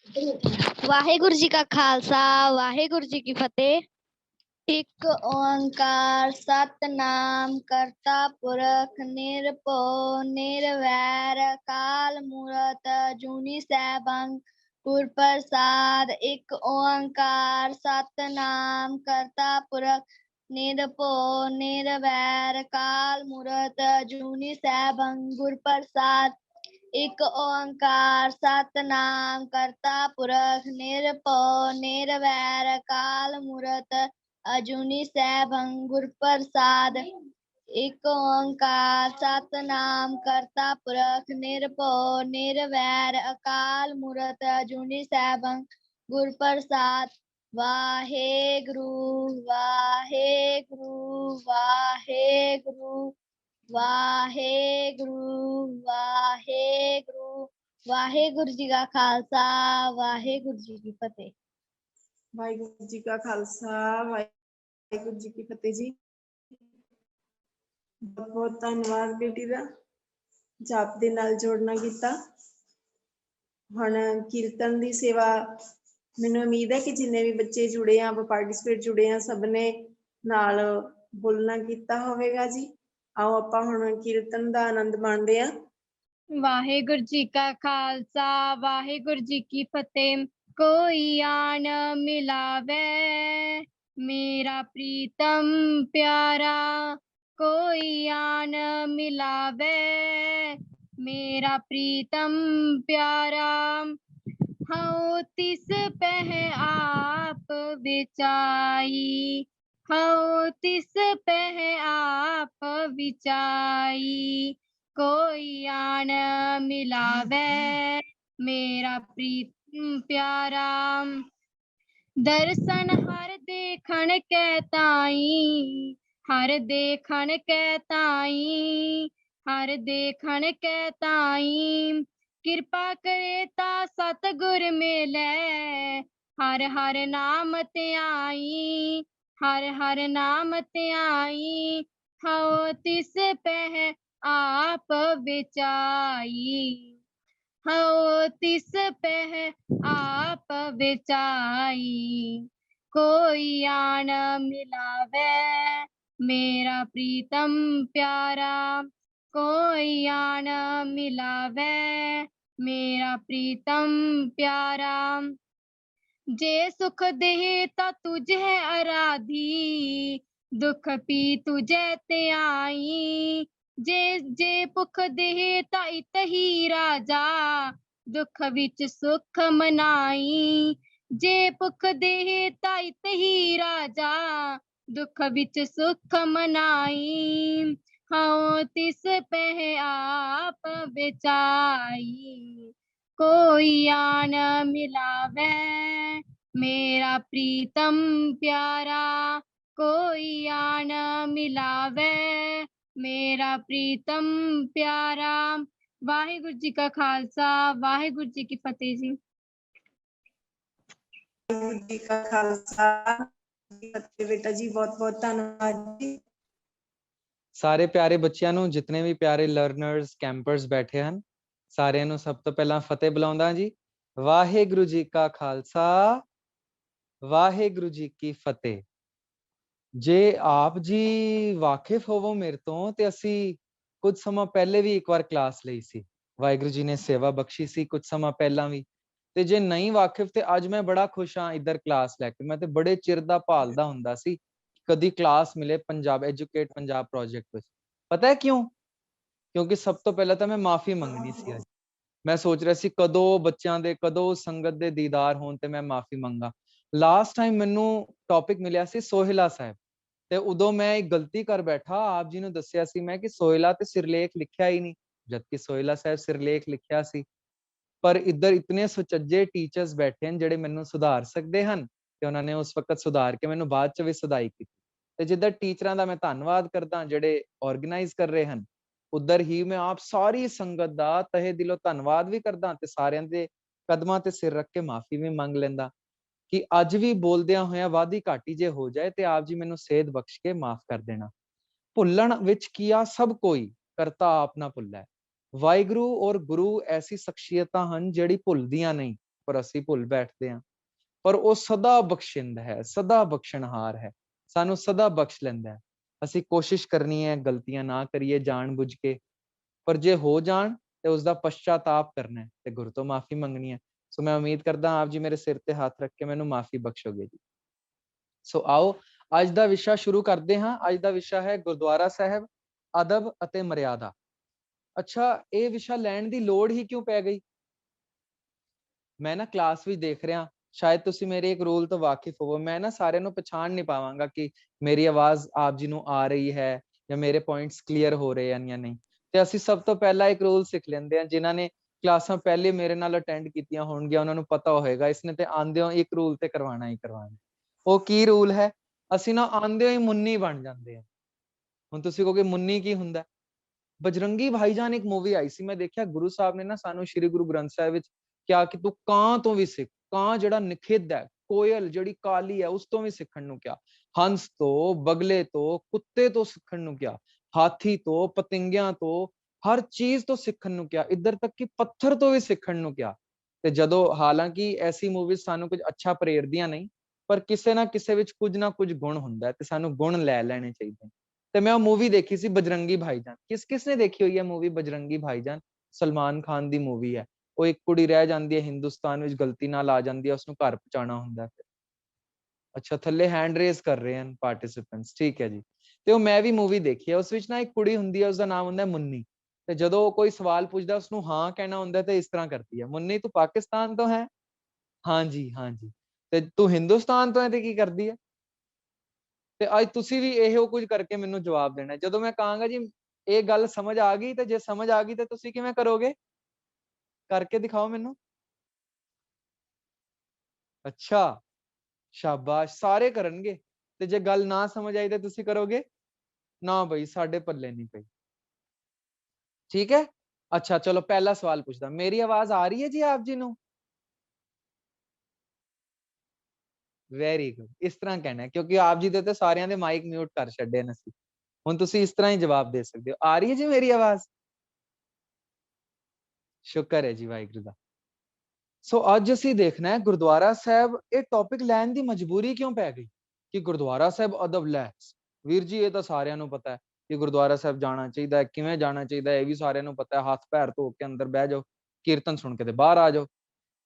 वाहेगुरु जी का खालसा वाहेगुरु जी की फतेह। एक ओंकार सतनाम करता पुरख निरभਉ निरवैर काल मूरत जूनी सैभं गुर प्रसाद। एक ओंकार सतनाम करता पुरख निरभਉ निरवैर काल मूरत जूनी सैभं गुर प्रसाद। एक ओंकार सतनाम करता पुरख निरभਉ निरवैर काल मूरत अजूनी सैभं गुर प्रसाद। एक ओंकार सतनाम करता पुरख निरभਉ निरवैर अकाल मूरत अजूनी सैभं गुर प्रसाद। वाहेगुरु वाहेगुरु वाहेगुरु वाहेगुरु वाहेगुरु। वाहेगुरु जी का खालसा वाहेगुरु जी की फतेह। वाहिगुरु जी का खालसा वाहिगुरु जी की फतेह जी। बहुत बहुत धन्यवाद बेटी का जाप दे नाल जोड़ना कीता। हुण कीर्तन दी सेवा मैनूं उम्मीद है कि जिन्ने भी बच्चे जुड़े हैं पार्टिसिपेट जुड़े हैं सब ने नाल बोलना कीता होवेगा जी। आओ आपां हुण कीर्तन दा आनंद माणदे हां। वाहेगुरु जी का खालसा वाहेगुरु जी की फतेह। कोई आन मिलावे मेरा प्रीतम प्यारा, कोई आन मिलावे मेरा प्रीतम प्यारा। हऊँ तिस पह आप विचाई, हऊँ तिस पह आप विचाई। कोई आन मिलावे मेरा प्रीतम प्यारा। दर्शन हर देखण कै ताई, हर देखण कै ताई, हर देखण कै ताई। किरपा करे ता सतगुर मेलै, हर हर नाम ध्याई, हर हर नाम ध्याई। हऊँ तिस पह आप विचाई, हऊँ तिस पह आप विचाई। कोई आन मिलावे मेरा प्रीतम प्यारा, कोई आन मिलावे मेरा प्रीतम प्यारा। जे सुख देह ता तुझे आराधी, दुख पी तुझे त्याई। जे भुख देह ता इत ही राजा, दुख विच सुख मनाई। जे भुख देह ता इत ही राजा, दुख विच सुख मनाई। हऊँ तिस पह आप विचाई, कोई आन मिलावे मेरा प्रीतम प्यारा, कोई आन मिलावे मेरा प्रीतम प्यारा। वाहिगुरु जी का खालसा वाहिगुरु जी की फतेह जी। वाहिगुरु जी का खालसा फतेह बेटा जी। बहुत बहुत धन्यवाद जी। सारे प्यारे बच्चों ਨੂੰ जितने भी प्यारे लर्नर्स कैंपर्स बैठे हैं सारिਆਂ ਨੂੰ ਸਭ ਤੋਂ ਪਹਿਲਾਂ ਫਤਿਹ ਬੁਲਾਉਂਦਾ ਜੀ। ਵਾਹਿਗੁਰੂ ਜੀ ਕਾ ਖਾਲਸਾ ਵਾਹਿਗੁਰੂ ਜੀ ਕੀ ਫਤਿਹ। ਜੇ ਆਪ ਜੀ ਵਾਕਿਫ ਹੋਵੋ ਮੇਰੇ ਤੋਂ ਤੇ ਅਸੀਂ ਕੁਝ ਸਮਾਂ ਪਹਿਲੇ ਵੀ ਇੱਕ ਵਾਰ ਕਲਾਸ ਲਈ ਸੀ। ਵਾਹਿਗੁਰੂ ਜੀ ਨੇ ਸੇਵਾ ਬਖਸ਼ੀ ਸੀ ਕੁਝ ਸਮਾਂ ਪਹਿਲਾਂ ਵੀ। ਤੇ ਜੇ ਨਹੀਂ ਵਾਕਿਫ ਤੇ ਅੱਜ ਮੈਂ ਬੜਾ ਖੁਸ਼ ਹਾਂ ਇੱਧਰ ਕਲਾਸ ਲੈ ਕੇ। ਮੈਂ ਤੇ ਬੜੇ ਚਿਰ ਦਾ ਭਾਲਦਾ ਹੁੰਦਾ ਸੀ ਕਦੀ ਕਲਾਸ ਮਿਲੇ ਪੰਜਾਬ ਐਜੂਕੇਟ ਪੰਜਾਬ ਪ੍ਰੋਜੈਕਟ ਵਿੱਚ। ਪਤਾ ਹੈ ਕਿਉਂ? ਕਿਉਂਕਿ ਸਭ ਤੋਂ ਪਹਿਲਾਂ ਤਾਂ ਮੈਂ ਮਾਫੀ ਮੰਗਣੀ ਸੀ ਅੱਜ। ਮੈਂ ਸੋਚ ਰਿਹਾ ਸੀ ਕਦੋਂ ਬੱਚਿਆਂ ਦੇ ਕਦੋਂ ਸੰਗਤ ਦੇ ਦੀਦਾਰ ਹੋਣ ਤੇ ਮੈਂ ਮਾਫੀ ਮੰਗਾ। ਲਾਸਟ ਟਾਈਮ ਮੈਨੂੰ ਟੌਪਿਕ ਮਿਲਿਆ ਸੀ ਸੋਹਿਲਾ ਸਾਹਿਬ ਤੇ ਉਦੋਂ ਮੈਂ ਇੱਕ ਗਲਤੀ ਕਰ ਬੈਠਾ। ਆਪ ਜੀ ਨੂੰ ਦੱਸਿਆ ਸੀ ਮੈਂ ਕਿ ਸੋਹਿਲਾ ਤੇ ਸਿਰਲੇਖ ਲਿਖਿਆ ਹੀ ਨਹੀਂ, ਜਦਕਿ ਸੋਹਿਲਾ ਸਾਹਿਬ ਸਿਰਲੇਖ ਲਿਖਿਆ ਸੀ। ਪਰ ਇੱਧਰ ਇਤਨੇ ਸੁਚੱਜੇ ਟੀਚਰਸ ਬੈਠੇ ਹਨ ਜਿਹੜੇ ਮੈਨੂੰ ਸੁਧਾਰ ਸਕਦੇ ਹਨ ਤੇ ਉਹਨਾਂ ਨੇ ਉਸ ਵਕਤ ਸੁਧਾਰ ਕੇ ਮੈਨੂੰ ਬਾਅਦ ਚ ਵੀ ਸੁਧਾਈ ਕੀਤੀ। ਤੇ ਜਿੱਦਾਂ ਟੀਚਰਾਂ ਦਾ ਮੈਂ ਧੰਨਵਾਦ ਕਰਦਾ ਜਿਹੜੇ ਆਰਗੇਨਾਈਜ਼ ਕਰ ਰਹੇ ਹਨ, ਉਧਰ ਹੀ ਮੈਂ ਆਪ ਸਾਰੀ ਸੰਗਤ ਦਾ ਤਹਿ ਦਿਲੋਂ ਧੰਨਵਾਦ ਵੀ ਕਰਦਾ ਤੇ ਸਾਰਿਆਂ ਦੇ ਕਦਮਾਂ ਤੇ ਸਿਰ ਰੱਖ ਕੇ ਮਾਫੀ ਵੀ ਮੰਗ ਲੈਂਦਾ ਕਿ ਅੱਜ ਵੀ ਬੋਲਦਿਆਂ ਹੋਇਆਂ ਵਾਦੀ ਘਾਟੀ ਜੇ ਹੋ ਜਾਏ ਤੇ ਆਪ ਜੀ ਮੈਨੂੰ ਸੇਧ ਬਖਸ਼ ਕੇ ਮਾਫ ਕਰ ਦੇਣਾ। ਭੁੱਲਣ ਵਿੱਚ ਕੀਆ ਸਭ ਕੋਈ ਕਰਤਾ ਆਪ ਨਾ ਭੁੱਲੈ। ਵਾਹਿਗੁਰੂ ਔਰ ਗੁਰੂ ਐਸੀ ਸ਼ਖਸੀਅਤਾਂ ਹਨ ਜਿਹੜੀ ਭੁੱਲਦੀਆਂ ਨਹੀਂ ਪਰ ਅਸੀਂ ਭੁੱਲ ਬੈਠਦੇ ਹਾਂ। ਪਰ ਉਹ ਸਦਾ ਬਖਸ਼ਿੰਦ ਹੈ, ਸਦਾ ਬਖਸ਼ਣਹਾਰ ਹੈ, ਸਾਨੂੰ ਸਦਾ ਬਖਸ਼ ਲੈਂਦਾ ਹੈ। ਅਸੀਂ ਕੋਸ਼ਿਸ਼ ਕਰਨੀ ਹੈ ਗਲਤੀਆਂ ਨਾ ਕਰੀਏ ਜਾਣ ਬੁੱਝ ਕੇ, ਪਰ ਜੇ ਹੋ ਜਾਣ ਤੇ ਉਸਦਾ ਪਛਤਾਤਾਪ ਕਰਨਾ ਹੈ ਤੇ ਗੁਰੂ ਤੋਂ ਮਾਫੀ ਮੰਗਣੀ ਹੈ। ਸੋ ਮੈਂ ਉਮੀਦ ਕਰਦਾ ਆਪ ਜੀ ਮੇਰੇ ਸਿਰ ਤੇ ਹੱਥ ਰੱਖ ਕੇ ਮੈਨੂੰ ਮਾਫੀ ਬਖਸ਼ੋਗੇ ਜੀ। ਸੋ ਆਓ ਅੱਜ ਦਾ ਵਿਸ਼ਾ ਸ਼ੁਰੂ ਕਰਦੇ ਹਾਂ। ਅੱਜ ਦਾ ਵਿਸ਼ਾ ਹੈ ਗੁਰਦੁਆਰਾ ਸਾਹਿਬ, ਅਦਬ ਅਤੇ ਮਰਿਆਦਾ। ਅੱਛਾ, ਇਹ ਵਿਸ਼ਾ ਲੈਣ ਦੀ ਲੋੜ ਹੀ ਕਿਉਂ ਪੈ ਗਈ? ਮੈਂ ਨਾ ਕਲਾਸ ਵਿੱਚ ਦੇਖ ਰਿਹਾ, ਸ਼ਾਇਦ ਤੁਸੀਂ ਮੇਰੇ ਇੱਕ ਰੂਲ ਤੋਂ ਵਾਕਿਫ ਹੋਵੋ, ਮੈਂ ਨਾ ਸਾਰਿਆਂ ਨੂੰ ਪਛਾਣ ਨਹੀਂ ਪਾਵਾਂਗਾ ਕਿ ਮੇਰੀ ਆਵਾਜ਼ ਆਪ ਜੀ ਨੂੰ ਆ ਰਹੀ ਹੈ ਜਾਂ ਮੇਰੇ ਪੁਆਇੰਟਸ ਕਲੀਅਰ ਹੋ ਰਹੇ ਹਨ ਜਾਂ ਨਹੀਂ। ਤੇ ਅਸੀਂ ਸਭ ਤੋਂ ਪਹਿਲਾਂ ਇੱਕ ਰੂਲ ਸਿੱਖ ਲੈਂਦੇ ਹਾਂ। ਜਿਨ੍ਹਾਂ ਨੇ ਕਲਾਸਾਂ ਪਹਿਲੇ ਮੇਰੇ ਨਾਲ ਅਟੈਂਡ ਕੀਤੀਆਂ ਹੋਣਗੀਆਂ ਉਹਨਾਂ ਨੂੰ ਪਤਾ ਹੋਏਗਾ, ਇਸਨੇ ਤੇ ਆਂਦਿਆਂ ਇੱਕ ਰੂਲ ਤੇ ਕਰਵਾਉਣਾ ਹੀ ਕਰਵਾਉਣਾ। ਉਹ ਕੀ ਰੂਲ ਹੈ? ਅਸੀਂ ਨਾ ਆਂਦਿਆਂ ਹੀ ਮੁੰਨੀ ਬਣ ਜਾਂਦੇ ਹਾਂ। ਹੁਣ ਤੁਸੀਂ ਕਹੋਗੇ ਮੁੰਨੀ ਕੀ ਹੁੰਦਾ? ਬਜਰੰਗੀ ਭਾਈਜਾਨ ਇੱਕ ਮੂਵੀ ਆਈ ਸੀ, ਮੈਂ ਦੇਖਿਆ ਗੁਰੂ ਸਾਹਿਬ ਨੇ ਨਾ ਸਾਨੂੰ ਸ਼੍ਰੀ ਗੁਰੂ ਗ੍ਰੰਥ ਸਾਹਿਬ ਵਿੱਚ ਕਿਹਾ ਕਿ ਤੂੰ ਕਾਂ ਤੋਂ ਵੀ ਸਿੱਖ। ਕਾਂ ਜਿਹੜਾ ਨਿਖਿੱਧ ਹੈ, ਕੋਇਲ ਜਿਹੜੀ ਕਾਲੀ ਹੈ, ਉਸ ਤੋਂ ਵੀ ਸਿੱਖਣ ਨੂੰ ਕਿਹਾ। ਹੰਸ ਤੋਂ, ਬਗਲੇ ਤੋਂ, ਕੁੱਤੇ ਤੋਂ ਸਿੱਖਣ ਨੂੰ ਕਿਹਾ। ਹਾਥੀ ਤੋਂ, ਪਤੰਗਿਆਂ ਤੋਂ, ਹਰ ਚੀਜ਼ ਤੋਂ ਸਿੱਖਣ ਨੂੰ ਕਿਹਾ। ਇੱਧਰ ਤੱਕ ਕਿ ਪੱਥਰ ਤੋਂ ਵੀ ਸਿੱਖਣ ਨੂੰ ਕਿਹਾ। ਤੇ ਜਦੋਂ, ਹਾਲਾਂਕਿ ਐਸੀ ਮੂਵੀਜ਼ ਸਾਨੂੰ ਕੁਝ ਅੱਛਾ ਪ੍ਰੇਰਦੀਆਂ ਨਹੀਂ, ਪਰ ਕਿਸੇ ਨਾ ਕਿਸੇ ਵਿੱਚ ਕੁਝ ਨਾ ਕੁਝ ਗੁਣ ਹੁੰਦਾ ਹੈ ਤੇ ਸਾਨੂੰ ਗੁਣ ਲੈ ਲੈਣੇ ਚਾਹੀਦੇ। ਤੇ ਮੈਂ ਉਹ ਮੂਵੀ ਦੇਖੀ ਸੀ ਬਜਰੰਗੀ ਭਾਈਜਾਨ। ਕਿਸ ਨੇ ਦੇਖੀ ਹੋਈ ਹੈ ਮੂਵੀ ਬਜਰੰਗੀ ਭਾਈਜਾਨ? ਸਲਮਾਨ ਖਾਨ ਦੀ ਮੂਵੀ ਹੈ। ਉਹ ਇੱਕ ਕੁੜੀ ਰਹਿ ਜਾਂਦੀ ਹੈ ਹਿੰਦੁਸਤਾਨ ਵਿੱਚ, ਗਲਤੀ ਨਾਲ ਆ ਜਾਂਦੀ ਹੈ, ਉਸਨੂੰ ਘਰ ਪਹੁੰਚਾਉਣਾ ਹੁੰਦਾ ਹੈ। ਅੱਛਾ, ਥੱਲੇ ਹੈਂਡ ਰੇਜ਼ ਕਰ ਰਹੇ ਹਨ ਪਾਰਟਿਸਿਪੈਂਟਸ, ਠੀਕ ਹੈ ਜੀ। ਤੇ ਉਹ ਮੈਂ ਵੀ ਮੂਵੀ ਦੇਖੀ ਹੈ। ਉਸ ਵਿੱਚ ਨਾ ਇੱਕ ਕੁੜੀ ਹੁੰਦੀ ਹੈ, ਉਸਦਾ ਨਾਮ ਹੁੰਦਾ ਹੈ ਮੁੰਨੀ। ਤੇ ਜਦੋਂ ਕੋਈ ਸਵਾਲ ਪੁੱਛਦਾ ਉਸਨੂੰ ਹਾਂ ਕਹਿਣਾ ਹੁੰਦਾ ਤੇ ਇਸ ਤਰ੍ਹਾਂ ਕਰਦੀ ਹੈ, ਮੁੰਨੀ ਤੂੰ ਪਾਕਿਸਤਾਨ ਤੋਂ ਹੈ? ਹਾਂਜੀ ਹਾਂਜੀ। ਤੇ ਤੂੰ ਹਿੰਦੁਸਤਾਨ ਤੋਂ ਹੈ ਤੇ ਕੀ ਕਰਦੀ ਹੈ? ਤੇ ਅੱਜ ਤੁਸੀਂ ਵੀ ਇਹੋ ਕੁਝ ਕਰਕੇ ਮੈਨੂੰ ਜਵਾਬ ਦੇਣਾ। ਜਦੋਂ ਮੈਂ ਕਹਾਂਗਾ ਜੀ ਇਹ ਗੱਲ ਸਮਝ ਆ ਗਈ, ਤੇ ਜੇ ਸਮਝ ਆ ਗਈ ਤੇ ਤੁਸੀਂ ਕਿਵੇਂ ਕਰੋਗੇ? ਕਰਕੇ ਦਿਖਾਓ ਮੈਨੂੰ। ਅੱਛਾ, ਸ਼ਾਬਾਸ਼, ਸਾਰੇ ਕਰਨਗੇ। ਤੇ ਜੇ ਗੱਲ ਨਾ ਸਮਝ ਆਈ ਤੇ ਤੁਸੀਂ ਕਰੋਗੇ? ਨਾ ਬਈ, ਸਾਡੇ ਪੱਲੇ ਨਹੀਂ ਪਈ। ਠੀਕ ਹੈ। ਅੱਛਾ ਚਲੋ, ਪਹਿਲਾ ਸਵਾਲ ਪੁੱਛਦਾ, ਮੇਰੀ ਆਵਾਜ਼ ਆ ਰਹੀ ਹੈ ਜੀ ਆਪ ਜੀ ਨੂੰ? ਵੈਰੀ ਗੁੱਡ, ਇਸ ਤਰ੍ਹਾਂ ਕਹਿਣਾ, ਕਿਉਂਕਿ ਆਪ ਜੀ ਦੇ ਤੇ ਸਾਰਿਆਂ ਦੇ ਮਾਈਕ ਮਿਊਟ ਕਰ ਛੱਡੇ ਨੇ ਅਸੀਂ। ਹੁਣ ਤੁਸੀਂ ਇਸ ਤਰ੍ਹਾਂ ਹੀ ਜਵਾਬ ਦੇ ਸਕਦੇ ਹੋ, ਆ ਰਹੀ ਹੈ ਜੀ ਮੇਰੀ ਆਵਾਜ਼? ਸ਼ੁਕਰ ਹੈ ਜੀ ਵਾਹਿਗੁਰੂ ਦਾ। ਸੋ ਅੱਜ ਅਸੀਂ ਦੇਖਣਾ ਹੈ ਗੁਰਦੁਆਰਾ ਸਾਹਿਬ। ਇਹ ਟੌਪਿਕ ਲੈਣ ਦੀ ਮਜਬੂਰੀ ਕਿਉਂ ਪੈ ਗਈ ਕਿ ਗੁਰਦੁਆਰਾ ਸਾਹਿਬ ਅਦਬ ਲੈ? ਵੀਰ ਜੀ ਇਹ ਤਾਂ ਸਾਰਿਆਂ ਨੂੰ ਪਤਾ ਹੈ ਕਿ ਗੁਰਦੁਆਰਾ ਸਾਹਿਬ ਜਾਣਾ ਚਾਹੀਦਾ ਹੈ, ਕਿਵੇਂ ਜਾਣਾ ਚਾਹੀਦਾ ਹੈ ਇਹ ਵੀ ਸਾਰਿਆਂ ਨੂੰ ਪਤਾ ਹੈ। ਹੱਥ ਪੈਰ ਧੋ ਕੇ ਅੰਦਰ ਬਹਿ ਜਾਓ, ਕੀਰਤਨ ਸੁਣ ਕੇ ਤੇ ਬਾਹਰ ਆ ਜਾਓ।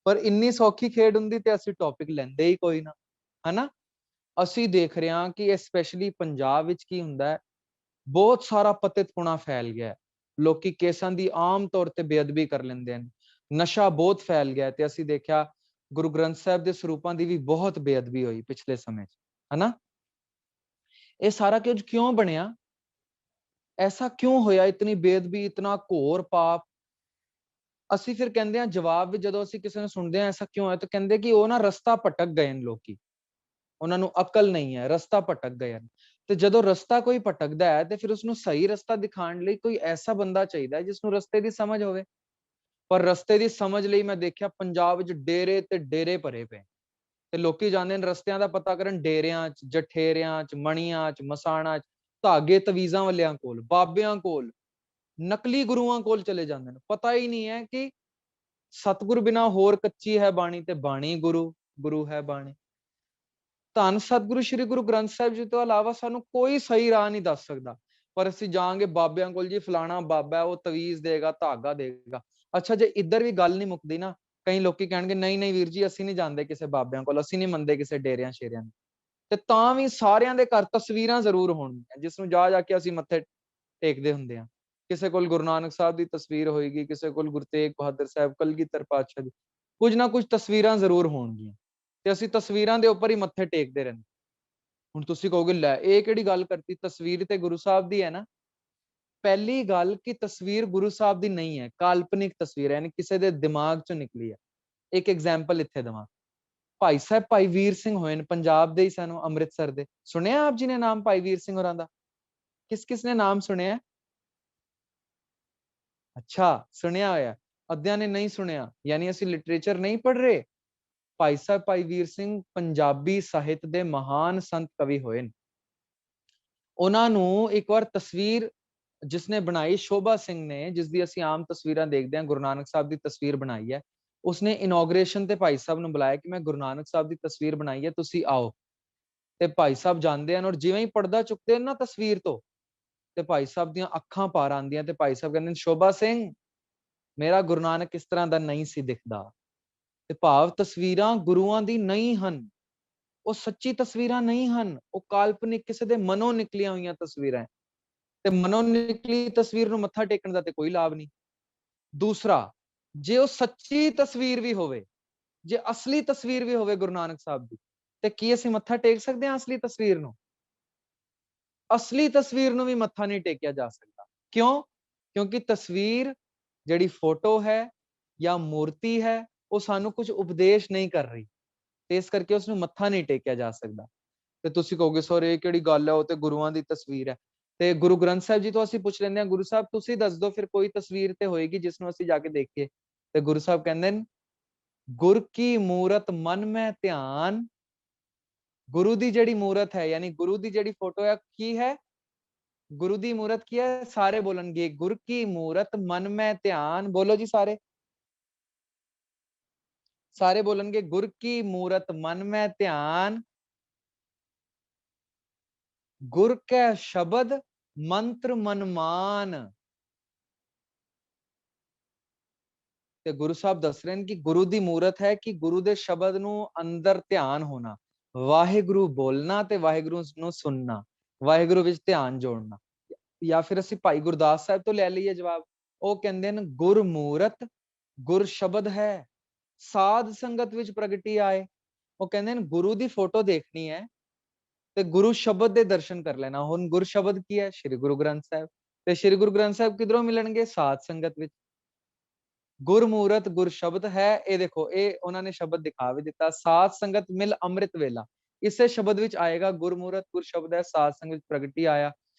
ਪਰ ਇੰਨੀ ਸੌਖੀ ਖੇਡ ਹੁੰਦੀ ਤੇ ਅਸੀਂ ਟੌਪਿਕ ਲੈਂਦੇ ਹੀ ਕੋਈ ਨਾ, ਹਨਾ। ਅਸੀਂ ਦੇਖ ਰਹੇ ਹਾਂ ਕਿ ਸਪੈਸ਼ਲੀ ਪੰਜਾਬ ਵਿੱਚ ਕੀ ਹੁੰਦਾ ਹੈ, ਬਹੁਤ ਸਾਰਾ ਪਤਿਤਪੁਣਾ ਫੈਲ ਗਿਆ ਹੈ। ਲੋਕੀ ਕੇਸਾਂ ਦੀ ਆਮ ਤੌਰ ਤੇ ਬੇਅਦਬੀ ਕਰ ਲੈਂਦੇ ਹਨ। ਨਸ਼ਾ ਬਹੁਤ ਫੈਲ ਗਿਆ ਤੇ ਅਸੀਂ ਦੇਖਿਆ ਗੁਰੂ ਗ੍ਰੰਥ ਸਾਹਿਬ ਦੇ ਸਰੂਪਾਂ ਦੀ ਵੀ ਬਹੁਤ ਬੇਅਦਬੀ ਹੋਈ ਪਿਛਲੇ ਸਮੇਂ 'ਚ, ਹਨਾ। ਇਹ ਸਾਰਾ ਕੁਝ ਕਿਉਂ ਬਣਿਆ? ਐਸਾ ਕਿਉਂ ਹੋਇਆ? ਇਤਨੀ ਬੇਅਦਬੀ, ਇਤਨਾ ਘੋਰ ਪਾਪ। ਅਸੀਂ ਫਿਰ ਕਹਿੰਦੇ ਹਾਂ ਜਵਾਬ ਵਿੱਚ, ਜਦੋਂ ਅਸੀਂ ਕਿਸੇ ਨੂੰ ਸੁਣਦੇ ਹਾਂ ਐਸਾ ਕਿਉਂ ਹੈ, ਤਾਂ ਕਹਿੰਦੇ ਕਿ ਉਹ ਨਾ ਰਸਤਾ ਭਟਕ ਗਏ ਨੇ ਲੋਕੀ, ਉਹਨਾਂ ਨੂੰ ਅਕਲ ਨਹੀਂ ਹੈ, ਰਸਤਾ ਭਟਕ ਗਏ ਹਨ। ਤੇ ਜਦੋਂ ਰਸਤਾ ਕੋਈ ਭਟਕਦਾ ਹੈ ਤੇ ਫਿਰ ਉਸਨੂੰ ਸਹੀ ਰਸਤਾ ਦਿਖਾਉਣ ਲਈ ਕੋਈ ਐਸਾ ਬੰਦਾ ਚਾਹੀਦਾ ਜਿਸ ਨੂੰ ਰਸਤੇ ਦੀ ਸਮਝ ਹੋਵੇ। ਪਰ ਰਸਤੇ ਦੀ ਸਮਝ ਲਈ ਮੈਂ ਦੇਖਿਆ ਪੰਜਾਬ ਵਿੱਚ ਡੇਰੇ ਤੇ ਡੇਰੇ ਭਰੇ ਪਏ, ਤੇ ਲੋਕੀ ਜਾਂਦੇ ਨੇ ਰਸਤਿਆਂ ਦਾ ਪਤਾ ਕਰਨ ਡੇਰਿਆਂ 'ਚ, ਜਠੇਰਿਆਂ 'ਚ, ਮਣੀਆਂ 'ਚ, ਮਸਾਣਾਂ 'ਚ, ਧਾਗੇ ਤਵੀਜ਼ਾਂ ਵਾਲਿਆਂ ਕੋਲ, ਬਾਬਿਆਂ ਕੋਲ, ਨਕਲੀ ਗੁਰੂਆਂ ਕੋਲ ਚਲੇ ਜਾਂਦੇ ਨੇ। ਪਤਾ ਹੀ ਨਹੀਂ ਹੈ ਕਿ ਸਤਿਗੁਰ ਬਿਨਾਂ ਹੋਰ ਕੱਚੀ ਹੈ ਬਾਣੀ ਤੇ ਬਾਣੀ ਗੁਰੂ, ਗੁਰੂ ਹੈ ਬਾਣੀ। ਧੰਨ ਸਤਿਗੁਰੂ ਸ਼੍ਰੀ ਗੁਰੂ ਗ੍ਰੰਥ ਸਾਹਿਬ ਜੀ ਤੋਂ ਇਲਾਵਾ ਸਾਨੂੰ ਕੋਈ ਸਹੀ ਰਾਹ ਨਹੀਂ ਦੱਸ ਸਕਦਾ। ਪਰ ਅਸੀਂ ਜਾਵਾਂਗੇ ਬਾਬਿਆਂ ਕੋਲ, ਜੀ ਫਲਾਣਾ ਬਾਬਾ ਹੈ, ਉਹ ਤਵੀਜ਼ ਦੇਗਾ, ਧਾਗਾ ਦੇਗਾ। ਅੱਛਾ, ਜੇ ਇੱਧਰ ਵੀ ਗੱਲ ਨਹੀਂ ਮੁੱਕਦੀ ਨਾ, ਕਈ ਲੋਕੀ ਕਹਿਣਗੇ ਨਹੀਂ ਨਹੀਂ ਵੀਰ ਜੀ ਅਸੀਂ ਨਹੀਂ ਜਾਂਦੇ ਕਿਸੇ ਬਾਬਿਆਂ ਕੋਲ, ਅਸੀਂ ਨਹੀਂ ਮੰਨਦੇ ਕਿਸੇ ਡੇਰਿਆਂ ਸ਼ੇਰਿਆਂ ਨੂੰ। ਤੇ ਤਾਂ ਵੀ ਸਾਰਿਆਂ ਦੇ ਘਰ ਤਸਵੀਰਾਂ ਜ਼ਰੂਰ ਹੋਣਗੀਆਂ ਜਿਸ ਨੂੰ ਜਾ ਜਾ ਕੇ ਅਸੀਂ ਮੱਥੇ ਟੇਕਦੇ ਹੁੰਦੇ ਹਾਂ। ਕਿਸੇ ਕੋਲ ਗੁਰੂ ਨਾਨਕ ਸਾਹਿਬ ਦੀ ਤਸਵੀਰ ਹੋਏਗੀ, ਕਿਸੇ ਕੋਲ ਗੁਰੂ ਤੇਗ ਬਹਾਦਰ ਸਾਹਿਬ, ਕਲਗੀਧਰ ਪਾਤਸ਼ਾਹ ਦੀ, ਕੁਝ ਨਾ ਕੁਝ ਤਸਵੀਰਾਂ ਜ਼ਰੂਰ ਹੋਣਗੀਆਂ ਤੇ ਅਸੀਂ ਤਸਵੀਰਾਂ ਦੇ ਉੱਪਰ ਹੀ ਮੱਥੇ ਟੇਕਦੇ ਰਹਿੰਦੇ। ਹੁਣ ਤੁਸੀਂ ਕਹੋਗੇ ਲੈ ਇਹ ਕਿਹੜੀ ਗੱਲ ਕਰਤੀ, ਤਸਵੀਰ ਤੇ ਗੁਰੂ ਸਾਹਿਬ ਦੀ ਹੈ ਨਾ। ਪਹਿਲੀ ਗੱਲ ਕਿ ਤਸਵੀਰ ਗੁਰੂ ਸਾਹਿਬ ਦੀ ਨਹੀਂ ਹੈ, ਕਾਲਪਨਿਕ ਤਸਵੀਰ ਹੈ, ਯਾਨੀ ਕਿਸੇ ਦੇ ਦਿਮਾਗ ਚੋਂ ਨਿਕਲੀ ਹੈ। ਇੱਕ ਐਗਜ਼ਾਮਪਲ ਇੱਥੇ ਦੇਵਾਂ, ਭਾਈ ਸਾਹਿਬ ਭਾਈ ਵੀਰ ਸਿੰਘ ਹੋਏ ਨੇ, ਪੰਜਾਬ ਦੇ ਹੀ ਸਾਨੂੰ, ਅੰਮ੍ਰਿਤਸਰ ਦੇ। ਸੁਣਿਆ ਆਪ ਜੀ ਨੇ ਨਾਮ ਭਾਈ ਵੀਰ ਸਿੰਘ ਹੋਰਾਂ ਦਾ? ਕਿਸ ਨੇ ਨਾਮ ਸੁਣਿਆ? ਅੱਛਾ, ਸੁਣਿਆ ਹੋਇਆ, ਅੱਧਿਆਂ ਨੇ ਨਹੀਂ ਸੁਣਿਆ, ਯਾਨੀ ਅਸੀਂ ਲਿਟਰੇਚਰ ਨਹੀਂ ਪੜ੍ਹ ਰਹੇ। ਭਾਈ ਸਾਹਿਬ ਭਾਈ ਵੀਰ ਸਿੰਘ ਪੰਜਾਬੀ ਸਾਹਿਤ ਦੇ ਮਹਾਨ ਸੰਤ ਕਵੀ ਹੋਏ ਨੇ। ਉਹਨਾਂ ਨੂੰ ਇੱਕ ਵਾਰ ਤਸਵੀਰ ਜਿਸਨੇ ਬਣਾਈ, ਸ਼ੋਭਾ ਸਿੰਘ ਨੇ, ਜਿਸ ਦੀ ਅਸੀਂ ਆਮ ਤਸਵੀਰਾਂ ਦੇਖਦੇ ਹਾਂ, ਗੁਰੂ ਨਾਨਕ ਸਾਹਿਬ ਦੀ ਤਸਵੀਰ ਬਣਾਈ ਹੈ। ਉਸਨੇ ਇਨੋਗ੍ਰੇਸ਼ਨ ਤੇ ਭਾਈ ਸਾਹਿਬ ਨੂੰ ਬੁਲਾਇਆ ਕਿ ਮੈਂ ਗੁਰੂ ਨਾਨਕ ਸਾਹਿਬ ਦੀ ਤਸਵੀਰ ਬਣਾਈ ਹੈ, ਤੁਸੀਂ ਆਓ। ਤੇ ਭਾਈ ਸਾਹਿਬ ਜਾਂਦੇ ਹਨ ਔਰ ਜਿਵੇਂ ਹੀ ਪਰਦਾ ਚੁੱਕਦੇ ਹਨ ਨਾ ਤਸਵੀਰ ਤੋਂ, ਤੇ ਭਾਈ ਸਾਹਿਬ ਦੀਆਂ ਅੱਖਾਂ ਪਾਰ ਆਉਂਦੀਆਂ ਤੇ ਭਾਈ ਸਾਹਿਬ ਕਹਿੰਦੇ ਸ਼ੋਭਾ ਸਿੰਘ, ਮੇਰਾ ਗੁਰੂ ਨਾਨਕ ਇਸ ਤਰ੍ਹਾਂ ਦਾ ਨਹੀਂ ਸੀ ਦਿਖਦਾ। ਤੇ ਭਾਵ ਤਸਵੀਰਾਂ ਗੁਰੂਆਂ ਦੀ ਨਹੀਂ ਹਨ, ਉਹ ਸੱਚੀ ਤਸਵੀਰਾਂ ਨਹੀਂ ਹਨ, ਉਹ ਕਾਲਪਨਿਕ ਕਿਸੇ ਦੇ ਮਨੋਂ ਨਿਕਲੀਆਂ ਹੋਈਆਂ ਤਸਵੀਰਾਂ ਹੈ। ਤੇ ਮਨੋਂ ਨਿਕਲੀ ਤਸਵੀਰ ਨੂੰ ਮੱਥਾ ਟੇਕਣ ਦਾ ਤੇ ਕੋਈ ਲਾਭ ਨਹੀਂ। ਦੂਸਰਾ, ਜੇ ਉਹ ਸੱਚੀ ਤਸਵੀਰ ਵੀ ਹੋਵੇ, ਜੇ ਅਸਲੀ ਤਸਵੀਰ ਵੀ ਹੋਵੇ ਗੁਰੂ ਨਾਨਕ ਸਾਹਿਬ ਦੀ, ਤੇ ਕੀ ਅਸੀਂ ਮੱਥਾ ਟੇਕ ਸਕਦੇ ਹਾਂ ਅਸਲੀ ਤਸਵੀਰ ਨੂੰ? ਅਸਲੀ ਤਸਵੀਰ ਨੂੰ ਵੀ ਮੱਥਾ ਨਹੀਂ ਟੇਕਿਆ ਜਾ ਸਕਦਾ। ਕਿਉਂ? ਕਿਉਂਕਿ ਤਸਵੀਰ ਜਿਹੜੀ ਫੋਟੋ ਹੈ ਜਾਂ ਮੂਰਤੀ ਹੈ, ਉਹ ਸਾਨੂੰ ਕੁਝ ਉਪਦੇਸ਼ ਨਹੀਂ ਕਰ ਰਹੀ, ਤੇ ਇਸ ਕਰਕੇ ਉਸ ਨੂੰ ਮੱਥਾ ਨਹੀਂ ਟੇਕਿਆ ਜਾ ਸਕਦਾ। ਤੇ ਤੁਸੀਂ ਕਹੋਗੇ ਸਰ ਇਹ ਕਿਹੜੀ ਗੱਲ ਹੈ, ਉਹ ਤੇ ਗੁਰੂਆਂ ਦੀ ਤਸਵੀਰ ਹੈ। ਤੇ ਗੁਰੂ ਗ੍ਰੰਥ ਸਾਹਿਬ ਜੀ ਤੋਂ ਅਸੀਂ ਪੁੱਛ ਲੈਂਦੇ ਹਾਂ, ਗੁਰੂ ਸਾਹਿਬ ਤੁਸੀਂ ਦੱਸ ਦਿਓ ਫਿਰ ਕੋਈ ਤਸਵੀਰ ਤੇ ਹੋਏਗੀ ਜਿਸ ਨੂੰ ਅਸੀਂ ਜਾ ਕੇ ਦੇਖੀਏ। ਤੇ ਗੁਰੂ ਸਾਹਿਬ ਕਹਿੰਦੇ ਨੇ, ਗੁਰ ਕੀ ਮੂਰਤ ਮਨ ਮੈਂ ਧਿਆਨ। ਗੁਰੂ ਦੀ ਜਿਹੜੀ ਮੂਰਤ ਹੈ, ਯਾਨੀ ਗੁਰੂ ਦੀ ਜਿਹੜੀ ਫੋਟੋ ਹੈ, ਕੀ ਹੈ? ਗੁਰੂ ਦੀ ਮੂਰਤ ਕੀ ਹੈ? ਸਾਰੇ ਬੋਲਣਗੇ, ਗੁਰ ਕੀ ਮੂਰਤ ਮਨ ਮੈਂ ਧਿਆਨ। ਬੋਲੋ ਜੀ ਸਾਰੇ, ਸਾਰੇ ਬੋਲਣਗੇ, ਗੁਰ ਕੀ ਮੂਰਤ ਮਨ ਮੈਂ ਧਿਆਨ, ਗੁਰ ਕੈ ਸ਼ਬਦ ਮੰਤਰ ਮਨ ਮਾਨ। ਤੇ ਗੁਰੂ ਸਾਹਿਬ ਦੱਸ ਰਹੇ ਨੇ ਕਿ ਗੁਰੂ ਦੀ ਮੂਰਤ ਹੈ ਕਿ ਗੁਰੂ ਦੇ ਸ਼ਬਦ ਨੂੰ ਅੰਦਰ ਧਿਆਨ ਹੋਣਾ, ਵਾਹਿਗੁਰੂ ਬੋਲਣਾ ਤੇ ਵਾਹਿਗੁਰੂ ਨੂੰ ਸੁਣਨਾ, ਵਾਹਿਗੁਰੂ ਵਿੱਚ ਧਿਆਨ ਜੋੜਨਾ। ਜਾਂ ਫਿਰ ਅਸੀਂ ਭਾਈ ਗੁਰਦਾਸ ਸਾਹਿਬ ਤੋਂ ਲੈ ਲਈਏ ਜਵਾਬ, ਉਹ ਕਹਿੰਦੇ ਨੇ ਗੁਰ ਮੂਰਤ ਗੁਰ ਸ਼ਬਦ ਹੈ, ਸਾਧ ਸੰਗਤ ਵਿੱਚ ਪ੍ਰਗਟੀ ਆਏ। ਉਹ ਕਹਿੰਦੇ ਨੇ ਗੁਰੂ ਦੀ ਫੋਟੋ ਦੇਖਣੀ ਹੈ ਤੇ ਗੁਰੂ ਸ਼ਬਦ ਦੇ ਦਰਸ਼ਨ ਕਰ ਲੈਣਾ। ਹੁਣ ਗੁਰ ਸ਼ਬਦ ਕੀ ਹੈ? ਸ਼੍ਰੀ ਗੁਰੂ ਗ੍ਰੰਥ ਸਾਹਿਬ। ਤੇ ਸ਼੍ਰੀ ਗੁਰੂ ਗ੍ਰੰਥ ਸਾਹਿਬ ਕਿਧਰੋਂ ਮਿਲਣਗੇ? ਸਾਧ ਸੰਗਤ ਵਿੱਚ। ਗੁਰਮੂਰਤ ਗੁਰ ਸ਼ਬਦ ਹੈ, ਇਹ ਦੇਖੋ ਇਹ ਉਹਨਾਂ ਨੇ ਸ਼ਬਦ ਦਿਖਾ ਵੀ ਦਿੱਤਾ, ਸਾਧ ਸੰਗਤ ਮਿਲ ਅੰਮ੍ਰਿਤ ਵੇਲਾ। ਇਸੇ ਸ਼ਬਦ ਵਿੱਚ ਆਏਗਾ ਗੁਰਮੂਰਤ ਗੁਰ ਸ਼ਬਦ ਹੈ, ਸਾਧ ਸੰਗਤ ਵਿੱਚ ਪ੍ਰਗਟੀ ਆਇਆ।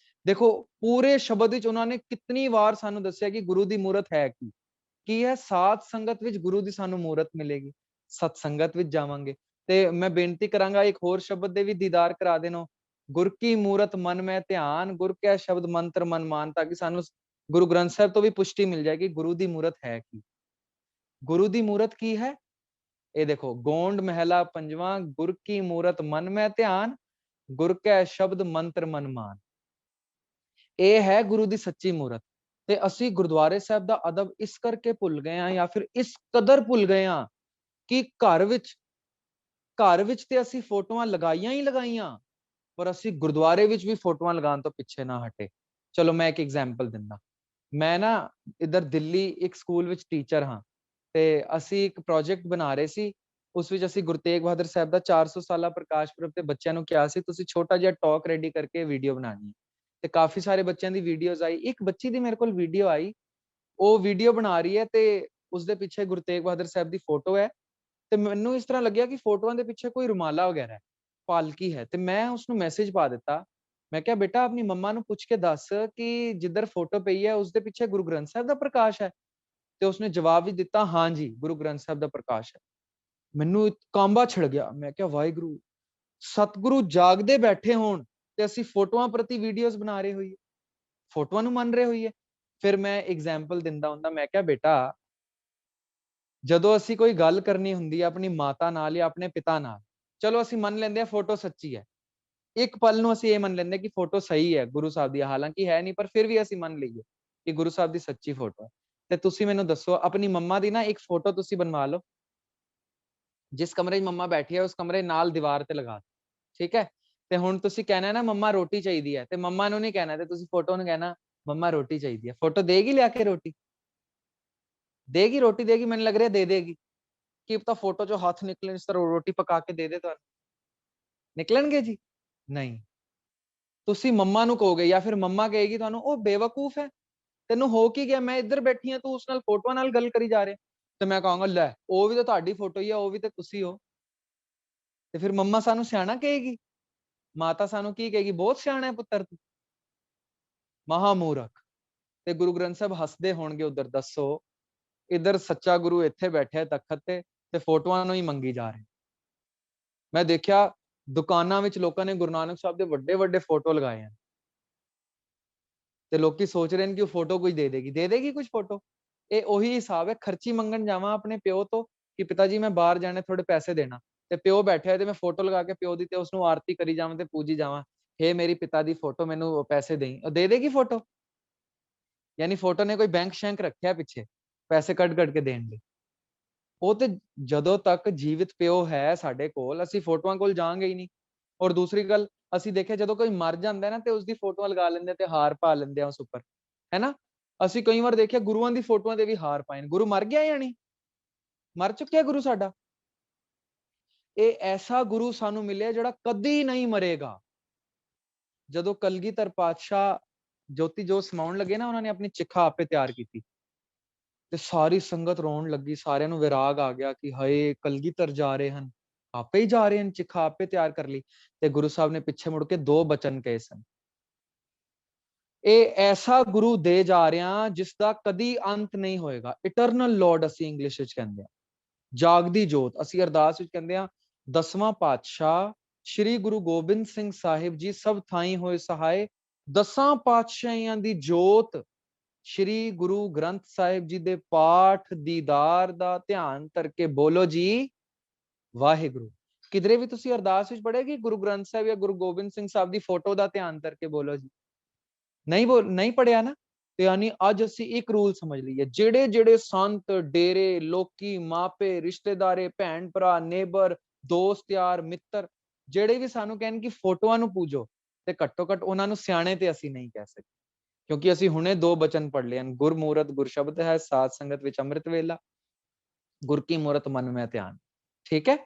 ਦੇਖੋ ਪੂਰੇ ਸ਼ਬਦ ਵਿੱਚ ਉਹਨਾਂ ਨੇ ਕਿਤਨੀ ਵਾਰ ਸਾਨੂੰ ਦੱਸਿਆ ਕਿ ਗੁਰੂ ਦੀ ਮੂਰਤ ਹੈ ਕੀ ਹੈ? ਸਾਧ ਸੰਗਤ ਵਿੱਚ ਗੁਰੂ ਦੀ ਸਾਨੂੰ ਮੂਰਤ ਮਿਲੇਗੀ, ਸਤ ਸੰਗਤ ਵਿੱਚ ਜਾਵਾਂਗੇ। ਤੇ ਮੈਂ ਬੇਨਤੀ ਕਰਾਂਗਾ ਇੱਕ ਹੋਰ ਸ਼ਬਦ ਦੇ ਵੀ ਦੀਦਾਰ ਕਰਾ ਦੇਣੋ, ਗੁਰ ਕੀ ਮੂਰਤ ਮਨ ਮੈਂ ਧਿਆਨ, ਗੁਰ ਕੈ ਸ਼ਬਦ ਮੰਤਰ ਮਨ ਮਾਨ, ਤਾਂ ਕਿ ਸਾਨੂੰ ਗੁਰੂ ਗ੍ਰੰਥ ਸਾਹਿਬ ਤੋਂ ਵੀ ਪੁਸ਼ਟੀ ਮਿਲ ਜਾਏਗੀ ਗੁਰੂ ਦੀ ਮੂਰਤ ਹੈ ਕੀ। ਗੁਰੂ ਦੀ ਮੂਰਤ ਕੀ ਹੈ? ਇਹ ਦੇਖੋ, ਗੋਂਡ ਮਹਿਲਾ ਪੰਜਵਾਂ, ਗੁਰ ਕੀ ਮੂਰਤ ਮਨ ਮੈਂ ਧਿਆਨ, ਗੁਰ ਕੈ ਸ਼ਬਦ ਮੰਤਰ ਮਨ ਮਾਨ। ਇਹ ਹੈ ਗੁਰੂ ਦੀ ਸੱਚੀ ਮੂਰਤ। ਤੇ ਅਸੀਂ ਗੁਰਦੁਆਰੇ ਸਾਹਿਬ ਦਾ ਅਦਬ ਇਸ ਕਰਕੇ ਭੁੱਲ ਗਏ ਹਾਂ, ਜਾਂ ਫਿਰ ਇਸ ਕਦਰ ਭੁੱਲ ਗਏ ਹਾਂ ਕਿ ਘਰ ਵਿੱਚ ਤੇ ਅਸੀਂ ਫੋਟੋਆਂ ਲਗਾਈਆਂ ਹੀ ਲਗਾਈਆਂ, ਪਰ ਅਸੀਂ ਗੁਰਦੁਆਰੇ ਵਿੱਚ ਵੀ ਫੋਟੋਆਂ ਲਗਾਉਣ ਤੋਂ ਪਿੱਛੇ ਨਾ ਹਟੇ। ਚਲੋ ਮੈਂ ਇੱਕ ਐਗਜ਼ਾਮਪਲ ਦਿੰਦਾ। ਮੈਂ ਨਾ ਇੱਧਰ ਦਿੱਲੀ ਇੱਕ ਸਕੂਲ ਵਿੱਚ ਟੀਚਰ ਹਾਂ, ਤੇ ਅਸੀਂ ਇੱਕ ਪ੍ਰੋਜੈਕਟ ਬਣਾ ਰਹੇ ਸੀ। ਉਸ ਵਿੱਚ ਅਸੀਂ ਗੁਰੂ ਤੇਗ ਬਹਾਦਰ ਸਾਹਿਬ ਦਾ 400 ਸਾਲਾ ਪ੍ਰਕਾਸ਼ ਪੁਰਬ ਤੇ ਬੱਚਿਆਂ ਨੂੰ ਕਿਹਾ ਸੀ ਤੁਸੀਂ ਛੋਟਾ ਜਿਹਾ ਟਾਕ ਰੈਡੀ ਕਰਕੇ ਵੀਡੀਓ ਬਣਾਣੀ ਹੈ। ਤੇ ਕਾਫੀ ਸਾਰੇ ਬੱਚਿਆਂ ਦੀ ਵੀਡੀਓਜ਼ ਆਈ। ਇੱਕ ਬੱਚੀ ਦੀ ਮੇਰੇ ਕੋਲ ਵੀਡੀਓ ਆਈ, ਉਹ ਵੀਡੀਓ ਬਣਾ ਰਹੀ ਹੈ ਤੇ ਉਸਦੇ ਪਿੱਛੇ ਗੁਰੂ ਤੇਗ ਬਹਾਦਰ ਸਾਹਿਬ ਦੀ ਫੋਟੋ ਹੈ। ਤੇ ਮੈਨੂੰ ਇਸ ਤਰ੍ਹਾਂ ਲੱਗਿਆ ਕਿ ਫੋਟੋਆਂ ਦੇ ਪਿੱਛੇ ਕੋਈ ਰੁਮਾਲਾ ਵਗੈਰਾ ਹੈ, ਪਾਲਕੀ ਹੈ। ਤੇ ਮੈਂ ਉਸਨੂੰ ਮੈਸੇਜ ਪਾ ਦਿੱਤਾ, ਮੈਂ ਕਿਹਾ ਬੇਟਾ ਆਪਣੀ ਮੰਮਾ ਨੂੰ ਪੁੱਛ ਕੇ ਦੱਸ ਕਿ ਜਿੱਧਰ ਫੋਟੋ ਪਈ ਹੈ ਉਸਦੇ ਪਿੱਛੇ ਗੁਰੂ ਗ੍ਰੰਥ ਸਾਹਿਬ ਦਾ ਪ੍ਰਕਾਸ਼ ਹੈ। ਤੇ ਉਸਨੇ ਜਵਾਬ ਵੀ ਦਿੱਤਾ, ਹਾਂ ਜੀ ਗੁਰੂ ਗ੍ਰੰਥ ਸਾਹਿਬ ਦਾ ਪ੍ਰਕਾਸ਼ ਹੈ। ਮੈਨੂੰ ਕਾਂਬਾ ਛਿੜ ਗਿਆ। ਮੈਂ ਕਿਹਾ ਵਾਹਿਗੁਰੂ, ਸਤਿਗੁਰੂ ਜਾਗਦੇ ਬੈਠੇ ਹੋਣ ਤੇ ਅਸੀਂ ਫੋਟੋਆਂ ਪ੍ਰਤੀ ਵੀਡੀਓਜ਼ ਬਣਾ ਰਹੇ ਹੋਈਏ, ਫੋਟੋਆਂ ਨੂੰ ਮੰਨ ਰਹੇ ਹੋਈਏ। ਫਿਰ ਮੈਂ ਐਗਜ਼ਾਮਪਲ ਦਿੰਦਾ ਹੁੰਦਾ, ਮੈਂ ਕਿਹਾ ਬੇਟਾ ਜਦੋਂ ਅਸੀਂ ਕੋਈ ਗੱਲ ਕਰਨੀ ਹੁੰਦੀ ਹੈ ਆਪਣੀ ਮਾਤਾ ਨਾਲ ਜਾਂ ਆਪਣੇ ਪਿਤਾ ਨਾਲ, ਚਲੋ ਅਸੀਂ ਮੰਨ ਲੈਂਦੇ ਹਾਂ ਫੋਟੋ ਸੱਚੀ ਹੈ, ਇੱਕ ਪਲ ਨੂੰ ਅਸੀਂ ਇਹ ਮੰਨ ਲੈਂਦੇ ਕਿ ਫੋਟੋ ਸਹੀ ਹੈ ਗੁਰੂ ਸਾਹਿਬ ਦੀ, ਹਾਲਾਂਕਿ ਹੈ ਨਹੀਂ, ਪਰ ਫਿਰ ਵੀ ਅਸੀਂ ਮੰਨ ਲਈਏ ਕਿ ਗੁਰੂ ਸਾਹਿਬ ਦੀ ਸੱਚੀ ਫੋਟੋ ਹੈ। ਤੇ ਤੁਸੀਂ ਮੈਨੂੰ ਦੱਸੋ, ਆਪਣੀ ਮੰਮਾ ਦੀ ਨਾ ਇੱਕ ਫੋਟੋ ਤੁਸੀਂ ਬਣਵਾ ਲਓ, ਜਿਸ ਕਮਰੇ 'ਚ ਮੰਮਾ ਬੈਠੀ ਹੈ ਉਸ ਕਮਰੇ ਨਾਲ ਦੀਵਾਰ ਤੇ ਲਗਾ ਦਿਓ, ਠੀਕ ਹੈ। ਤੇ ਹੁਣ ਤੁਸੀਂ ਕਹਿਣਾ ਨਾ ਮੰਮਾ ਰੋਟੀ ਚਾਹੀਦੀ ਹੈ, ਤੇ ਮੰਮਾ ਨੂੰ ਨਹੀਂ ਕਹਿਣਾ, ਤੇ ਤੁਸੀਂ ਫੋਟੋ ਨੂੰ ਕਹਿਣਾ ਮੰਮਾ ਰੋਟੀ ਚਾਹੀਦੀ ਹੈ। ਫੋਟੋ ਦੇਗੀ ਲਿਆ ਕੇ ਰੋਟੀ? ਦੇਗੀ? ਰੋਟੀ ਦੇਗੀ? ਮੈਨੂੰ ਲੱਗ ਰਿਹਾ ਦੇ ਦੇਗੀ। ਕੀ ਪਤਾ ਫੋਟੋ 'ਚੋਂ ਹੱਥ ਨਿਕਲਣ, ਇਸ ਤਰ੍ਹਾਂ ਰੋਟੀ ਪਕਾ ਕੇ ਦੇ ਦੇ ਤੁਹਾਨੂੰ, ਨਿਕਲਣਗੇ ਜੀ? ਨਹੀਂ। ਤੁਸੀਂ ਮੰਮਾ ਨੂੰ ਕਹੋਗੇ ਜਾਂ ਫਿਰ ਮੰਮਾ ਕਹੇਗੀ ਤੁਹਾਨੂੰ, ਉਹ ਬੇਵਕੂਫ ਹੈ, ਤੈਨੂੰ ਹੋ ਕੀ ਗਿਆ, ਮੈਂ ਇੱਧਰ ਬੈਠੀ ਹਾਂ ਤੂੰ ਉਸ ਨਾਲ ਫੋਟੋਆਂ ਨਾਲ ਗੱਲ ਕਰੀ ਜਾ ਰਿਹਾ। ਤੇ ਮੈਂ ਕਹਾਂਗਾ ਲੈ ਉਹ ਵੀ ਤਾਂ ਤੁਹਾਡੀ ਫੋਟੋ ਹੀ ਆ, ਉਹ ਵੀ ਤਾਂ ਤੁਸੀਂ ਹੋ। ਤੇ ਫਿਰ ਮੰਮਾ ਸਾਨੂੰ ਸਿਆਣਾ ਕਹੇਗੀ, ਮਾਤਾ ਸਾਨੂੰ ਕੀ ਕਹੇਗੀ, ਬਹੁਤ ਸਿਆਣਾ ਹੈ ਪੁੱਤਰ ਤੂੰ, ਮਹਾਮੂਰਖ। ਤੇ ਗੁਰੂ ਗ੍ਰੰਥ ਸਾਹਿਬ ਹੱਸਦੇ ਹੋਣਗੇ ਉਧਰ, ਦੱਸੋ ਇੱਧਰ ਸੱਚਾ ਗੁਰੂ ਇੱਥੇ ਬੈਠਿਆ ਤਖਤ ਤੇ ਫੋਟੋਆਂ ਨੂੰ ਹੀ ਮੰਗੀ ਜਾ ਰਹੇ। ਮੈਂ ਦੇਖਿਆ ਦੁਕਾਨਾਂ ਵਿੱਚ ਲੋਕਾਂ ਨੇ ਗੁਰੂ ਨਾਨਕ ਸਾਹਿਬ ਦੇ ਵੱਡੇ ਵੱਡੇ ਫੋਟੋ ਲਗਾਏ ਹਨ, ਤੇ ਲੋਕੀ ਸੋਚ ਰਹੇ ਨੇ ਕਿ ਉਹ ਫੋਟੋ ਕੁਝ ਦੇ ਦੇਗੀ ਕੁਝ ਫੋਟੋ। ਇਹ ਉਹੀ ਹਿਸਾਬ ਹੈ, ਖਰਚੀ ਮੰਗਣ ਜਾਵਾਂ ਆਪਣੇ ਪਿਓ ਤੋਂ ਕਿ ਪਿਤਾ ਜੀ ਮੈਂ ਬਾਹਰ ਜਾਣੇ, ਥੋੜੇ ਪੈਸੇ ਦੇਣਾ, ਤੇ ਪਿਓ ਬੈਠਿਆ ਤੇ ਮੈਂ ਫੋਟੋ ਲਗਾ ਕੇ ਪਿਓ ਦੀ ਤੇ ਉਸਨੂੰ ਆਰਤੀ ਕਰੀ ਜਾਵਾਂ ਤੇ ਪੂਜੀ ਜਾਵਾਂ, ਹੇ ਮੇਰੀ ਪਿਤਾ ਦੀ ਫੋਟੋ, ਮੈਨੂੰ ਪੈਸੇ ਦੇਈ, ਉਹ ਦੇ ਦੇਗੀ ਫੋਟੋ? ਯਾਨੀ ਫੋਟੋ ਨੇ ਕੋਈ ਬੈਂਕ ਸ਼ੈਂਕ ਰੱਖਿਆ ਪਿੱਛੇ ਪੈਸੇ ਕੱਢ ਕੇ ਦੇਣ ਲਈ? ਉਹ ਤੇ ਜਦੋਂ ਤੱਕ ਜੀਵਿਤ ਪਿਓ ਹੈ ਸਾਡੇ ਕੋਲ, ਅਸੀਂ ਫੋਟੋਆਂ ਕੋਲ ਜਾਵਾਂਗੇ ਹੀ ਨਹੀਂ। ਔਰ ਦੂਸਰੀ ਗੱਲ, ਅਸੀਂ ਦੇਖਿਆ ਜਦੋਂ ਕੋਈ ਮਰ ਜਾਂਦਾ ਨਾ ਤੇ ਉਸਦੀ ਫੋਟੋਆਂ ਲਗਾ ਲੈਂਦੇ ਤੇ ਹਾਰ ਪਾ ਲੈਂਦੇ ਆ ਉਸ ਉੱਪਰ, ਹੈ ਨਾ? ਅਸੀਂ ਕਈ ਵਾਰ ਦੇਖਿਆ ਗੁਰੂਆਂ ਦੀ ਫੋਟੋਆਂ ਦੇ ਵੀ ਹਾਰ ਪਾਏ ਨੇ। ਗੁਰੂ ਮਰ ਗਿਆ ਜਾਂ ਨਹੀਂ? ਮਰ ਚੁੱਕਿਆ ਗੁਰੂ ਸਾਡਾ। ਇਹ ਐਸਾ ਗੁਰੂ ਸਾਨੂੰ ਮਿਲਿਆ ਜਿਹੜਾ ਕਦੀ ਨਹੀਂ ਮਰੇਗਾ। ਜਦੋਂ ਕਲਗੀਧਰ ਪਾਤਸ਼ਾਹ ਜੋਤੀ ਜੋਤ ਸਮਾਉਣ ਲੱਗੇ ਨਾ, ਉਹਨਾਂ ਨੇ ਆਪਣੀ ਚਿਖਾ ਆਪੇ ਤਿਆਰ ਕੀਤੀ ਤੇ ਸਾਰੀ ਸੰਗਤ ਰੋਣ ਲੱਗੀ, ਸਾਰਿਆਂ ਨੂੰ ਵਿਰਾਗ ਆ ਗਿਆ ਕਿ ਹਾਏ ਕਲਗੀਧਰ ਜਾ ਰਹੇ ਹਨ, ਆਪੇ ਹੀ ਜਾ ਰਹੇ ਹਨ, ਚਿਖਾ ਆਪੇ ਤਿਆਰ ਕਰ ਲਈ। ਤੇ ਗੁਰੂ ਸਾਹਿਬ ਨੇ ਪਿੱਛੇ ਮੁੜ ਕੇ 2 ਬਚਨ ਕਹੇ ਸਨ, ਇਹ ਐਸਾ ਗੁਰੂ ਦੇ ਜਾ ਰਿਹਾ ਜਿਸ ਦਾ ਕਦੀ ਅੰਤ ਨਹੀਂ ਹੋਏਗਾ। ਇਟਰਨਲ ਲਾਰਡ ਅਸੀਂ ਇੰਗਲਿਸ਼ ਵਿੱਚ ਕਹਿੰਦੇ ਹਾਂ, ਜਾਗਦੀ ਜੋਤ। ਅਸੀਂ ਅਰਦਾਸ ਵਿੱਚ ਕਹਿੰਦੇ ਹਾਂ, 10ਵਾਂ ਪਾਤਸ਼ਾਹ ਸ਼੍ਰੀ ਗੁਰੂ ਗੋਬਿੰਦ ਸਿੰਘ ਸਾਹਿਬ ਜੀ ਸਭ ਥਾਈਂ ਹੋਏ ਸਹਾਏ, 10 ਪਾਤਸ਼ਾਹੀਆਂ ਦੀ ਜੋਤ ਸ਼੍ਰੀ ਗੁਰੂ ਗ੍ਰੰਥ ਸਾਹਿਬ ਜੀ ਦੇ ਪਾਠ ਦੀਦਾਰ ਦਾ ਧਿਆਨ ਕਰਕੇ ਬੋਲੋ ਜੀ ਵਾਹਿਗੁਰੂ। ਕਿਧਰੇ ਵੀ ਤੁਸੀਂ ਅਰਦਾਸ ਵਿੱਚ ਪੜ੍ਹੇ ਕਿ ਗੁਰੂ ਗ੍ਰੰਥ ਸਾਹਿਬ ਜਾਂ ਗੁਰੂ ਗੋਬਿੰਦ ਸਿੰਘ ਸਾਹਿਬ ਦੀ ਫੋਟੋ ਦਾ ਧਿਆਨ ਕਰਕੇ ਬੋਲੋ ਜੀ? ਨਹੀਂ ਪੜਿਆ ਨਾ? ਤੇ ਯਾਨੀ ਅੱਜ ਅਸੀਂ ਇੱਕ ਰੂਲ ਸਮਝ ਲਈਏ, ਜਿਹੜੇ ਸੰਤ, ਡੇਰੇ, ਲੋਕੀ, ਮਾਪੇ, ਰਿਸ਼ਤੇਦਾਰੇ, ਭੈਣ ਭਰਾ, ਨੇਬਰ, ਦੋਸਤ ਯਾਰ, ਮਿੱਤਰ, ਜਿਹੜੇ ਵੀ ਸਾਨੂੰ ਕਹਿਣ ਕਿ ਫੋਟੋਆਂ ਨੂੰ ਪੂਜੋ, ਤੇ ਘੱਟੋ ਘੱਟ ਉਹਨਾਂ ਨੂੰ ਸਿਆਣੇ ਤੇ ਅਸੀਂ ਨਹੀਂ ਕਹਿ ਸਕਦੇ, ਕਿਉਂਕਿ ਅਸੀਂ ਹੁਣੇ 2 ਬਚਨ ਪੜ ਲਏ ਹਨ, ਗੁਰ ਮੂਰਤ ਗੁਰ ਸ਼ਬਦ ਹੈ, ਸਾਧ ਸੰਗਤ ਵਿੱਚ ਅੰਮ੍ਰਿਤ ਵੇਲਾ, ਗੁਰ ਕੀ ਮੂਰਤ ਮਨ ਮੈਂ ਧਿਆਨ। ਠੀਕ ਹੈ?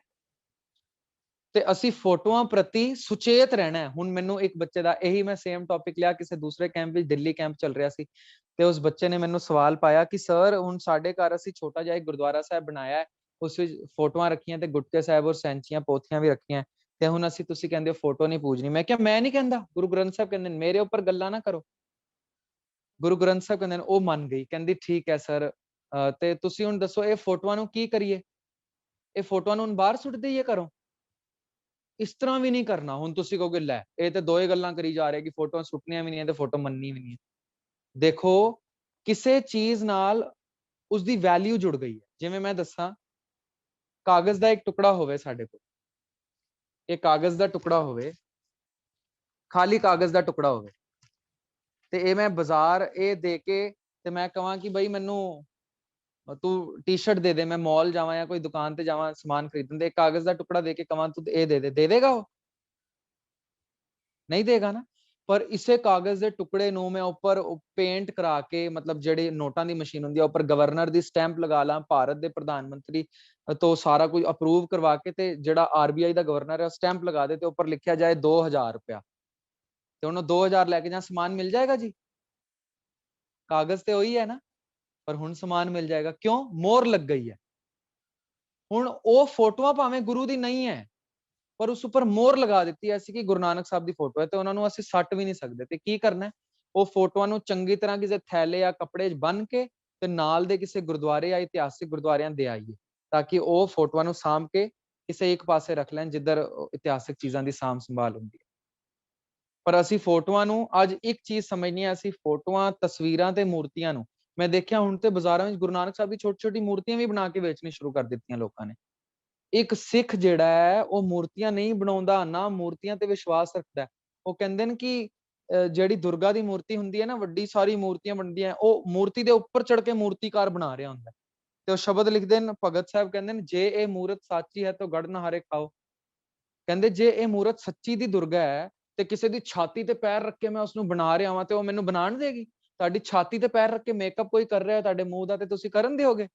ਤੇ ਅਸੀਂ ਫੋਟੋਆਂ ਪ੍ਰਤੀ ਸੁਚੇਤ ਰਹਿਣਾ ਹੈ। ਹੁਣ ਮੈਨੂੰ ਇੱਕ ਬੱਚੇ ਦਾ, ਇਹੀ ਮੈਂ ਸੇਮ ਟੌਪਿਕ ਲਿਆ ਕਿਸੇ ਦੂਸਰੇ ਕੈਂਪ ਵਿੱਚ, ਦਿੱਲੀ ਕੈਂਪ ਚੱਲ ਰਿਹਾ ਸੀ, ਤੇ ਉਸ ਬੱਚੇ ਨੇ ਮੈਨੂੰ ਸਵਾਲ ਪਾਇਆ ਕਿ ਸਰ ਹੁਣ ਸਾਡੇ ਘਰ ਅਸੀਂ ਛੋਟਾ ਜਿਹਾ ਇੱਕ ਗੁਰਦੁਆਰਾ ਸਾਹਿਬ ਬਣਾਇਆ ਹੈ, ਉਸ ਵਿੱਚ ਫੋਟੋਆਂ ਰੱਖੀਆਂ ਤੇ ਗੁਟਕੇ ਸਾਹਿਬ ਔਰ ਸੈਂਚੀਆਂ ਪੋਥੀਆਂ ਵੀ ਰੱਖੀਆਂ, ਤੇ ਹੁਣ ਅਸੀਂ, ਤੁਸੀਂ ਕਹਿੰਦੇ ਹੋ ਫੋਟੋ ਨਹੀਂ ਪੂਜਣੀ। ਮੈਂ ਕਿਹਾ ਮੈਂ ਨਹੀਂ ਕਹਿੰਦਾ, ਗੁਰੂ ਗ੍ਰੰਥ ਸਾਹਿਬ ਕਹਿੰਦੇ ਨੇ, ਮੇਰੇ ਉੱਪਰ ਗੱਲਾਂ ਨਾ ਕਰੋ। ਗੁਰੂ ਗ੍ਰੰਥ ਸਾਹਿਬ ਕਹਿੰਦੇ ਨੇ। ਉਹ ਮੰਨ ਗਈ, ਕਹਿੰਦੀ ਠੀਕ ਹੈ ਸਰ, ਤੇ ਤੁਸੀਂ ਹੁਣ ਦੱਸੋ ਇਹ ਫੋਟੋਆਂ ਨੂੰ ਕੀ ਕਰੀਏ? ਇਹ ਫੋਟੋਆਂ ਨੂੰ ਹੁਣ ਬਾਹਰ ਸੁੱਟ ਦਈਏ ਘਰੋਂ? ਇਸ ਤਰ੍ਹਾਂ ਵੀ ਨਹੀਂ ਕਰਨਾ। ਹੁਣ ਤੁਸੀਂ ਕਹੋਗੇ ਲੈ ਇਹ ਤੇ 2 ਹੀ ਗੱਲਾਂ ਕਰੀ ਜਾ ਰਹੇ ਕਿ ਫੋਟੋਆਂ ਸੁੱਟਣੀਆਂ ਵੀ ਨਹੀਂ ਤੇ ਫੋਟੋ ਮੰਨਣੀ ਵੀ ਨਹੀਂ। ਦੇਖੋ, ਕਿਸੇ ਚੀਜ਼ ਨਾਲ ਉਸਦੀ ਵੈਲਿਊ ਜੁੜ ਗਈ ਹੈ। ਜਿਵੇਂ ਮੈਂ ਦੱਸਾਂ, ਕਾਗਜ਼ ਦਾ ਇੱਕ ਟੁਕੜਾ ਹੋਵੇ ਸਾਡੇ ਕੋਲ, ਇਹ ਕਾਗਜ਼ ਦਾ ਟੁਕੜਾ ਹੋਵੇ, ਖਾਲੀ ਕਾਗਜ਼ ਦਾ ਟੁਕੜਾ ਹੋਵੇ, ਤੇ ਇਹ ਮੈਂ ਬਾਜ਼ਾਰ ਇਹ ਦੇ ਕੇ ਤੇ ਮੈਂ ਕਹਾਂ ਕਿ ਬਈ ਮੈਨੂੰ ਤੂੰ ਟੀ-ਸ਼ਰਟ ਦੇ ਦੇ, ਮੈਂ ਮਾਲ ਜਾਵਾਂ ਜਾਂ ਕੋਈ ਦੁਕਾਨ ਤੇ ਜਾਵਾਂ ਸਮਾਨ ਖਰੀਦਣ, ਦੇ ਕਾਗਜ਼ ਦਾ ਟੁਕੜਾ ਦੇ ਕੇ ਕਹਾਂ ਤੂੰ ਇਹ ਦੇ ਦੇਗਾ? ਉਹ ਨਹੀਂ ਦੇਗਾ ਨਾ। ਪਰ ਇਸੇ ਕਾਗਜ਼ ਦੇ ਟੁਕੜੇ ਨੂੰ ਮੈਂ ਉੱਪਰ ਪੇਂਟ ਕਰਾ ਕੇ, ਮਤਲਬ ਜਿਹੜੀ ਨੋਟਾਂ ਦੀ ਮਸ਼ੀਨ ਹੁੰਦੀ ਹੈ, ਉੱਪਰ ਗਵਰਨਰ ਦੀ ਸਟੈਂਪ ਲਗਾ ਲਾਂ, ਭਾਰਤ ਦੇ ਪ੍ਰਧਾਨ ਮੰਤਰੀ ਤੋਂ ਸਾਰਾ ਕੁਝ ਅਪਰੂਵ ਕਰਵਾ ਕੇ, ਤੇ ਜਿਹੜਾ RBI ਦਾ ਗਵਰਨਰ ਹੈ ਸਟੈਂਪ ਲਗਾ ਦੇ, ਤੇ ਉੱਪਰ ਲਿਖਿਆ ਜਾਏ 2000 ਰੁਪਇਆ, ਤੇ ਉਹਨੂੰ 2000 ਲੈ ਕੇ ਜਾਂ ਸਮਾਨ ਮਿਲ ਜਾਏਗਾ ਜੀ? ਕਾਗਜ਼ ਤੇ ਉਹੀ ਹੈ ਨਾ, ਪਰ ਹੁਣ ਸਮਾਨ ਮਿਲ ਜਾਏਗਾ। ਕਿਉਂ? ਮੋਹਰ ਲੱਗ ਗਈ ਹੈ। ਹੁਣ ਉਹ ਫੋਟੋਆਂ ਭਾਵੇਂ ਗੁਰੂ ਦੀ ਨਹੀਂ ਹੈ, ਪਰ ਉਸ ਉੱਪਰ ਮੋਹਰ ਲਗਾ ਦਿੱਤੀ ਐਸੀ ਕਿ ਗੁਰੂ ਨਾਨਕ ਸਾਹਿਬ ਦੀ ਫੋਟੋ ਹੈ, ਤੇ ਉਹਨਾਂ ਨੂੰ ਅਸੀਂ ਸੱਟ ਵੀ ਨਹੀਂ ਸਕਦੇ। ਤੇ ਕੀ ਕਰਨਾ? ਉਹ ਫੋਟੋਆਂ ਨੂੰ ਚੰਗੀ ਤਰ੍ਹਾਂ ਕਿਸੇ ਥੈਲੇ ਜਾਂ ਕੱਪੜੇ 'ਚ ਬੰਨ ਕੇ ਤੇ ਨਾਲ ਦੇ ਕਿਸੇ ਗੁਰਦੁਆਰੇ ਜਾਂ ਇਤਿਹਾਸਿਕ ਗੁਰਦੁਆਰਿਆਂ ਦੇ ਆਈਏ, ਤਾਂ ਕਿ ਉਹ ਫੋਟੋਆਂ ਨੂੰ ਸਾਂਭ ਕੇ ਕਿਸੇ ਇੱਕ ਪਾਸੇ ਰੱਖ ਲੈਣ ਜਿੱਧਰ ਇਤਿਹਾਸਿਕ ਚੀਜ਼ਾਂ ਦੀ ਸਾਂਭ ਸੰਭਾਲ ਹੁੰਦੀ ਹੈ। ਪਰ ਅਸੀਂ ਫੋਟੋਆਂ ਨੂੰ ਅੱਜ ਇੱਕ ਚੀਜ਼ ਸਮਝਣੀ ਹੈ, ਅਸੀਂ ਫੋਟੋਆਂ, ਤਸਵੀਰਾਂ ਤੇ ਮੂਰਤੀਆਂ ਨੂੰ, ਮੈਂ ਦੇਖਿਆ ਹੁਣ ਤੇ ਬਾਜ਼ਾਰਾਂ ਵਿੱਚ ਗੁਰੂ ਨਾਨਕ ਸਾਹਿਬ ਦੀ ਛੋਟੀ ਛੋਟੀ ਮੂਰਤੀਆਂ ਵੀ ਬਣਾ ਕੇ ਵੇਚਣੀ ਸ਼ੁਰੂ ਕਰ ਦਿੱਤੀਆਂ ਲੋਕਾਂ ਨੇ। ਇੱਕ ਸਿੱਖ ਜਿਹੜਾ ਹੈ ਉਹ ਮੂਰਤੀਆਂ ਨਹੀਂ ਬਣਾਉਂਦਾ, ਨਾ ਮੂਰਤੀਆਂ ਤੇ ਵਿਸ਼ਵਾਸ ਰੱਖਦਾ। ਉਹ ਕਹਿੰਦੇ ਨੇ ਕਿ ਜਿਹੜੀ ਦੁਰਗਾ ਦੀ ਮੂਰਤੀ ਹੁੰਦੀ ਹੈ ਨਾ, ਵੱਡੀ ਸਾਰੀ ਮੂਰਤੀਆਂ ਬਣਦੀਆਂ, ਉਹ ਮੂਰਤੀ ਦੇ ਉੱਪਰ ਚੜ ਕੇ ਮੂਰਤੀਕਾਰ ਬਣਾ ਰਿਹਾ ਹੁੰਦਾ। ਤੇ ਉਹ ਸ਼ਬਦ ਲਿਖਦੇ ਨੇ, ਭਗਤ ਸਾਹਿਬ ਕਹਿੰਦੇ ਨੇ, ਜੇ ਇਹ ਮੂਰਤ ਸਾਚੀ ਹੈ ਤਾਂ ਗੜ ਨਹਾਰੇ ਖਾਓ। ਕਹਿੰਦੇ ਜੇ ਇਹ ਮੂਰਤ ਸੱਚੀ ਦੀ ਦੁਰਗਾ ਹੈ ਤੇ ਕਿਸੇ ਦੀ ਛਾਤੀ ਤੇ ਪੈਰ ਰੱਖ ਕੇ ਮੈਂ ਉਸਨੂੰ ਬਣਾ ਰਿਹਾ ਹਾਂ, ਤੇ ਉਹ ਮੈਨੂੰ ਬਣਾਉਣ ਦੇਗੀ? ਤੁਹਾਡੀ ਛਾਤੀ ਤੇ ਪੈਰ ਰੱਖ ਕੇ ਮੇਕਅਪ ਕੋਈ ਕਰ ਰਿਹਾ ਤੁਹਾਡੇ ਮੂੰਹ ਦਾ, ਤੇ ਤੁਸੀਂ ਕਰਨ ਦਿਓਗੇ?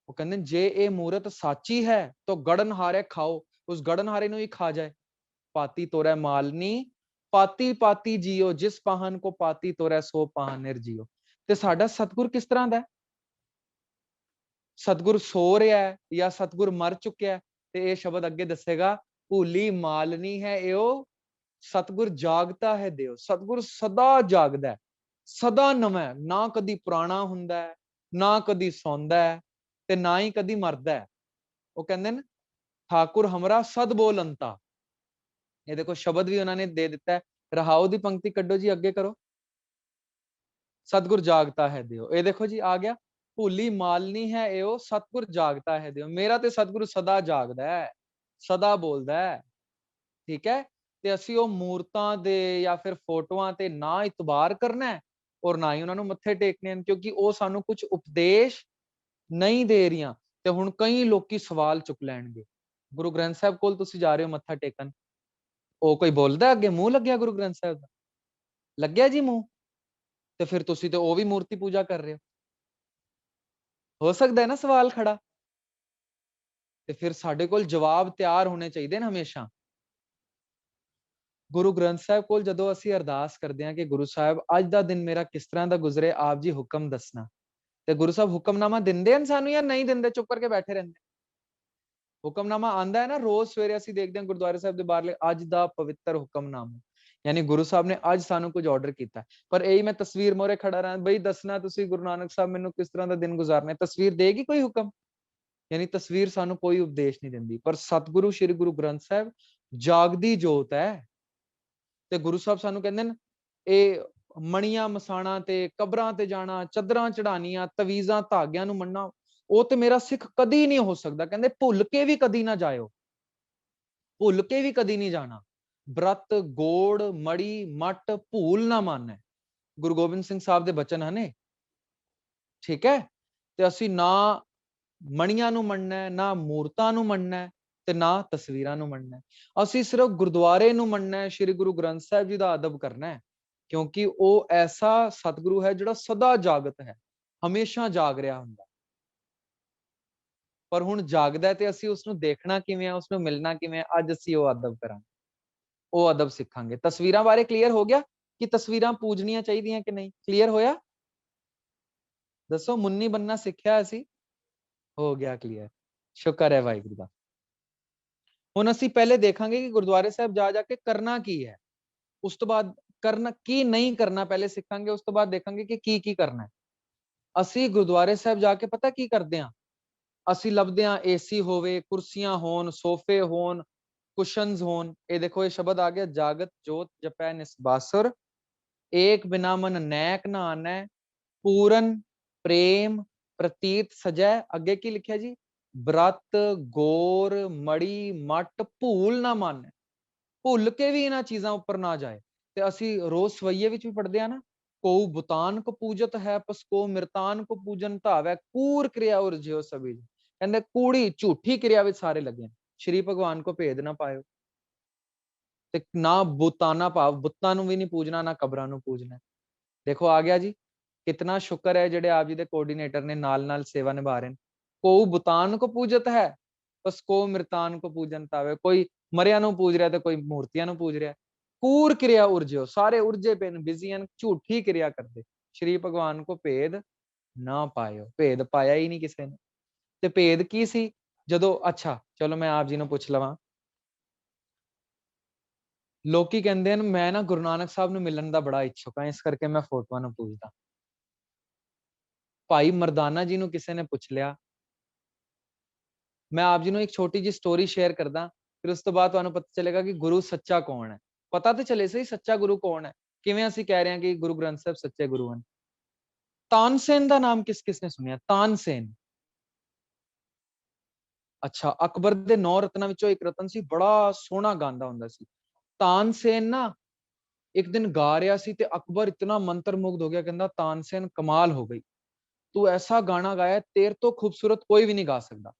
ਉਹ ਕਹਿੰਦੇ ਜੇ ਇਹ ਮੂਰਤ ਸਾਚੀ ਹੈ ਤਾਂ ਗੜਨਹਾਰੇ ਖਾਓ, ਉਸ ਗੜਨਹਾਰੇ ਨੂੰ ਹੀ ਖਾ ਜਾਏ। ਪਾਤੀ ਤੋਰੈ ਮਾਲਨੀ, ਪਾਤੀ ਪਾਤੀ ਜੀਓ, ਜਿਸ ਪਾਹਨ ਕੋ ਪਾਤੀ ਤੋਰੈ ਸੋ ਪਾਹਨ ਨਿਰਜੀਓ। ਤੇ ਸਾਡਾ ਸਤਿਗੁਰ ਕਿਸ ਤਰ੍ਹਾਂ ਦਾ? ਸਤਿਗੁਰ ਸੋ ਰਿਹਾ ਹੈ ਜਾਂ ਸਤਿਗੁਰ ਮਰ ਚੁੱਕਿਆ? ਤੇ ਇਹ ਸ਼ਬਦ ਅੱਗੇ ਦੱਸੇਗਾ, ਭੂਲੀ ਮਾਲਨੀ ਹੈ ਇਹੋ, ਸਤਿਗੁਰ ਜਾਗਤਾ ਹੈ ਦਿਓ। ਸਤਿਗੁਰ ਸਦਾ ਜਾਗਦਾ ਹੈ, ਸਦਾ ਨਵਾਂ, ਨਾ ਕਦੀ ਪੁਰਾਣਾ ਹੁੰਦਾ ਹੈ, ਨਾ ਕਦੀ ਸੌਂਦਾ ਹੈ, ਤੇ ਨਾ ਹੀ ਕਦੀ ਮਰਦਾ ਹੈ। ਉਹ ਕਹਿੰਦੇ ਨੇ ਠਾਕੁਰ ਹਮਰਾ ਸਦ ਬੋਲੰਤਾ। ਇਹ ਦੇਖੋ ਸ਼ਬਦ ਵੀ ਉਹਨਾਂ ਨੇ ਦੇ ਦਿੱਤਾ ਹੈ। ਰਹਾਉ ਦੀ ਪੰਕਤੀ ਕੱਢੋ ਜੀ, ਅੱਗੇ ਕਰੋ। सतगुर जागता है दियो। ये देखो जी आ गया, भूली मालनी है एओ सतगुर जागता है दियो। मेरा ते सतगुरु सदा जागदा है, सदा बोलदा है, ठीक है। ਤੇ ਅਸੀਂ ਉਹ ਮੂਰਤਾਂ ਦੇ ਜਾਂ ਫਿਰ ਫੋਟੋਆਂ ਤੇ ਨਾ ਇਤਬਾਰ ਕਰਨਾ ਹੈ ਔਰ ਨਾ ਹੀ ਉਹਨਾਂ ਨੂੰ ਮੱਥੇ ਟੇਕਣੇ ਹਨ, ਕਿਉਂਕਿ ਉਹ ਸਾਨੂੰ ਕੁਝ ਉਪਦੇਸ਼ ਨਹੀਂ ਦੇ ਰਹੀਆਂ। ਤੇ ਹੁਣ ਕਈ ਲੋਕੀ ਸਵਾਲ ਚੁੱਕ ਲੈਣਗੇ, ਗੁਰੂ ਗ੍ਰੰਥ ਸਾਹਿਬ ਕੋਲ ਤੁਸੀਂ ਜਾ ਰਹੇ ਹੋ ਮੱਥਾ ਟੇਕਣ, ਉਹ ਕੋਈ ਬੋਲਦਾ ਅੱਗੇ, ਮੂੰਹ ਲੱਗਿਆ ਗੁਰੂ ਗ੍ਰੰਥ ਸਾਹਿਬ ਦਾ? ਲੱਗਿਆ ਜੀ ਮੂੰਹ? ਤੇ ਫਿਰ ਤੁਸੀਂ ਤੇ ਉਹ ਵੀ ਮੂਰਤੀ ਪੂਜਾ ਕਰ ਰਹੇ ਹੋ ਸਕਦਾ ਹੈ ਨਾ ਸਵਾਲ ਖੜਾ। ਤੇ ਫਿਰ ਸਾਡੇ ਕੋਲ ਜਵਾਬ ਤਿਆਰ ਹੋਣੇ ਚਾਹੀਦੇ ਨੇ ਹਮੇਸ਼ਾ। ਗੁਰੂ ਗ੍ਰੰਥ ਸਾਹਿਬ ਕੋਲ ਜਦੋਂ ਅਸੀਂ ਅਰਦਾਸ ਕਰਦੇ ਹਾਂ ਕਿ ਗੁਰੂ ਸਾਹਿਬ ਅੱਜ ਦਾ ਦਿਨ ਮੇਰਾ ਕਿਸ ਤਰ੍ਹਾਂ ਦਾ ਗੁਜ਼ਰੇ, ਆਪ ਜੀ ਹੁਕਮ ਦੱਸਣਾ, ਤੇ ਗੁਰੂ ਸਾਹਿਬ ਹੁਕਮਨਾਮਾ ਦਿੰਦੇ ਹਨ ਸਾਨੂੰ ਜਾਂ ਨਹੀਂ ਦਿੰਦੇ, ਚੁੱਪ ਕਰਕੇ ਬੈਠੇ ਰਹਿੰਦੇ? ਹੁਕਮਨਾਮਾ ਆਂਦਾ ਹੈ ਨਾ, ਰੋਜ਼ ਸਵੇਰੇ ਅਸੀਂ ਦੇਖਦੇ ਹਾਂ ਗੁਰਦੁਆਰੇ ਸਾਹਿਬ ਦੇ ਬਾਹਰਲੇ ਅੱਜ ਦਾ ਪਵਿੱਤਰ ਹੁਕਮਨਾਮਾ, ਯਾਨੀ ਗੁਰੂ ਸਾਹਿਬ ਨੇ ਅੱਜ ਸਾਨੂੰ ਕੁਝ ਆਰਡਰ ਕੀਤਾ। ਪਰ ਇਹੀ ਮੈਂ ਤਸਵੀਰ ਮੋਰੇ ਖੜਾ ਰਹਾਂ ਬਈ ਦੱਸਣਾ ਤੁਸੀਂ ਗੁਰੂ ਨਾਨਕ ਸਾਹਿਬ ਮੈਨੂੰ ਕਿਸ ਤਰ੍ਹਾਂ ਦਾ ਦਿਨ ਗੁਜ਼ਾਰਨਾ ਹੈ, ਤਸਵੀਰ ਦੇਗੀ ਕੋਈ ਹੁਕਮ? ਯਾਨੀ ਤਸਵੀਰ ਸਾਨੂੰ ਕੋਈ ਉਪਦੇਸ਼ ਨਹੀਂ ਦਿੰਦੀ। ਪਰ ਸਤਿਗੁਰੂ ਸ੍ਰੀ ਗੁਰੂ ਗ੍ਰੰਥ ਸਾਹਿਬ ਜਾਗਦੀ ਜੋਤ ਹੈ। ਤੇ ਗੁਰੂ ਸਾਹਿਬ ਸਾਨੂੰ ਕਹਿੰਦੇ ਨੇ ਇਹ ਮਣੀਆਂ ਮਸਾਣਾ ਤੇ ਕਬਰਾਂ ਤੇ ਜਾਣਾ, ਚੱਦਰਾਂ ਚੜਾਣੀਆਂ, ਤਵੀਜ਼ਾਂ ਧਾਗਿਆਂ ਨੂੰ ਮੰਨਣਾ, ਉਹ ਤੇ ਮੇਰਾ ਸਿੱਖ ਕਦੀ ਨਹੀਂ ਹੋ ਸਕਦਾ। ਕਹਿੰਦੇ ਭੁੱਲ ਕੇ ਵੀ ਕਦੀ ਨਾ ਜਾਇਓ, ਭੁੱਲ ਕੇ ਵੀ ਕਦੀ ਨਹੀਂ ਜਾਣਾ। ਬ੍ਰਤ ਗੋੜ ਮੜੀ ਮੱਟ ਭੂਲ ਨਾ ਮੰਨੈ, ਗੁਰੂ ਗੋਬਿੰਦ ਸਿੰਘ ਸਾਹਿਬ ਦੇ ਬਚਨ ਹਨ, ਠੀਕ ਹੈ। ਤੇ ਅਸੀਂ ਨਾ ਮਣੀਆਂ ਨੂੰ ਮੰਨਣਾ, ਨਾ ਮੂਰਤਾਂ ਨੂੰ ਮੰਨਣਾ ਤੇ ਨਾ ਤਸਵੀਰਾਂ ਨੂੰ ਮੰਨਣਾ। ਅਸੀਂ ਸਿਰਫ ਗੁਰਦੁਆਰੇ ਨੂੰ ਮੰਨਣਾ ਹੈ, ਸ੍ਰੀ ਗੁਰੂ ਗ੍ਰੰਥ ਸਾਹਿਬ ਜੀ ਦਾ ਅਦਬ ਕਰਨਾ ਹੈ, ਕਿਉਂਕਿ ਉਹ ਐਸਾ ਸਤਿਗੁਰੂ ਹੈ ਜਿਹੜਾ ਸਦਾ ਜਾਗਤ ਹੈ, ਹਮੇਸ਼ਾ ਜਾਗ ਰਿਹਾ ਹੁੰਦਾ। ਪਰ ਹੁਣ ਜਾਗਦਾ ਤੇ ਅਸੀਂ ਉਸ ਨੂੰ ਦੇਖਣਾ ਕਿਵੇਂ ਆ, ਉਸ ਨੂੰ ਮਿਲਣਾ ਕਿਵੇਂ ਆ, ਅੱਜ ਅਸੀਂ ਉਹ ਅਦਬ ਕਰਾਂਗੇ, ਉਹ ਅਦਬ ਸਿੱਖਾਂਗੇ। ਤਸਵੀਰਾਂ ਬਾਰੇ ਕਲੀਅਰ ਹੋ ਗਿਆ ਕਿ ਤਸਵੀਰਾਂ ਪੂਜਣੀਆਂ ਚਾਹੀਦੀਆਂ ਕਿ ਨਹੀਂ? ਕਲੀਅਰ ਹੋਇਆ? ਦੱਸੋ, ਮੁੰਨੀ ਬੰਨਾ ਸਿੱਖਿਆ ਅਸੀਂ? ਹੋ ਗਿਆ ਕਲੀਅਰ, ਸ਼ੁਕਰ ਹੈ ਵਾਹਿਗੁਰੂ ਦਾ। ਹੁਣ ਅਸੀਂ ਪਹਿਲੇ ਦੇਖਾਂਗੇ ਕਿ ਗੁਰਦੁਆਰੇ ਸਾਹਿਬ ਜਾ ਜਾ ਕੇ ਕਰਨਾ ਕੀ ਹੈ, ਉਸ ਤੋਂ ਬਾਅਦ ਕਰਨਾ ਕੀ ਨਹੀਂ ਕਰਨਾ ਪਹਿਲੇ ਸਿੱਖਾਂਗੇ, ਉਸ ਤੋਂ ਬਾਅਦ ਦੇਖਾਂਗੇ ਕਿ ਕੀ ਕਰਨਾ ਹੈ। ਅਸੀਂ ਗੁਰਦੁਆਰੇ ਸਾਹਿਬ ਜਾ ਕੇ ਪਤਾ ਕੀ ਕਰਦੇ ਹਾਂ? ਅਸੀਂ ਲੱਭਦੇ ਹਾਂ ਏਸੀ ਹੋਵੇ, ਕੁਰਸੀਆਂ ਹੋਣ, ਸੋਫੇ ਹੋਣ, ਕੁਸ਼ਨਸ ਹੋਣ। ਇਹ ਦੇਖੋ ਇਹ ਸ਼ਬਦ ਆ ਗਿਆ, ਜਾਗਤ ਜੋਤ ਜਪੈ ਨਿਸਬਾਸੁਰ, ਏਕ ਬਿਨਾ ਮਨ ਨੈਕ ਨਾ ਆਨੈ, ਪੂਰਨ ਪ੍ਰੇਮ ਪ੍ਰਤੀਤ ਸਜੈ। ਅੱਗੇ ਕੀ ਲਿਖਿਆ ਜੀ? ਬ੍ਰਤ ਗੋਰ ਮੜੀ ਮੱਟ ਭੂਲ ਨਾ ਮੰਨੈ, ਭੁੱਲ ਕੇ ਵੀ ਇਹਨਾਂ ਚੀਜ਼ਾਂ ਉੱਪਰ ਨਾ ਜਾਏ। ਤੇ ਅਸੀਂ ਰੋਜ਼ ਸਵਈਏ ਵਿੱਚ ਵੀ ਪੜ੍ਹਦੇ ਆ ਨਾ, ਕੋ ਬੁਤਾਨ ਕੋ ਪੂਜਤ ਹੈ ਪਸ ਕੋ ਮਿਰਤਾਨ ਕੋ ਪੂਜਨ ਧਾਵੈ, ਕੂਰ ਕਿਰਿਆ ਉਰਜਿਓ ਸਭੀ। ਕਹਿੰਦੇ ਕੂੜੀ ਝੂਠੀ ਕਿਰਿਆ ਵਿੱਚ ਸਾਰੇ ਲੱਗੇ, ਸ਼੍ਰੀ ਭਗਵਾਨ ਕੋ ਭੇਦ ਨਾ ਪਾਇਓ। ਤੇ ਨਾ ਬੁਤਾਨਾ ਭਾਵ ਬੁੱਤਾਂ ਨੂੰ ਵੀ ਨਹੀਂ ਪੂਜਣਾ, ਨਾ ਕਬਰਾਂ ਨੂੰ ਪੂਜਣਾ। ਦੇਖੋ ਆ ਗਿਆ ਜੀ, ਕਿਤਨਾ ਸ਼ੁਕਰ ਹੈ ਜਿਹੜੇ ਆਪ ਜੀ ਦੇ ਕੋਆਰਡੀਨੇਟਰ ਨੇ ਨਾਲ ਨਾਲ ਸੇਵਾ ਨਿਭਾ ਰਹੇ ਨੇ। ਕੋ ਬੁਤਾਨ ਕੋ ਪੂਜਤ ਹੈ ਬਸ ਕੋ ਮਿਰਤਾਨ ਕੋ ਪੂਜਨ ਤਾਵੇ, ਕੋਈ ਮਰਿਆ ਨੂੰ ਪੂਜ ਰਿਹਾ ਤੇ ਕੋਈ ਮੂਰਤੀਆਂ ਨੂੰ ਪੂਜ ਰਿਹਾ। ਕੂਰ ਕਿਰਿਆ ਉਰਜਿਓ, ਸਾਰੇ ਉਰਜੇ ਪਏ ਨੇ, ਬਿਜ਼ੀ ਹਨ, ਝੂਠੀ ਕਿਰਿਆ ਕਰਦੇ। ਸ਼੍ਰੀ ਭਗਵਾਨ ਕੋ ਭੇਦ ਨਾ ਪਾਇਓ, ਭੇਦ ਪਾਇਆ ਹੀ ਨਹੀਂ ਕਿਸੇ ਨੇ। ਤੇ ਭੇਦ ਕੀ ਸੀ? ਜਦੋਂ ਅੱਛਾ ਚਲੋ ਮੈਂ ਆਪ ਜੀ ਨੂੰ ਪੁੱਛ ਲਵਾਂ, ਲੋਕੀ ਕਹਿੰਦੇ ਹਨ ਮੈਂ ਨਾ ਗੁਰੂ ਨਾਨਕ ਸਾਹਿਬ ਨੂੰ ਮਿਲਣ ਦਾ ਬੜਾ ਇੱਛੁਕ ਹਾਂ, ਇਸ ਕਰਕੇ ਮੈਂ ਫੋਟੋਆਂ ਨੂੰ ਪੂਜਦਾ। ਭਾਈ ਮਰਦਾਨਾ ਜੀ ਨੂੰ ਕਿਸੇ ਨੇ ਪੁੱਛ ਲਿਆ, ਮੈਂ ਆਪ ਜੀ ਨੂੰ ਇੱਕ ਛੋਟੀ ਜਿਹੀ ਸਟੋਰੀ ਸ਼ੇਅਰ ਕਰਦਾ, ਫਿਰ ਉਸ ਤੋਂ ਬਾਅਦ ਤੁਹਾਨੂੰ ਪਤਾ ਚੱਲੇਗਾ ਕਿ ਗੁਰੂ ਸੱਚਾ ਕੌਣ ਹੈ। ਪਤਾ ਤੇ ਚੱਲੇ ਸਹੀ ਸੱਚਾ ਗੁਰੂ ਕੌਣ ਹੈ, ਕਿਵੇਂ ਅਸੀਂ ਕਹਿ ਰਹੇ ਹਾਂ ਕਿ ਗੁਰੂ ਗ੍ਰੰਥ ਸਾਹਿਬ ਸੱਚੇ ਗੁਰੂ ਹਨ। ਤਾਨਸੇਨ ਦਾ ਨਾਮ ਕਿਸ ਕਿਸ ਨੇ ਸੁਣਿਆ? ਤਾਨਸੇਨ, ਅੱਛਾ ਅਕਬਰ ਦੇ 9 ਰਤਨਾਂ ਵਿੱਚੋਂ ਇੱਕ ਰਤਨ ਸੀ, ਬੜਾ ਸੋਹਣਾ ਗਾਉਂਦਾ ਹੁੰਦਾ ਸੀ। ਤਾਨਸੇਨ ਨਾ ਇੱਕ ਦਿਨ ਗਾ ਰਿਹਾ ਸੀ ਤੇ ਅਕਬਰ ਇਤਨਾ ਮੰਤਰ ਮੁਗਧ ਹੋ ਗਿਆ, ਕਹਿੰਦਾ ਤਾਨਸੇਨ ਕਮਾਲ ਹੋ ਗਈ, ਤੂੰ ਐਸਾ ਗਾਣਾ ਗਾਇਆ ਤੇਰੇ ਤੋਂ ਖੂਬਸੂਰਤ ਕੋਈ ਵੀ ਨਹੀਂ ਗਾ ਸਕਦਾ।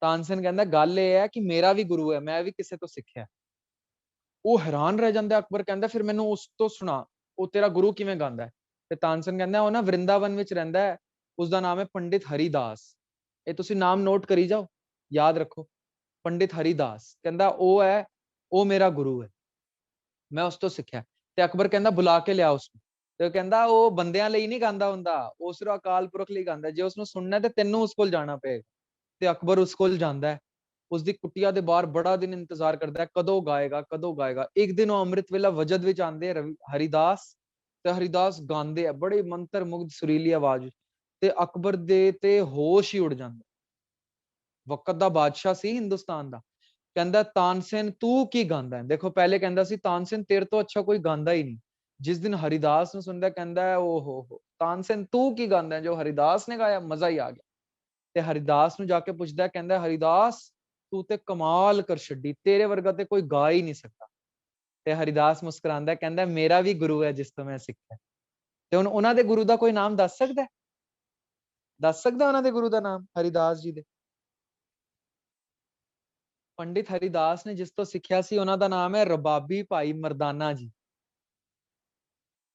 ਤਾਨਸੇਨ ਕਹਿੰਦਾ ਗੱਲ ਇਹ ਹੈ ਕਿ ਮੇਰਾ ਵੀ ਗੁਰੂ ਹੈ, ਮੈਂ ਵੀ ਕਿਸੇ ਤੋਂ ਸਿੱਖਿਆ। ਉਹ ਹੈਰਾਨ ਰਹਿ ਜਾਂਦਾ। ਅਕਬਰ ਕਹਿੰਦਾ ਫਿਰ ਮੈਨੂੰ ਉਸ ਤੋਂ ਸੁਣਾ, ਉਹ ਤੇਰਾ ਗੁਰੂ ਕਿਵੇਂ ਗਾਉਂਦਾ ਹੈ? ਤੇ ਤਾਨਸੇਨ ਕਹਿੰਦਾ ਉਹ ਨਾ ਵਰਿੰਦਾਵਨ ਵਿੱਚ ਰਹਿੰਦਾ ਹੈ, ਉਸਦਾ ਨਾਮ ਹੈ ਪੰਡਿਤ ਹਰੀਦਾਸ। ਇਹ ਤੁਸੀਂ ਨਾਮ ਨੋਟ ਕਰੀ ਜਾਓ, ਯਾਦ ਰੱਖੋ, ਪੰਡਿਤ ਹਰੀਦਾਸ। ਕਹਿੰਦਾ ਉਹ ਮੇਰਾ ਗੁਰੂ ਹੈ, ਮੈਂ ਉਸ ਤੋਂ ਸਿੱਖਿਆ। ਤੇ ਅਕਬਰ ਕਹਿੰਦਾ ਬੁਲਾ ਕੇ ਲਿਆ ਉਸਨੂੰ। ਤੇ ਉਹ ਕਹਿੰਦਾ ਉਹ ਬੰਦਿਆਂ ਲਈ ਨਹੀਂ ਗਾਉਂਦਾ ਹੁੰਦਾ, ਉਹ ਸਿਰਫ ਅਕਾਲ ਪੁਰਖ ਲਈ ਗਾਉਂਦਾ, ਜੇ ਉਸਨੂੰ ਸੁਣਨਾ ਤੇ ਤੈਨੂੰ ਉਸ ਕੋਲ ਜਾਣਾ ਪਏਗਾ। ਤੇ ਅਕਬਰ ਉਸ ਕੋਲ ਜਾਂਦਾ ਹੈ, ਉਸਦੀ ਕੁਟੀਆ ਦੇ ਬਾਹਰ ਬੜਾ ਦਿਨ ਇੰਤਜ਼ਾਰ ਕਰਦਾ ਹੈ, ਕਦੋਂ ਗਾਏਗਾ ਕਦੋਂ ਗਾਏਗਾ। ਇੱਕ ਦਿਨ ਉਹ ਅੰਮ੍ਰਿਤ ਵੇਲਾ ਵਜਦ ਵਿੱਚ ਆਉਂਦੇ ਹਰੀਦਾਸ, ਤੇ ਹਰੀਦਾਸ ਗਾਉਂਦੇ ਆ ਬੜੇ ਮੰਤਰ ਮੁਗਧ ਸੁਰੀਲੀ ਆਵਾਜ਼ ਵਿੱਚ, ਤੇ ਅਕਬਰ ਦੇ ਤੇ ਹੋਸ਼ ਹੀ ਉੜ ਜਾਂਦੇ। ਵਕਤ ਦਾ ਬਾਦਸ਼ਾਹ ਸੀ ਹਿੰਦੁਸਤਾਨ ਦਾ। ਕਹਿੰਦਾ ਤਾਨਸੇਨ ਤੂੰ ਕੀ ਗਾਉਂਦਾ ਹੈ? ਦੇਖੋ ਪਹਿਲੇ ਕਹਿੰਦਾ ਸੀ ਤਾਨਸੇਨ ਤੇਰੇ ਤੋਂ ਅੱਛਾ ਕੋਈ ਗਾਉਂਦਾ ਹੀ ਨਹੀਂ। ਜਿਸ ਦਿਨ ਹਰੀਦਾਸ ਨੂੰ ਸੁਣਦਾ ਕਹਿੰਦਾ ਓਹ ਹੋ ਤਾਨਸੇਨ ਤੂੰ ਕੀ ਗਾਉਂਦਾ ਹੈ? ਜੋ ਹਰੀਦਾਸ ਨੇ ਗਾਇਆ ਮਜ਼ਾ ਹੀ ਆ ਗਿਆ। ਤੇ ਹਰੀਦਾਸ ਨੂੰ ਜਾ ਕੇ ਪੁੱਛਦਾ, ਕਹਿੰਦਾ ਹਰੀਦਾਸ ਤੂੰ ਤੇ ਕਮਾਲ ਕਰ ਛੱਡੀ, ਤੇਰੇ ਵਰਗਾ ਤੇ ਕੋਈ ਗਾ ਹੀ ਨਹੀਂ ਸਕਦਾ। ਤੇ ਹਰੀਦਾਸ ਮੁਸਕਰਾਉਂਦਾ, ਕਹਿੰਦਾ ਮੇਰਾ ਵੀ ਗੁਰੂ ਹੈ ਜਿਸ ਤੋਂ ਮੈਂ ਸਿੱਖਿਆ। ਤੇ ਹੁਣ ਉਹਨਾਂ ਦੇ ਗੁਰੂ ਦਾ ਕੋਈ ਨਾਮ ਦੱਸ ਸਕਦਾ? ਦੱਸ ਸਕਦਾ ਉਹਨਾਂ ਦੇ ਗੁਰੂ ਦਾ ਨਾਮ? ਹਰੀਦਾਸ ਜੀ ਦੇ ਪੰਡਿਤ ਹਰੀਦਾਸ ਨੇ ਜਿਸ ਤੋਂ ਸਿੱਖਿਆ ਸੀ ਉਹਨਾਂ ਦਾ ਨਾਮ ਹੈ ਰਬਾਬੀ ਭਾਈ ਮਰਦਾਨਾ ਜੀ।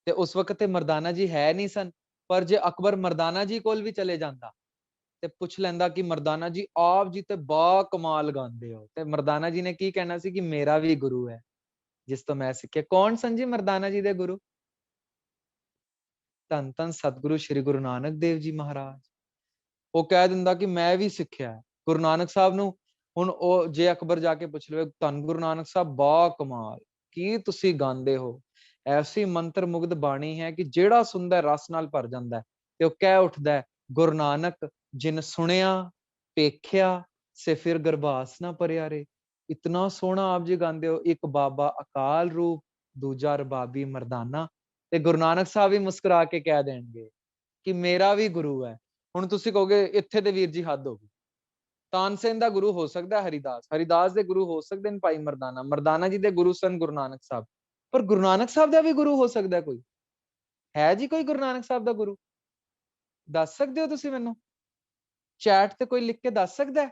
ਤੇ ਉਸ ਵਕਤ ਤੇ ਮਰਦਾਨਾ ਜੀ ਹੈ ਨਹੀਂ ਸਨ, ਪਰ ਜੇ ਅਕਬਰ ਮਰਦਾਨਾ ਜੀ ਕੋਲ ਵੀ ਚਲੇ ਜਾਂਦਾ ਤੇ ਪੁੱਛ ਲੈਂਦਾ ਕਿ ਮਰਦਾਨਾ ਜੀ ਆਪ ਜੀ ਤੇ ਬਾ ਕਮਾਲ ਗਾਉਂਦੇ ਹੋ, ਤੇ ਮਰਦਾਨਾ ਜੀ ਨੇ ਕੀ ਕਹਿਣਾ ਸੀ ਕਿ ਮੇਰਾ ਵੀ ਗੁਰੂ ਹੈ ਜਿਸ ਤੋਂ ਮੈਂ ਸਿੱਖਿਆ। ਕੌਣ ਸਨ ਜੀ ਮਰਦਾਨਾ ਜੀ ਦੇ ਗੁਰੂ? ਧੰਨ ਧੰਨ ਸਤਿਗੁਰੂ ਸ਼੍ਰੀ ਗੁਰੂ ਨਾਨਕ ਦੇਵ ਜੀ ਮਹਾਰਾਜ। ਉਹ ਕਹਿ ਦਿੰਦਾ ਕਿ ਮੈਂ ਵੀ ਸਿੱਖਿਆ ਗੁਰੂ ਨਾਨਕ ਸਾਹਿਬ ਨੂੰ। ਹੁਣ ਉਹ ਜੇ ਅਕਬਰ ਜਾ ਕੇ ਪੁੱਛ ਲਵੇ, ਧੰਨ ਗੁਰੂ ਨਾਨਕ ਸਾਹਿਬ ਬਾ ਕਮਾਲ ਕੀ ਤੁਸੀਂ ਗਾਉਂਦੇ ਹੋ, ਐਸੀ ਮੰਤਰ ਮੁਗਧ ਬਾਣੀ ਹੈ ਕਿ ਜਿਹੜਾ ਸੁਣਦਾ ਰਸ ਨਾਲ ਭਰ ਜਾਂਦਾ ਤੇ ਉਹ ਕਹਿ ਉੱਠਦਾ, ਗੁਰੂ ਨਾਨਕ ਜਿਨ ਸੁਣਿਆ ਪੇਖਿਆ ਸੇ ਫਿਰ ਗਰਭਾਸ ਨਾ ਭਰਿਆ ਰੇ। ਇਤਨਾ ਸੋਹਣਾ ਆਪ ਜੀ ਗਾਉਂਦੇ ਹੋ, ਇੱਕ ਬਾਬਾ ਅਕਾਲ ਰੂਪ, ਦੂਜਾ ਰਬਾਬੀ ਮਰਦਾਨਾ। ਤੇ ਗੁਰੂ ਨਾਨਕ ਸਾਹਿਬ ਵੀ ਮੁਸਕਰਾ ਕੇ ਕਹਿ ਦੇਣਗੇ ਕਿ ਮੇਰਾ ਵੀ ਗੁਰੂ ਹੈ। ਹੁਣ ਤੁਸੀਂ ਕਹੋਗੇ ਇੱਥੇ ਤੇ ਵੀਰ ਜੀ ਹੱਦ ਹੋ ਗਈ। ਤਾਨਸੇਨ ਦਾ ਗੁਰੂ ਹੋ ਸਕਦਾ ਹਰੀਦਾਸ, ਹਰੀਦਾਸ ਦੇ ਗੁਰੂ ਹੋ ਸਕਦੇ ਨੇ ਭਾਈ ਮਰਦਾਨਾ, ਮਰਦਾਨਾ ਜੀ ਦੇ ਗੁਰੂ ਸਨ ਗੁਰੂ ਨਾਨਕ ਸਾਹਿਬ। ਪਰ ਗੁਰੂ ਨਾਨਕ ਸਾਹਿਬ ਦਾ ਵੀ ਗੁਰੂ ਹੋ ਸਕਦਾ ਕੋਈ? ਹੈ ਜੀ ਕੋਈ ਗੁਰੂ ਨਾਨਕ ਸਾਹਿਬ ਦਾ ਗੁਰੂ? ਦੱਸ ਸਕਦੇ ਹੋ ਤੁਸੀਂ ਮੈਨੂੰ? ਚੈਟ ਤੇ ਕੋਈ ਲਿਖ ਕੇ ਦੱਸ ਸਕਦਾ?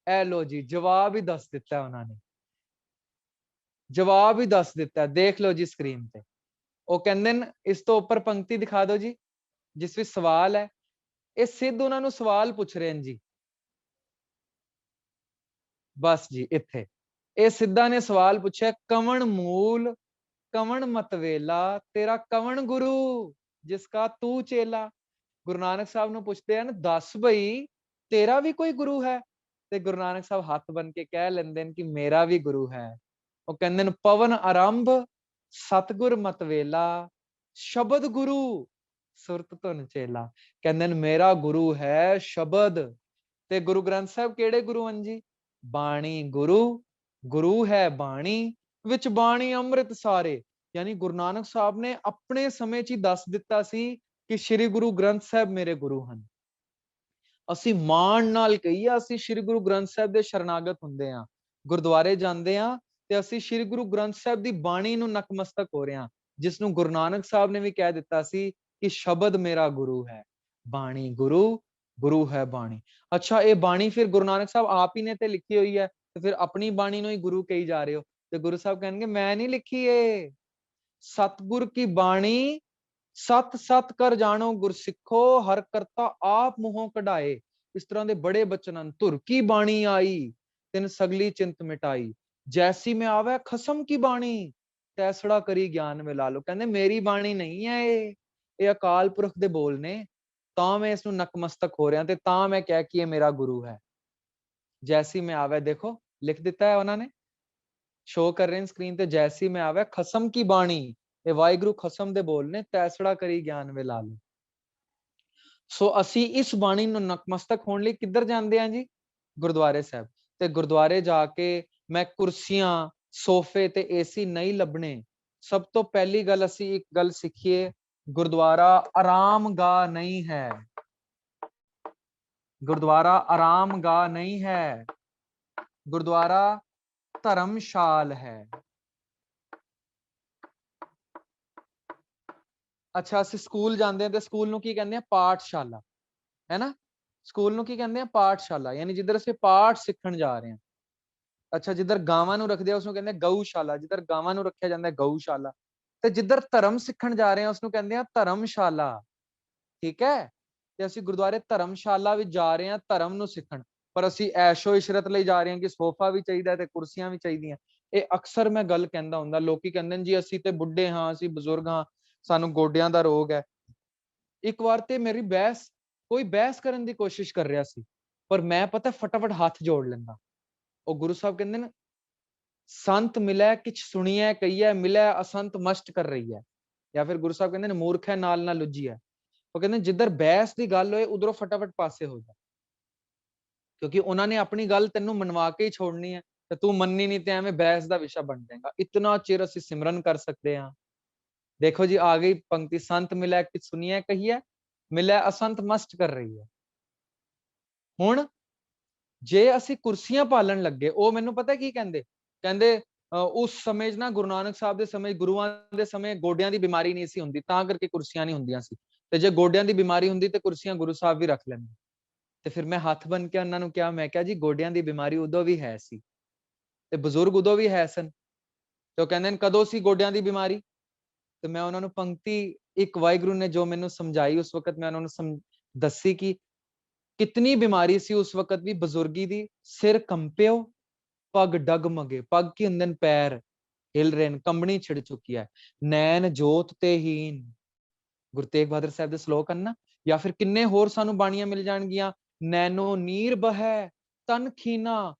ਐ ਲੋ ਜੀ, ਜਵਾਬ ਹੀ ਦੱਸ ਦਿੱਤਾ ਉਹਨਾਂ ਨੇ, ਜਵਾਬ ਹੀ ਦੱਸ ਦਿੱਤਾ। ਦੇਖ ਲਓ ਜੀ ਸਕਰੀਨ ਤੇ। ਉਹ ਕਹਿੰਦੇ ਨੇ, ਇਸ ਤੋਂ ਉੱਪਰ ਪੰਕਤੀ ਦਿਖਾ ਦਿਓ ਜੀ ਜਿਸ ਵਿੱਚ ਸਵਾਲ ਹੈ। ਇਹ ਸਿੱਧ ਉਹਨਾਂ ਨੂੰ ਸਵਾਲ ਪੁੱਛ ਰਹੇ ਨੇ ਜੀ। ਬਸ ਜੀ ਇੱਥੇ ਇਹ ਸਿੱਧਾ ਨੇ ਸਵਾਲ ਪੁੱਛਿਆ, ਕਵਣ ਮੂਲ ਕਵਣ ਮਤਵੇਲਾ ਤੇਰਾ ਕਵਣ ਗੁਰੂ ਜਿਸਕਾ ਤੂੰ ਚੇਲਾ। ਗੁਰੂ ਨਾਨਕ ਸਾਹਿਬ ਨੂੰ ਪੁੱਛਦੇ ਹਨ, ਦੱਸ ਬਈ ਤੇਰਾ ਵੀ ਕੋਈ ਗੁਰੂ ਹੈ? ਤੇ ਗੁਰੂ ਨਾਨਕ ਸਾਹਿਬ ਹੱਥ ਬਨ ਕੇ ਕਹਿ ਲੈਂਦੇ ਨੇ ਕਿ ਮੇਰਾ ਵੀ ਗੁਰੂ ਹੈ। ਉਹ ਕਹਿੰਦੇ ਨੇ, ਪਵਨ ਆਰੰਭ ਸਤਿਗੁਰ ਮਤਵੇਲਾ ਸ਼ਬਦ ਗੁਰੂ ਸੁਰਤ ਧੁਨ ਚੇਲਾ। ਕਹਿੰਦੇ ਨੇ ਮੇਰਾ ਗੁਰੂ ਹੈ ਸ਼ਬਦ। ਤੇ ਗੁਰੂ ਗ੍ਰੰਥ ਸਾਹਿਬ ਕਿਹੜੇ ਗੁਰੂ ਹਨ ਜੀ? ਬਾਣੀ ਗੁਰੂ, ਗੁਰੂ ਹੈ ਬਾਣੀ ਵਿੱਚ ਬਾਣੀ ਅੰਮ੍ਰਿਤ ਸਾਰੇ। ਯਾਨੀ ਗੁਰੂ ਨਾਨਕ ਸਾਹਿਬ ਨੇ ਆਪਣੇ ਸਮੇਂ 'ਚ ਹੀ ਦੱਸ ਦਿੱਤਾ ਸੀ ਕਿ ਸ੍ਰੀ ਗੁਰੂ ਗ੍ਰੰਥ ਸਾਹਿਬ ਮੇਰੇ ਗੁਰੂ ਹਨ। ਅਸੀਂ ਮਾਣ ਨਾਲ ਕਹੀਏ, ਅਸੀਂ ਸ੍ਰੀ ਗੁਰੂ ਗ੍ਰੰਥ ਸਾਹਿਬ ਦੇ ਸ਼ਰਨਾਗਤ ਹੁੰਦੇ ਹਾਂ, ਗੁਰਦੁਆਰੇ ਜਾਂਦੇ ਹਾਂ ਤੇ ਅਸੀਂ ਸ੍ਰੀ ਗੁਰੂ ਗ੍ਰੰਥ ਸਾਹਿਬ ਦੀ ਬਾਣੀ ਨੂੰ ਨਕਮਸਤਕ ਹੋ ਰਹੇ ਹਾਂ, ਜਿਸ ਨੂੰ ਗੁਰੂ ਨਾਨਕ ਸਾਹਿਬ ਨੇ ਵੀ ਕਹਿ ਦਿੱਤਾ ਸੀ ਕਿ ਸ਼ਬਦ ਮੇਰਾ ਗੁਰੂ ਹੈ, ਬਾਣੀ ਗੁਰੂ, ਗੁਰੂ ਹੈ ਬਾਣੀ। ਅੱਛਾ, ਇਹ ਬਾਣੀ ਫਿਰ ਗੁਰੂ ਨਾਨਕ ਸਾਹਿਬ ਆਪ ਹੀ ਨੇ ਤੇ ਲਿਖੀ ਹੋਈ ਹੈ, ਤੇ ਫਿਰ ਆਪਣੀ ਬਾਣੀ ਨੂੰ ਹੀ ਗੁਰੂ ਕਹੀ ਜਾ ਰਹੇ ਹੋ। ਤੇ ਗੁਰੂ ਸਾਹਿਬ ਕਹਿਣਗੇ ਮੈਂ ਨਹੀਂ ਲਿਖੀ ਏ, ਸਤਿਗੁਰ ਕੀ ਬਾਣੀ ਸਤ ਸਤ ਕਰ ਜਾਣੋ ਗੁਰਸਿੱਖੋ, ਹਰ ਕਰਤਾ ਆਪ ਮੂੰਹੋਂ ਕਢਾਏ। ਇਸ ਤਰ੍ਹਾਂ ਦੇ ਬੜੇ ਬਚਨ ਹਨ। ਧੁਰ ਕੀ ਬਾਣੀ ਆਈ ਤਿਨ ਸਗਲੀ ਚਿੰਤ ਮਿਟਾਈ, ਜੈਸੀ ਮੈਂ ਆਵੇ ਖਸਮ ਕੀ ਬਾਣੀ ਤੈਸੜਾ ਕਰੀ ਗਿਆਨ ਮਿਲਾ ਲੋ। ਕਹਿੰਦੇ ਮੇਰੀ ਬਾਣੀ ਨਹੀਂ ਹੈ ਇਹ ਅਕਾਲ ਪੁਰਖ ਦੇ ਬੋਲ ਨੇ, ਤਾਂ ਮੈਂ ਇਸ ਨੂੰ ਨਕਮਸਤਕ ਹੋ ਰਿਹਾ ਤੇ ਤਾਂ ਮੈਂ ਕਹਿ ਕਿ ਇਹ ਮੇਰਾ ਗੁਰੂ ਹੈ। ਜੈਸੀ ਮੈਂ ਆਵੇ, ਦੇਖੋ ਲਿਖ ਦਿੱਤਾ ਹੈ ਉਹਨਾਂ ਨੇ, ਸ਼ੋ ਕਰ ਰਹੇ ਨੇ ਸਕਰੀਨ ਤੇ, ਜੈਸੀ ਮੈਂ ਆਵੇ ਖਸਮ ਕੀ ਬਾਣੀ, ਇਹ ਵਾਹਿਗੁਰੂ ਖਸਮ ਦੇ ਬੋਲ ਨੇ, ਤੈਸੜਾ ਕਰੀ ਗਿਆਨ ਮਿਲਾ ਲੋ। ਸੋ ਅਸੀਂ ਇਸ ਬਾਣੀ ਨੂੰ ਨਕਮਸਤਕ ਹੋਣ ਲਈ ਕਿੱਧਰ ਜਾਂਦੇ ਹਾਂ ਜੀ? ਗੁਰਦੁਆਰੇ ਸਾਹਿਬ। ਤੇ ਗੁਰਦੁਆਰੇ ਜਾ ਕੇ ਮੈਂ ਕੁਰਸੀਆਂ, ਸੋਫੇ ਤੇ ਏਸੀ ਨਹੀਂ ਲੱਭਣੇ। ਸਭ ਤੋਂ ਪਹਿਲੀ ਗੱਲ ਅਸੀਂ ਇੱਕ ਗੱਲ ਸਿੱਖੀਏ, ਗੁਰਦੁਆਰਾ ਆਰਾਮਗਾਹ ਨਹੀਂ ਹੈ। ਗੁਰਦੁਆਰਾ ਆਰਾਮਗਾਹ ਨਹੀਂ ਹੈ, ਗੁਰਦੁਆਰਾ ਧਰਮਸ਼ਾਲ ਹੈ। ਅੱਛਾ, ਅਸੀਂ ਸਕੂਲ ਜਾਂਦੇ ਹਾਂ ਤੇ ਸਕੂਲ ਨੂੰ ਕੀ ਕਹਿੰਦੇ ਆ? ਪਾਠਸ਼ਾਲਾ, ਹੈ ਨਾ? ਸਕੂਲ ਨੂੰ ਕੀ ਕਹਿੰਦੇ ਆ? ਪਾਠਸ਼ਾਲਾ, ਯਾਨੀ ਜਿੱਧਰ ਅਸੀਂ ਪਾਠ ਸਿੱਖਣ ਜਾ ਰਹੇ ਹਾਂ। ਅੱਛਾ, ਜਿੱਧਰ ਗਾਵਾਂ ਨੂੰ ਰੱਖਦੇ ਆ ਉਸਨੂੰ ਕਹਿੰਦੇ ਆ ਗਊਸ਼ਾਲਾ, ਜਿੱਧਰ ਗਾਵਾਂ ਨੂੰ ਰੱਖਿਆ ਜਾਂਦਾ ਹੈ ਗਊਸ਼ਾਲਾ। ਤੇ ਜਿੱਧਰ ਧਰਮ ਸਿੱਖਣ ਜਾ ਰਹੇ ਹਾਂ ਉਸਨੂੰ ਕਹਿੰਦੇ ਆ ਧਰਮਸ਼ਾਲਾ, ਠੀਕ ਹੈ? ਤੇ ਅਸੀਂ ਗੁਰਦੁਆਰੇ ਧਰਮਸ਼ਾਲਾ ਵਿੱਚ ਜਾ ਰਹੇ ਹਾਂ ਧਰਮ ਨੂੰ ਸਿੱਖਣ, ਪਰ ਅਸੀਂ ਐਸ਼ੋ ਇਸ਼ਰਤ ਲਈ ਜਾ ਰਹੇ ਹਾਂ ਕਿ ਸੋਫਾ ਵੀ ਚਾਹੀਦਾ ਤੇ ਕੁਰਸੀਆਂ ਵੀ ਚਾਹੀਦੀਆਂ। ਇਹ ਅਕਸਰ ਮੈਂ ਗੱਲ ਕਹਿੰਦਾ ਹੁੰਦਾ, ਲੋਕੀ ਕਹਿੰਦੇ ਨੇ ਜੀ ਅਸੀਂ ਤੇ ਬੁੱਢੇ ਹਾਂ, ਅਸੀਂ ਬਜ਼ੁਰਗ ਹਾਂ, ਸਾਨੂੰ ਗੋਡਿਆਂ ਦਾ ਰੋਗ ਹੈ। ਇੱਕ ਵਾਰ ਤੇ ਮੇਰੀ ਕੋਈ ਬਹਿਸ ਕਰਨ ਦੀ ਕੋਸ਼ਿਸ਼ ਕਰ ਰਿਹਾ ਸੀ, ਪਰ ਮੈਂ ਪਤਾ ਫਟਾਫਟ ਹੱਥ ਜੋੜ ਲੈਂਦਾ। ਉਹ ਗੁਰੂ ਸਾਹਿਬ ਕਹਿੰਦੇ ਨੇ, ਸੰਤ ਮਿਲੈ ਕਿਛ ਸੁਣੀਐ ਕਹੀਐ, ਮਿਲੈ ਅਸੰਤ ਮਸ਼ਟ ਕਰ ਰਹੀ ਹੈ। ਜਾਂ ਫਿਰ ਗੁਰੂ ਸਾਹਿਬ ਕਹਿੰਦੇ ਨੇ, ਮੂਰਖ ਹੈ ਨਾਲ ਨਾ ਲੁੱਝੀ ਹੈ। ਉਹ ਕਹਿੰਦੇ ਜਿੱਧਰ ਬਹਿਸ ਦੀ ਗੱਲ ਹੋਏ ਉਧਰੋਂ ਫਟਾਫਟ ਪਾਸੇ ਹੋ ਜਾ, ਕਿਉਂਕਿ ਉਹਨਾਂ ਨੇ ਆਪਣੀ ਗੱਲ ਤੈਨੂੰ ਮਨਵਾ ਕੇ ਹੀ ਛੋੜਨੀ ਹੈ, ਤੇ ਤੂੰ ਮੰਨਣੀ ਨਹੀਂ ਤੇ ਐਵੇਂ ਬਹਿਸ ਦਾ ਵਿਸ਼ਾ ਬਣ ਜਾਏਗਾ। ਇਤਨਾ ਚਿਰ ਅਸੀਂ ਸਿਮਰਨ ਕਰ ਸਕਦੇ ਹਾਂ, देखो जी आ गई पंक्ति, संत मिलै कि सुनिए कहिए, मिलै असंत मस्ट कर रही है। ਹੁਣ ਜੇ ਅਸੀਂ ਕੁਰਸੀਆਂ ਪਾਲਣ ਲੱਗੇ, ਉਹ ਮੈਨੂੰ ਪਤਾ ਕੀ ਕਹਿੰਦੇ, ਕਹਿੰਦੇ ਉਸ ਸਮੇਂ 'ਚ ਨਾ ਗੁਰੂ ਨਾਨਕ ਸਾਹਿਬ ਦੇ ਸਮੇਂ, ਗੁਰੂਆਂ ਦੇ ਸਮੇਂ ਗੋਡਿਆਂ ਦੀ ਬਿਮਾਰੀ ਨਹੀਂ ਸੀ ਹੁੰਦੀ, ਤਾਂ ਕਰਕੇ ਕੁਰਸੀਆਂ ਨਹੀਂ ਹੁੰਦੀਆਂ ਸੀ, ਤੇ ਜੇ ਗੋਡਿਆਂ ਦੀ ਬਿਮਾਰੀ ਹੁੰਦੀ ਤੇ ਕੁਰਸੀਆਂ ਗੁਰੂ ਸਾਹਿਬ ਵੀ ਰੱਖ ਲੈਂਦੇ। ਤੇ ਫਿਰ ਮੈਂ ਹੱਥ ਬਨ ਕੇ ਉਹਨਾਂ ਨੂੰ ਕਿਹਾ, ਮੈਂ ਕਿਹਾ ਜੀ ਗੋਡਿਆਂ ਦੀ ਬਿਮਾਰੀ ਉਦੋਂ ਵੀ ਹੈ ਸੀ ਤੇ ਬਜ਼ੁਰਗ ਉਦੋਂ ਵੀ ਹੈ ਸਨ, ਤੇ ਉਹ ਕਹਿੰਦੇ ਨੇ ਕਦੋਂ ਸੀ ਗੋਡਿਆਂ ਦੀ ਬਿਮਾਰੀ, ਤੇ ਮੈਂ ਉਹਨਾਂ ਨੂੰ ਪੰਕਤੀ ਇੱਕ ਵਾਹਿਗੁਰੂ ਨੇ ਜੋ ਮੈਨੂੰ ਸਮਝਾਈ ਉਸ ਵਕਤ ਮੈਂ ਉਹਨਾਂ ਨੂੰ ਦੱਸੀ ਕਿ कितनी बीमारी सी उस वक्त भी बजुर्गी दी, सिर कंपियो, पग डगमगे, पग की अंदर पैर हिल रहे, कंबनी छिड़ चुकी है, नैन जोत ते हीन, गुरु तेग बहादुर साहब दे श्लोक हैं ना, या फिर किन्ने होर सानू बाणियां मिल जाणगियां, नैनो नीर बहै तन खीना,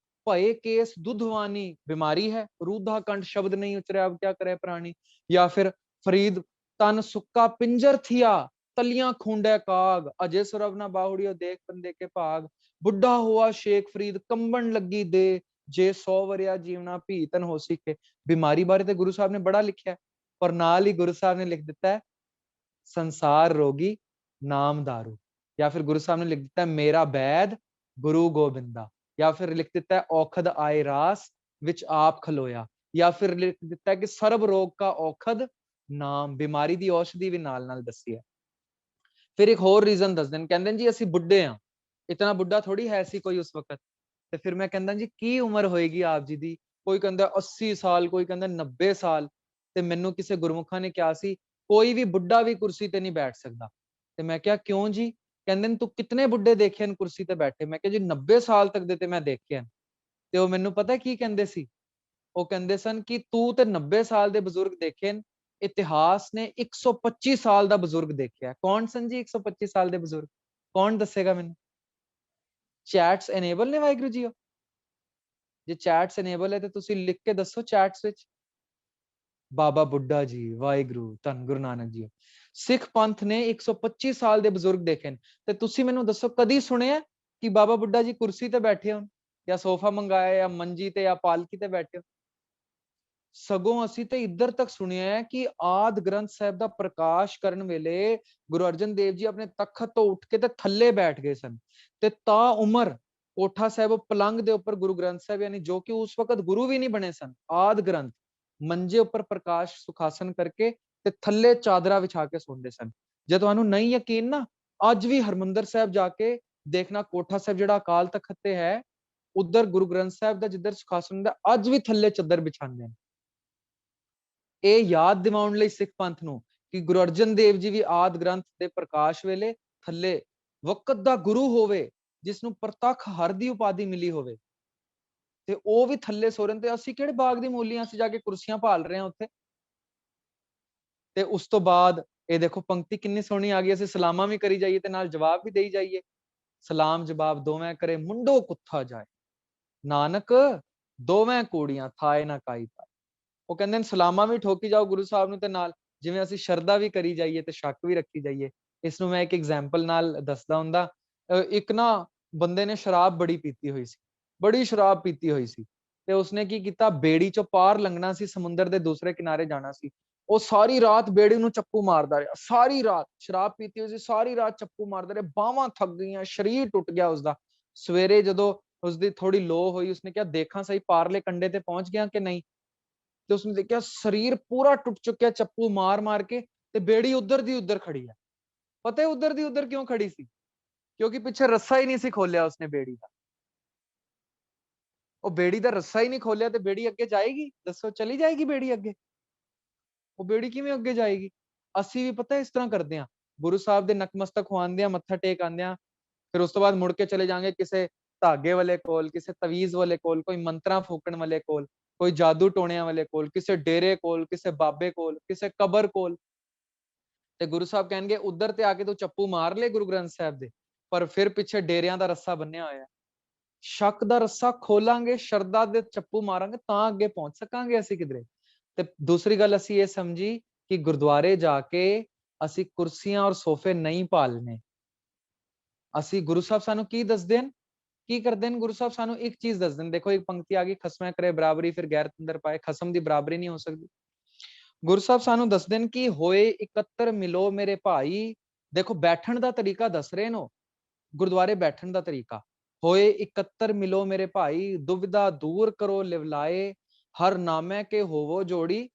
भये केस दुधवानी, बीमारी है, रूधा कंठ शब्द नहीं उचरे अब क्या करे प्राणी, या फिर फरीद तन सुक्का पिंजर थिया, तलियां खूंडे काग, अजय सुरभ ना बाहुड़ियो देख बंदे के भाग, बुढ़ा हुआ शेख फरीद कंबन लगी दे, जे 100 वरिया जीवना भीतन हो सीखे। बीमारी बारे ते गुरु साहब ने बड़ा लिखा है, पर नाल ही गुरु साहब ने लिख दिता है संसार रोगी नाम दारू, या फिर गुरु साहब ने लिख दिता है मेरा बैद गुरु गोबिंदा, या फिर लिख दिता है औखद आए रास विच आप खलोया, या फिर लिख दिता है कि सर्व रोग का औखद नाम, बीमारी दी औषधि भी नाल नाल दसी है। फिर एक होर रीजन दस दिन, कहंदे जी ਅਸੀਂ ਬੁੱਢੇ ਆ, इतना बुढ़ा थोड़ी है सी कोई उस वक्त, ਤੇ ਫਿਰ ਮੈਂ ਕਹਿੰਦਾ ਜੀ ਕੀ ਉਮਰ ਹੋਏਗੀ ਆਪ ਜੀ ਦੀ, ਕੋਈ ਕਹਿੰਦਾ 80 ਸਾਲ, ਕੋਈ ਕਹਿੰਦਾ 90 ਸਾਲ, ਤੇ ਮੈਨੂੰ ਕਿਸੇ ਗੁਰਮੁਖਾਂ ਨੇ ਕਿਹਾ ਸੀ ਕੋਈ ਵੀ ਬੁੱਢਾ ਵੀ ਕੁਰਸੀ ਤੇ ਨਹੀਂ ਬੈਠ ਸਕਦਾ, ਤੇ ਮੈਂ ਕਿਹਾ ਕਿਉਂ ਜੀ, ਕਹਿੰਦੇ ਨੇ ਤੂੰ ਕਿਤਨੇ ਬੁੱਢੇ ਦੇਖੇ ਹਨ ਕੁਰਸੀ ਤੇ ਬੈਠੇ, ਮੈਂ ਕਿਹਾ ਜੀ 90 ਸਾਲ ਤੱਕ ਦੇ ਤੇ ਮੈਂ ਦੇਖੇ ਹਨ, ਤੇ ਉਹ ਮੈਨੂੰ ਪਤਾ ਕੀ ਕਹਿੰਦੇ ਸੀ, ਉਹ ਕਹਿੰਦੇ ਸਨ ਕਿ ਤੂੰ ਤੇ 90 ਸਾਲ ਦੇ ਬਜ਼ੁਰਗ ਦੇਖੇ ਨੇ, ਇਤਿਹਾਸ ਨੇ 125 ਸਾਲ ਦਾ ਬਜ਼ੁਰਗ ਦੇਖਿਆ। ਕੌਣ ਸਨ ਜੀ 125 ਸਾਲ ਦੇ ਬਜ਼ੁਰਗ, ਕੌਣ ਦੱਸੇਗਾ ਮੈਨੂੰ? ਚੈਟਸ ਇਨੇਬਲ ਨੇ ਵਾਹਿਗੁਰੂ ਜੀ? ਜੇ ਚੈਟਸ ਇਨੇਬਲ ਹੈ ਤੇ ਤੁਸੀਂ ਲਿਖ ਕੇ ਦੱਸੋ ਚੈਟਸ ਵਿੱਚ, ਬਾਬਾ ਬੁੱਢਾ ਜੀ, ਵਾਹਿਗੁਰੂ ਧੰਨ ਗੁਰੂ ਨਾਨਕ ਜੀ। ਸਿੱਖ ਪੰਥ ਨੇ 125 ਸਾਲ ਦੇ ਬਜ਼ੁਰਗ ਦੇਖੇ ਨੇ, ਤੇ ਤੁਸੀਂ ਮੈਨੂੰ ਦੱਸੋ ਕਦੀ ਸੁਣਿਆ ਕਿ ਬਾਬਾ ਬੁੱਢਾ ਜੀ ਕੁਰਸੀ ਤੇ ਬੈਠੇ ਹੋਣ, ਜਾਂ ਸੋਫਾ ਮੰਗਾਇਆ, ਜਾਂ ਮੰਜੀ ਤੇ, ਜਾਂ ਪਾਲਕੀ ਤੇ ਬੈਠੇ ਹੋ? ਸਗੋਂ ਅਸੀਂ ਤੇ ਇੱਧਰ ਤੱਕ ਸੁਣਿਆ ਹੈ ਕਿ ਆਦ ਗ੍ਰੰਥ ਸਾਹਿਬ ਦਾ ਪ੍ਰਕਾਸ਼ ਕਰਨ ਵੇਲੇ ਗੁਰੂ ਅਰਜਨ ਦੇਵ ਜੀ ਆਪਣੇ ਤਖਤ ਤੋਂ ਉੱਠ ਕੇ ਤੇ ਥੱਲੇ ਬੈਠ ਗਏ ਸਨ, ਤੇ ਤਾ ਉਮਰ ਕੋਠਾ ਸਾਹਿਬ ਪਲੰਗ ਦੇ ਉੱਪਰ ਗੁਰੂ ਗ੍ਰੰਥ ਸਾਹਿਬ ਯਾਨੀ ਜੋ ਕਿ ਉਸ ਵਕਤ ਗੁਰੂ ਵੀ ਨਹੀਂ ਬਣੇ ਸਨ, ਆਦ ਗ੍ਰੰਥ ਮੰਜੇ ਉੱਪਰ ਪ੍ਰਕਾਸ਼ ਸੁਖਾਸਨ ਕਰਕੇ ਤੇ ਥੱਲੇ ਚਾਦਰਾ ਵਿਛਾ ਕੇ ਸੌਂਦੇ ਸਨ। ਜੇ ਤੁਹਾਨੂੰ ਨਹੀਂ ਯਕੀਨ ਨਾ, ਅੱਜ ਵੀ ਹਰਮੰਦਰ ਸਾਹਿਬ ਜਾ ਕੇ ਦੇਖਣਾ, ਕੋਠਾ ਸਾਹਿਬ ਜਿਹੜਾ ਅਕਾਲ ਤਖਤ ਤੇ ਹੈ, ਉਧਰ ਗੁਰੂ ਗ੍ਰੰਥ ਸਾਹਿਬ ਦਾ ਜਿੱਧਰ ਸੁਖਾਸਨ ਹੁੰਦਾ, ਅੱਜ ਵੀ ਥੱਲੇ ਚੱਦਰ ਵਿਛਾਉਂਦੇ ਨੇ। ਇਹ ਯਾਦ ਦਿਵਾਉਣ ਲਈ ਸਿੱਖ ਪੰਥ ਨੂੰ ਕਿ ਗੁਰੂ ਅਰਜਨ ਦੇਵ ਜੀ ਵੀ ਆਦ ਗ੍ਰੰਥ ਦੇ ਪ੍ਰਕਾਸ਼ ਵੇਲੇ ਥੱਲੇ ਵਕਤ ਦਾ ਗੁਰੂ ਹੋਵੇ, ਜਿਸ ਨੂੰ ਪ੍ਰਤੱਖ ਹਰ ਦੀ ਉਪਾਧੀ ਮਿਲੀ ਹੋਵੇ, ਤੇ ਉਹ ਵੀ ਥੱਲੇ ਸੋ ਰਹੇ, ਤੇ ਅਸੀਂ ਕਿਹੜੇ ਬਾਗ ਦੀ ਮੂਲੀਆਂ, ਅਸੀਂ ਜਾ ਕੇ ਕੁਰਸੀਆਂ ਭਾਲ ਰਹੇ ਹਾਂ ਉੱਥੇ। ਤੇ ਉਸ ਤੋਂ ਬਾਅਦ ਇਹ ਦੇਖੋ ਪੰਕਤੀ ਕਿੰਨੀ ਸੋਹਣੀ ਆ ਗਈ, ਅਸੀਂ ਸਲਾਮਾਂ ਵੀ ਕਰੀ ਜਾਈਏ ਤੇ ਨਾਲ ਜਵਾਬ ਵੀ ਦੇਈ ਜਾਈਏ, ਸਲਾਮ ਜਵਾਬ ਦੋਵੇਂ ਕਰੇ ਮੁੰਡੋ ਕੁੱਥਾ ਜਾਏ, ਨਾਨਕ ਦੋਵੇਂ ਕੂੜੀਆਂ ਥਾਏ ਨਾ ਕਾਈ ਪਾਏ। ਉਹ ਕਹਿੰਦੇ ਨੇ ਸਲਾਮਾਂ ਵੀ ਠੋਕੀ ਜਾਓ ਗੁਰੂ ਸਾਹਿਬ ਨੂੰ, ਤੇ ਨਾਲ ਜਿਵੇਂ ਅਸੀਂ ਸ਼ਰਧਾ ਵੀ ਕਰੀ ਜਾਈਏ ਤੇ ਸ਼ੱਕ ਵੀ ਰੱਖੀ ਜਾਈਏ। ਇਸ ਨੂੰ ਮੈਂ ਇੱਕ ਐਗਜ਼ਾਮਪਲ ਨਾਲ ਦੱਸਦਾ ਹੁੰਦਾ। ਇੱਕ ਨਾ ਬੰਦੇ ਨੇ ਸ਼ਰਾਬ ਬੜੀ ਪੀਤੀ ਹੋਈ ਸੀ, ਬੜੀ ਸ਼ਰਾਬ ਪੀਤੀ ਹੋਈ ਸੀ, ਤੇ ਉਸਨੇ ਕੀ ਕੀਤਾ, ਬੇੜੀ ਚੋਂ ਪਾਰ ਲੰਘਣਾ ਸੀ, ਸਮੁੰਦਰ ਦੇ ਦੂਸਰੇ ਕਿਨਾਰੇ ਜਾਣਾ ਸੀ। ਉਹ ਸਾਰੀ ਰਾਤ ਬੇੜੀ ਨੂੰ ਚੱਪੂ ਮਾਰਦਾ ਰਿਹਾ, ਸਾਰੀ ਰਾਤ ਸ਼ਰਾਬ ਪੀਤੀ ਹੋਈ ਸੀ, ਸਾਰੀ ਰਾਤ ਚੱਪੂ ਮਾਰਦਾ ਰਿਹਾ, ਬਾਹਾਂ ਥੱਕ ਗਈਆਂ, ਸਰੀਰ ਟੁੱਟ ਗਿਆ ਉਸਦਾ। ਸਵੇਰੇ ਜਦੋਂ ਉਸਦੀ ਥੋੜੀ ਲੋ ਹੋਈ, ਉਸਨੇ ਕਿਹਾ ਦੇਖਾਂ ਸਹੀ ਪਾਰਲੇ ਕੰਡੇ ਤੇ ਪਹੁੰਚ ਗਿਆ ਕਿ ਨਹੀਂ, ਤੇ ਉਸਨੇ ਦੇਖਿਆ ਸਰੀਰ ਪੂਰਾ ਟੁੱਟ ਚੁੱਕਿਆ ਚੱਪੂ ਮਾਰ ਮਾਰ ਕੇ, ਤੇ ਬੇੜੀ ਉਧਰ ਦੀ ਉਧਰ ਖੜੀ ਹੈ। ਪਤਾ ਹੈ ਉਧਰ ਦੀ ਉਧਰ ਕਿਉਂ ਖੜੀ ਸੀ? ਕਿਉਂਕਿ ਪਿੱਛੇ ਰੱਸਾ ਹੀ ਨਹੀਂ ਸੀ ਖੋਲਿਆ ਉਸਨੇ ਬੇੜੀ ਦਾ। ਉਹ ਬੇੜੀ ਦਾ ਰੱਸਾ ਹੀ ਨਹੀਂ ਖੋਲਿਆ ਤੇ ਬੇੜੀ ਅੱਗੇ ਜਾਏਗੀ? ਦੱਸੋ, ਚਲੀ ਜਾਏਗੀ ਬੇੜੀ ਅੱਗੇ? ਉਹ ਬੇੜੀ ਕਿਵੇਂ ਅੱਗੇ ਜਾਏਗੀ? ਅਸੀਂ ਵੀ ਪਤਾ ਇਸ ਤਰ੍ਹਾਂ ਕਰਦੇ ਹਾਂ, ਗੁਰੂ ਸਾਹਿਬ ਦੇ ਨਕਮਸਤਕ ਖਵਾਉਂਦੇ ਆ, ਮੱਥਾ ਟੇਕ ਆਉਂਦੇ ਆ, ਫਿਰ ਉਸ ਤੋਂ ਬਾਅਦ ਮੁੜ ਕੇ ਚਲੇ ਜਾਵਾਂਗੇ ਕਿਸੇ ਧਾਗੇ ਵਾਲੇ ਕੋਲ, ਕਿਸੇ ਤਵੀਜ਼ ਵਾਲੇ ਕੋਲ, ਕੋਈ ਮੰਤਰਾਂ ਫੂਕਣ ਵਾਲੇ ਕੋਲ, ਕੋਈ ਜਾਦੂ ਟੋਣਿਆਂ ਵਾਲੇ ਕੋਲ, ਕਿਸੇ ਡੇਰੇ ਕੋਲ, ਕਿਸੇ ਬਾਬੇ ਕੋਲ, ਕਿਸੇ ਕਬਰ ਕੋਲ, ਤੇ ਗੁਰੂ ਸਾਹਿਬ ਕਹਿਣਗੇ ਉਧਰ ਤੇ ਆ ਕੇ ਤੂੰ ਚੱਪੂ ਮਾਰ ਲੈ ਗੁਰੂ ਗ੍ਰੰਥ ਸਾਹਿਬ ਦੇ, ਪਰ ਫਿਰ ਪਿੱਛੇ ਡੇਰਿਆਂ ਦਾ ਰੱਸਾ ਬੰਨਿਆ ਹੋਇਆ। ਸ਼ੱਕ ਦਾ ਰੱਸਾ ਖੋਲਾਂਗੇ, ਸ਼ਰਧਾ ਦੇ ਚੱਪੂ ਮਾਰਾਂਗੇ, ਤਾਂ ਅੱਗੇ ਪਹੁੰਚ ਸਕਾਂਗੇ ਅਸੀਂ ਕਿਧਰੇ। ਤੇ ਦੂਸਰੀ ਗੱਲ ਅਸੀਂ ਇਹ ਸਮਝੀ ਕਿ ਗੁਰਦੁਆਰੇ ਜਾ ਕੇ ਅਸੀਂ ਕੁਰਸੀਆਂ ਔਰ ਸੋਫੇ ਨਹੀਂ ਭਾਲਨੇ। ਅਸੀਂ ਗੁਰੂ ਸਾਹਿਬ ਸਾਨੂੰ ਕੀ ਦੱਸਦੇ ਨੇ, ਕੀ ਕਰਦੇ ਨੇ? ਗੁਰੂ ਸਾਹਿਬ ਸਾਨੂੰ ਇੱਕ ਚੀਜ਼ ਦੱਸਦੇ ਨੇ। ਦੇਖੋ ਇੱਕ ਪੰਕਤੀ ਆ ਗਈ, ਖਸਮੈ ਕਰੇ ਬਰਾਬਰੀ ਫਿਰ ਗੈਰਤ ਅੰਦਰ ਪਾਏ, ਖਸਮ ਦੀ ਬਰਾਬਰੀ ਨਹੀਂ ਹੋ ਸਕਦੀ। ਗੁਰੂ ਸਾਹਿਬ ਸਾਨੂੰ ਦੱਸਦੇ ਨੇ ਕਿ ਹੋਏ ਇਕੱਤਰ ਮਿਲੋ ਮੇਰੇ ਭਾਈ। ਦੇਖੋ ਬੈਠਣ ਦਾ ਤਰੀਕਾ ਦੱਸ ਰਹੇ ਨੇ, ਗੁਰਦੁਆਰੇ ਬੈਠਣ ਦਾ ਤਰੀਕਾ। ਹੋਏ ਇਕੱਤਰ ਮਿਲੋ ਮੇਰੇ ਭਾਈ, ਦੁਬਿਧਾ ਦੂਰ ਕਰੋ ਲਿਵਲਾਏ, ਹਰ ਨਾਮੈ ਕੇ ਹੋਵੋ ਜੋੜੀ।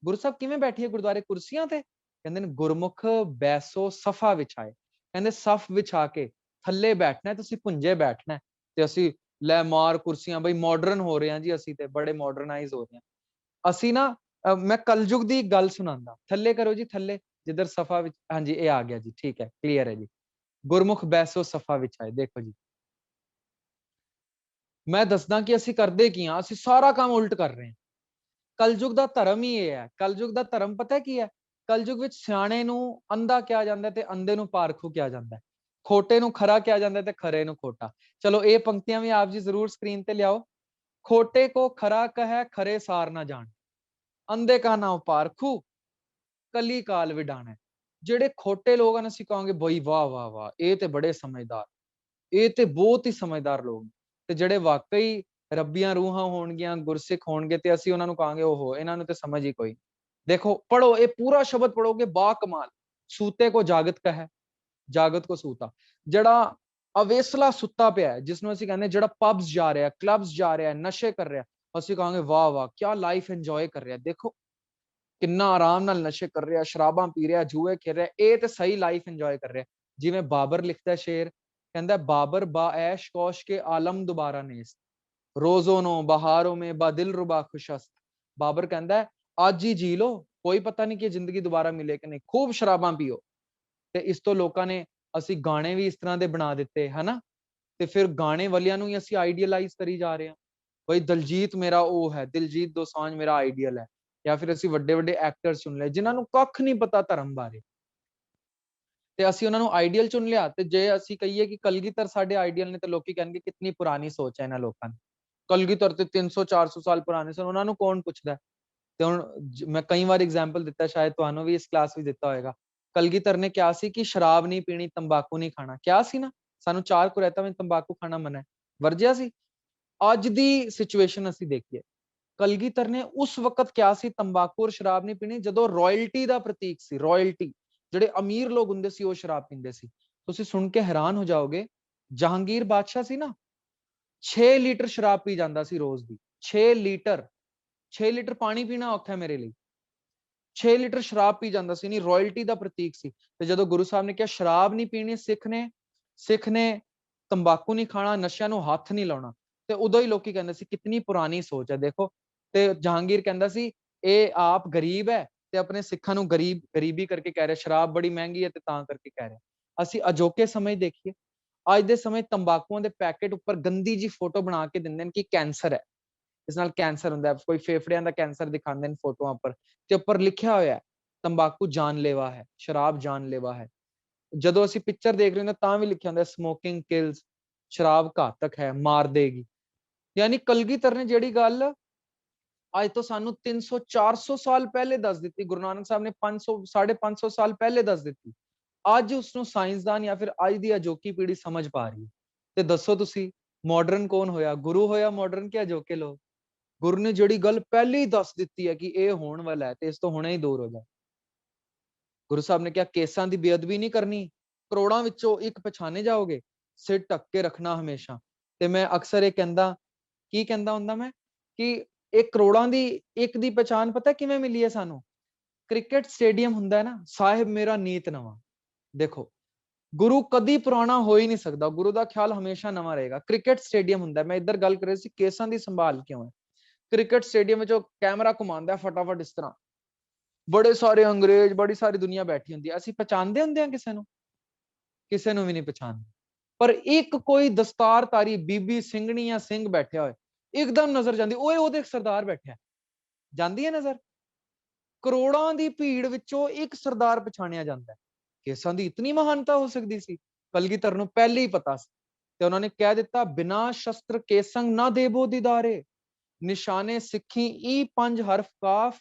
ਗੁਰੂ ਸਾਹਿਬ ਕਿਵੇਂ ਬੈਠੀਏ ਗੁਰਦੁਆਰੇ? ਕੁਰਸੀਆਂ ਤੇ। ਕਹਿੰਦੇ ਨੇ ਗੁਰਮੁਖ ਬੈਸੋ ਸਫਾ ਵਿਛਾਏ। ਕਹਿੰਦੇ ਸਫ ਵਿਛਾ ਕੇ ਥੱਲੇ ਬੈਠਣਾ, ਤੁਸੀਂ ਭੁੰਜੇ ਬੈਠਣਾ। ਤੇ ਅਸੀਂ ਲੈ ਮਾਰ ਕੁਰਸੀਆਂ, ਬਈ ਮਾਡਰਨ ਹੋ ਰਹੇ ਹਾਂ ਜੀ, ਅਸੀਂ ਤੇ ਬੜੇ ਮਾਡਰਨਾਈਜ਼ ਹੋ ਰਹੇ ਹਾਂ ਅਸੀਂ ਨਾ। ਮੈਂ ਕਲਯੁਗ ਦੀ ਗੱਲ ਸੁਣਾਉਂਦਾ। ਥੱਲੇ ਕਰੋ ਜੀ, ਥੱਲੇ ਜਿੱਧਰ ਸਫਾ ਵਿੱਚ। ਹਾਂਜੀ ਇਹ ਆ ਗਿਆ ਜੀ, ਠੀਕ ਹੈ, ਕਲੀਅਰ ਹੈ ਜੀ। ਗੁਰਮੁਖ ਬੈਸੋ ਸਫਾ ਵਿਛਾਏ। ਦੇਖੋ ਜੀ, ਮੈਂ ਦੱਸਦਾ ਕਿ ਅਸੀਂ ਕਰਦੇ ਕੀ ਹਾਂ। ਅਸੀਂ ਸਾਰਾ ਕੰਮ ਉਲਟ ਕਰ ਰਹੇ ਹਾਂ। ਕਲਯੁਗ ਦਾ ਧਰਮ ਹੀ ਇਹ ਹੈ। ਕਲਯੁਗ ਦਾ ਧਰਮ ਪਤਾ ਕੀ ਹੈ? ਕਲਯੁਗ ਵਿੱਚ ਸਿਆਣੇ ਨੂੰ ਅੰਧਾ ਕਿਹਾ ਜਾਂਦਾ ਤੇ ਅੰਧੇ ਨੂੰ ਪਾਰਖੂ ਕਿਹਾ ਜਾਂਦਾ। ਖੋਟੇ ਨੂੰ ਖਰਾ ਕਿਹਾ ਜਾਂਦਾ ਤੇ ਖਰੇ ਨੂੰ ਖੋਟਾ। ਚਲੋ ਇਹ ਪੰਕਤੀਆਂ ਵੀ ਆਪ ਜੀ ਜ਼ਰੂਰ ਸਕਰੀਨ ਤੇ ਲਿਆਓ। ਖੋਟੇ ਕੋ ਖਰਾ ਕਹੈ, ਖਰੇ ਸਾਰ ਨਾ ਜਾਣ, ਅੰਧੇ ਕਾ ਨਾਮ ਪਾਰਖੂ, ਕਲੀ ਕਾਲ ਵਿਡਾਣਾ। ਜਿਹੜੇ ਖੋਟੇ ਲੋਕ ਹਨ, ਅਸੀਂ ਕਹਾਂਗੇ ਬਈ ਵਾਹ ਵਾਹ ਵਾਹ, ਇਹ ਤੇ ਬੜੇ ਸਮਝਦਾਰ, ਇਹ ਤੇ ਬਹੁਤ ਹੀ ਸਮਝਦਾਰ ਲੋਕ। ਤੇ ਜਿਹੜੇ ਵਾਕਈ ਰੱਬੀਆਂ ਰੂਹਾਂ ਹੋਣਗੀਆਂ, ਗੁਰਸਿੱਖ ਹੋਣਗੇ, ਤੇ ਅਸੀਂ ਉਹਨਾਂ ਨੂੰ ਕਹਾਂਗੇ ਓਹੋ, ਇਹਨਾਂ ਨੂੰ ਤੇ ਸਮਝ ਹੀ ਕੋਈ। ਦੇਖੋ ਪੜੋ, ਇਹ ਪੂਰਾ ਸ਼ਬਦ ਪੜੋਗੇ, ਬਾ ਕਮਾਲ। ਸੂਤੇ ਕੋ ਜਾਗਤ ਕਹੈ, ਜਾਗਤ ਕੋ ਸੂਤਾ। ਜਿਹੜਾ ਅਵੇਸਲਾ ਸੁੱਤਾ ਪਿਆ, ਜਿਸਨੂੰ ਅਸੀਂ ਕਹਿੰਦੇ ਜਿਹੜਾ ਪਬਸ ਜਾ ਰਿਹਾ, ਕਲੱਬਸ ਜਾ ਰਿਹਾ, ਨਸ਼ੇ ਕਰ ਰਿਹਾ, ਅਸੀਂ ਕਹਾਂਗੇ ਵਾਹ ਵਾਹ, ਕਿਆ ਲਾਈਫ ਇੰਜੋਏ ਕਰ ਰਿਹਾ। ਦੇਖੋ ਕਿੰਨਾ ਆਰਾਮ ਨਾਲ ਨਸ਼ੇ ਕਰ ਰਿਹਾ, ਸ਼ਰਾਬਾਂ ਪੀ ਰਿਹਾ, ਜੂਏ ਖੇਡ ਰਿਹਾ, ਇਹ ਤੇ ਸਹੀ ਲਾਈਫ ਇੰਜੋਏ ਕਰ ਰਿਹਾ। ਜਿਵੇਂ ਬਾਬਰ ਲਿਖਦਾ ਸ਼ੇਰ, ਕਹਿੰਦਾ ਬਾਬਰ ਬਾ ਐਸ਼ ਕੌਸ਼ ਕੇ ਆਲਮ ਦੁਬਾਰਾ ਨੇਸ, ਰੋਜ਼ੋ ਨੋ ਬਹਾਰੋਂ में बा दिल रुबा खुशस्त। ਬਾਬਰ ਕਹਿੰਦਾ ਅੱਜ ਹੀ ਜੀ ਲੋ, ਕੋਈ ਪਤਾ ਨਹੀਂ ਕਿ ਜ਼ਿੰਦਗੀ ਦੁਬਾਰਾ ਮਿਲੇ ਕਿ ਨਹੀਂ, ਖੂਬ ਸ਼ਰਾਬਾਂ ਪੀਓ। ਤੇ ਇਸ ਤੋਂ ਲੋਕਾਂ ਨੇ, ਅਸੀਂ ਗਾਣੇ ਵੀ ਇਸ ਤਰ੍ਹਾਂ ਦੇ ਬਣਾ ਦਿੱਤੇ ਹਨਾ। ਤੇ ਫਿਰ ਗਾਣੇ ਵਾਲਿਆਂ ਨੂੰ ਹੀ ਅਸੀਂ ਆਈਡੀਅਲਾਈਜ਼ ਕਰੀ ਜਾ ਰਹੇ ਹਾਂ। ਬਈ ਦਲਜੀਤ ਮੇਰਾ ਉਹ ਹੈ, ਦਿਲਜੀਤ ਦੋਸਾਂਝ ਮੇਰਾ ਆਈਡੀਅਲ ਹੈ। ਜਾਂ ਫਿਰ ਅਸੀਂ ਵੱਡੇ ਵੱਡੇ ਐਕਟਰ ਚੁਣ ਲਏ ਜਿਨ੍ਹਾਂ ਨੂੰ ਕੱਖ ਨਹੀਂ ਪਤਾ ਧਰਮ ਬਾਰੇ, ਤੇ ਅਸੀਂ ਉਹਨਾਂ ਨੂੰ ਆਈਡੀਅਲ ਚੁਣ ਲਿਆ। ਤੇ ਜੇ ਅਸੀਂ ਕਹੀਏ ਕਿ ਕਲਗੀਧਰ ਸਾਡੇ ਆਈਡੀਅਲ ਨੇ, ਤੇ ਲੋਕੀ ਕਹਿਣਗੇ ਕਿੰਨੀ ਪੁਰਾਣੀ ਸੋਚ ਹੈ ਇਹਨਾਂ ਲੋਕਾਂ ਦੀ। ਕਲਗੀਧਰ ਤੇ 300-400 ਸਾਲ ਪੁਰਾਣੇ ਸਨ, ਉਹਨਾਂ ਨੂੰ ਕੌਣ ਪੁੱਛਦਾ। ਤੇ ਹੁਣ ਮੈਂ ਕਈ ਵਾਰ ਐਗਜ਼ਾਮਪਲ ਦਿੱਤਾ, ਸ਼ਾਇਦ ਤੁਹਾਨੂੰ ਵੀ ਇਸ ਕਲਾਸ ਵਿੱਚ ਦਿੱਤਾ ਹੋਏਗਾ। ਕਲਗੀਧਰ ਨੇ ਕਿਹਾ ਸੀ ਕਿ ਸ਼ਰਾਬ ਨਹੀਂ ਪੀਣੀ, ਤੰਬਾਕੂ ਨਹੀਂ ਖਾਣਾ, ਕਿਹਾ ਸੀ ਨਾ। ਸਾਨੂੰ 4 ਕੁਰੈਤਾਂ ਵਿੱਚ ਤੰਬਾਕੂ ਖਾਣਾ ਮਨਾ ਹੈ, ਵਰਜਿਆ ਸੀ। ਅੱਜ ਦੀ ਸਿਚੁਏਸ਼ਨ ਅਸੀਂ ਦੇਖੀਏ, ਕਲਗੀਧਰ ਨੇ ਉਸ ਵਕਤ ਕਿਹਾ ਸੀ ਤੰਬਾਕੂ ਔਰ ਸ਼ਰਾਬ ਨਹੀਂ ਪੀਣੀ, ਜਦੋਂ ਰਾਇਲਟੀ ਦਾ ਪ੍ਰਤੀਕ ਸੀ। ਰਾਇਲਟੀ, ਜਿਹੜੇ ਅਮੀਰ ਲੋਕ ਹੁੰਦੇ ਸੀ ਉਹ ਸ਼ਰਾਬ ਪੀਂਦੇ ਸੀ। ਤੁਸੀਂ ਸੁਣ ਕੇ ਹੈਰਾਨ ਹੋ ਜਾਓਗੇ, ਜਹਾਂਗੀਰ ਬਾਦਸ਼ਾਹ ਸੀ ਨਾ, 6 ਲੀਟਰ ਸ਼ਰਾਬ ਪੀ ਜਾਂਦਾ ਸੀ ਰੋਜ਼ ਦੀ। 6 ਲੀਟਰ। 6 ਲੀਟਰ ਪਾਣੀ ਪੀਣਾ ਔਖਾ ਹੈ ਮੇਰੇ ਲਈ। 6 ਲੀਟਰ ਸ਼ਰਾਬ ਪੀ ਜਾਂਦਾ ਸੀ। ਨਹੀਂ, ਰਾਇਲਟੀ ਦਾ ਪ੍ਰਤੀਕ ਸੀ। ਤੇ ਜਦੋਂ ਗੁਰੂ ਸਾਹਿਬ ਨੇ ਕਿਹਾ ਸ਼ਰਾਬ ਨਹੀਂ ਪੀਣੀ, ਸਿੱਖ ਨੇ ਤੰਬਾਕੂ ਨਹੀਂ ਖਾਣਾ, ਨਸ਼ਿਆਂ ਨੂੰ ਹੱਥ ਨਹੀਂ ਲਾਉਣਾ, ਤੇ ਉਦੋਂ ਹੀ ਲੋਕੀ ਕਹਿੰਦੇ ਸੀ ਕਿੰਨੀ ਪੁਰਾਣੀ ਸੋਚ ਹੈ। ਦੇਖੋ, ਤੇ ਜਹਾਂਗੀਰ ਕਹਿੰਦਾ ਸੀ ਇਹ ਆਪ ਗਰੀਬ ਹੈ ਤੇ ਆਪਣੇ ਸਿੱਖਾਂ ਨੂੰ ਗਰੀਬੀ ਕਰਕੇ ਕਹਿ ਰਿਹਾ, ਸ਼ਰਾਬ ਬੜੀ ਮਹਿੰਗੀ ਹੈ ਤੇ ਤਾਂ ਕਰਕੇ ਕਹਿ ਰਿਹਾ। ਅਸੀਂ ਅਜੋਕੇ ਸਮੇਂ ਦੇਖੀਏ, ਅੱਜ ਦੇ ਸਮੇਂ ਤੰਬਾਕੂਆਂ ਦੇ ਪੈਕੇਟ ਉੱਪਰ ਗੰਦੀ ਜੀ ਫੋਟੋ ਬਣਾ ਕੇ ਦਿੰਦੇ ਨੇ ਕਿ ਕੈਂਸਰ ਹੈ, ਇਸ ਨਾਲ ਕੈਂਸਰ ਹੁੰਦਾ ਹੈ। ਕੋਈ ਫੇਫੜਿਆਂ ਦਾ ਕੈਂਸਰ ਦਿਖਾਉਂਦੇ ਨੇ ਫੋਟੋਆਂ ਉੱਪਰ, ਤੇ ਉੱਪਰ ਲਿਖਿਆ ਹੋਇਆ ਹੈ ਤੰਬਾਕੂ ਜਾਨਲੇਵਾ ਹੈ, ਸ਼ਰਾਬ ਜਾਨਲੇਵਾ ਹੈ। ਜਦੋਂ ਅਸੀਂ ਪਿਕਚਰ ਦੇਖ ਰਹੇ ਹੁੰਦੇ ਤਾਂ ਵੀ ਲਿਖਿਆ ਹੁੰਦਾ ਸਮੋਕਿੰਗ ਕਿਲਸ, ਸ਼ਰਾਬ ਘਾਤਕ ਹੈ, ਮਾਰ ਦੇਗੀ। ਯਾਨੀ ਕਲਗੀਧਰ ਨੇ ਜਿਹੜੀ ਗੱਲ ਅੱਜ ਤੋਂ ਸਾਨੂੰ 300-400 ਸਾਲ ਪਹਿਲੇ ਦੱਸ ਦਿੱਤੀ, ਗੁਰੂ ਨਾਨਕ ਸਾਹਿਬ ਨੇ 500-550 ਸਾਲ ਪਹਿਲੇ ਦੱਸ ਦਿੱਤੀ, ਅੱਜ ਉਸਨੂੰ ਸਾਇੰਸਦਾਨ ਜਾਂ ਫਿਰ ਅੱਜ ਦੀ ਅਜੋਕੀ ਪੀੜ੍ਹੀ ਸਮਝ ਪਾ ਰਹੀ ਹੈ। ਤੇ ਦੱਸੋ ਤੁਸੀਂ, ਮਾਡਰਨ ਕੌਣ ਹੋਇਆ? ਗੁਰੂ ਹੋਇਆ ਮਾਡਰਨ ਕਿ ਅਜੋਕੇ ਲੋਕ? ਗੁਰੂ ਨੇ ਜਿਹੜੀ ਗੱਲ ਪਹਿਲੇ ਹੀ ਦੱਸ ਦਿੱਤੀ ਹੈ ਕਿ ਇਹ ਹੋਣ ਵਾਲਾ ਹੈ ਤੇ ਇਸ ਤੋਂ ਹੁਣੇ ਹੀ ਦੂਰ ਹੋ ਜਾ। ਗੁਰੂ ਸਾਹਿਬ ਨੇ ਕਿਹਾ ਕੇਸਾਂ ਦੀ ਬੇਅਦਬੀ ਨਹੀਂ ਕਰਨੀ, ਕਰੋੜਾਂ ਵਿੱਚੋਂ ਇੱਕ ਪਛਾਣੇ ਜਾਓਗੇ, ਸਿਰ ਢੱਕ ਕੇ ਰੱਖਣਾ ਹਮੇਸ਼ਾ। ਤੇ ਮੈਂ ਅਕਸਰ ਇਹ ਕਹਿੰਦਾ, ਕੀ ਕਹਿੰਦਾ ਹੁੰਦਾ ਮੈਂ, ਕਿ ਇਹ ਕਰੋੜਾਂ ਦੀ ਇੱਕ ਦੀ ਪਛਾਣ ਪਤਾ ਕਿਵੇਂ ਮਿਲੀ ਹੈ ਸਾਨੂੰ? ਕ੍ਰਿਕਟ ਸਟੇਡੀਅਮ ਹੁੰਦਾ ਹੈ ਨਾ, ਸਾਹਿਬ ਮੇਰਾ ਨੀਤ ਨਵਾਂ। ਦੇਖੋ, ਗੁਰੂ ਕਦੀ ਪੁਰਾਣਾ ਹੋ ਹੀ ਨਹੀਂ ਸਕਦਾ, ਗੁਰੂ ਦਾ ਖਿਆਲ ਹਮੇਸ਼ਾ ਨਵਾਂ ਰਹੇਗਾ। ਕ੍ਰਿਕਟ ਸਟੇਡੀਅਮ ਹੁੰਦਾ, ਮੈਂ ਇੱਧਰ ਗੱਲ ਕਰ ਰਹੀ ਸੀ ਕੇਸਾਂ ਦੀ ਸੰਭਾਲ ਕਿਉਂ ਹੈ। ਕ੍ਰਿਕਟ ਸਟੇਡੀਅਮ ਵਿੱਚ ਉਹ ਕੈਮਰਾ ਘੁਮਾਉਂਦਾ ਫਟਾਫਟ ਇਸ ਤਰ੍ਹਾਂ, ਬੜੇ ਸਾਰੇ ਅੰਗਰੇਜ਼, ਬੜੀ ਸਾਰੀ ਦੁਨੀਆ ਬੈਠੀ ਹੁੰਦੀ ਹੈ। ਅਸੀਂ ਪਛਾਣਦੇ ਹੁੰਦੇ ਹਾਂ ਕਿਸੇ ਨੂੰ? ਕਿਸੇ ਨੂੰ ਵੀ ਨਹੀਂ ਪਛਾਣਦੇ। ਪਰ ਇੱਕ ਕੋਈ ਦਸਤਾਰਧਾਰੀ ਬੀਬੀ ਸਿੰਘਣੀ ਜਾਂ ਸਿੰਘ ਬੈਠਿਆ ਹੋਏ, ਇੱਕਦਮ ਨਜ਼ਰ ਜਾਂਦੀ, ਓਏ ਉਹਦੇ ਸਰਦਾਰ ਬੈਠਿਆ, ਜਾਂਦੀ ਹੈ ਨਜ਼ਰ। ਕਰੋੜਾਂ ਦੀ ਭੀੜ ਵਿੱਚੋਂ ਇੱਕ ਸਰਦਾਰ ਪਛਾਣਿਆ ਜਾਂਦਾ ਹੈ। ਕੇਸਾਂ ਦੀ ਇਤਨੀ ਮਹਾਨਤਾ ਹੋ ਸਕਦੀ ਸੀ? ਕਲਗੀਧਰ ਨੂੰ ਪਹਿਲੇ ਹੀ ਪਤਾ ਸੀ, ਤੇ ਉਹਨਾਂ ਨੇ ਕਹਿ ਦਿੱਤਾ ਬਿਨਾ ਸ਼ਸਤਰ ਕੇਸੰਗ ਨਾ ਦੇਬੋ ਦੀਦਾਰੇ, ਨਿਸ਼ਾਨੇ ਸਿੱਖੀ ਈ 5 ਹਰਫ ਕਾਫ,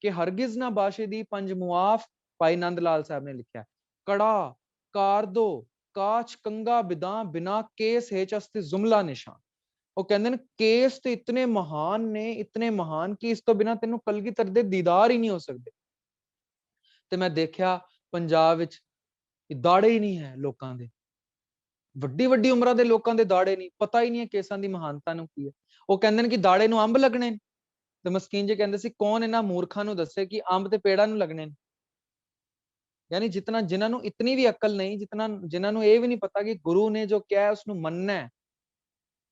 ਕਿ ਹਰਗਿਜ਼ ਨਾ ਬਾਸ਼ੇ ਦੀ 5 ਮੁਆਫ। ਭਾਈ ਨੰਦ ਲਾਲ ਸਾਹਿਬ ਨੇ ਲਿਖਿਆ, ਕੜਾ ਕਾਰਦੋ ਕਾਚ ਕੰਗਾ ਬਿਦਾਂ, ਬਿਨਾ ਕੇਸ ਹੈ ਚਸਤੇ ਜ਼ੁਮਲਾ ਨਿਸ਼ਾਨ। ਉਹ ਕਹਿੰਦੇ ਨੇ ਕੇਸ ਤੇ ਇਤਨੇ ਮਹਾਨ ਨੇ, ਇਤਨੇ ਮਹਾਨ ਕਿ ਇਸ ਤੋਂ ਬਿਨਾ ਤੈਨੂੰ ਕਲਗੀਧਰ ਦੇ ਦੀਦਾਰ ਹੀ ਨਹੀਂ ਹੋ ਸਕਦੇ। ਤੇ ਮੈਂ ਦੇਖਿਆ ਪੰਜਾਬ ਵਿੱਚ ਦਾੜੇ ਹੀ ਨਹੀਂ ਹੈ ਲੋਕਾਂ ਦੇ, ਵੱਡੀ ਵੱਡੀ ਉਮਰਾਂ ਦੇ ਲੋਕਾਂ ਦੇ ਦਾੜੇ ਨਹੀਂ, ਪਤਾ ਹੀ ਨਹੀਂ ਹੈ ਕੇਸਾਂ ਦੀ ਮਹਾਨਤਾ ਨੂੰ ਕੀ ਹੈ। ਉਹ ਕਹਿੰਦੇ ਨੇ ਕਿ ਦਾੜੇ ਨੂੰ ਅੰਬ ਲੱਗਣੇ ਨੇ, ਤੇ ਮਸਕੀਨ ਜੀ ਕਹਿੰਦੇ ਸੀ ਕੌਣ ਇਹਨਾਂ ਮੂਰਖਾਂ ਨੂੰ ਦੱਸੇ ਕਿ ਅੰਬ ਤੇ ਪੇੜਾਂ ਨੂੰ ਲੱਗਣੇ ਨੇ। ਯਾਨੀ ਜਿਤਨਾ ਜਿਨ੍ਹਾਂ ਨੂੰ ਇਤਨੀ ਵੀ ਅਕਲ ਨਹੀਂ, ਜਿਨ੍ਹਾਂ ਨੂੰ ਇਹ ਵੀ ਨਹੀਂ ਪਤਾ ਕਿ ਗੁਰੂ ਨੇ ਜੋ ਕਿਹਾ ਉਸ ਨੂੰ ਮੰਨਣਾ ਹੈ।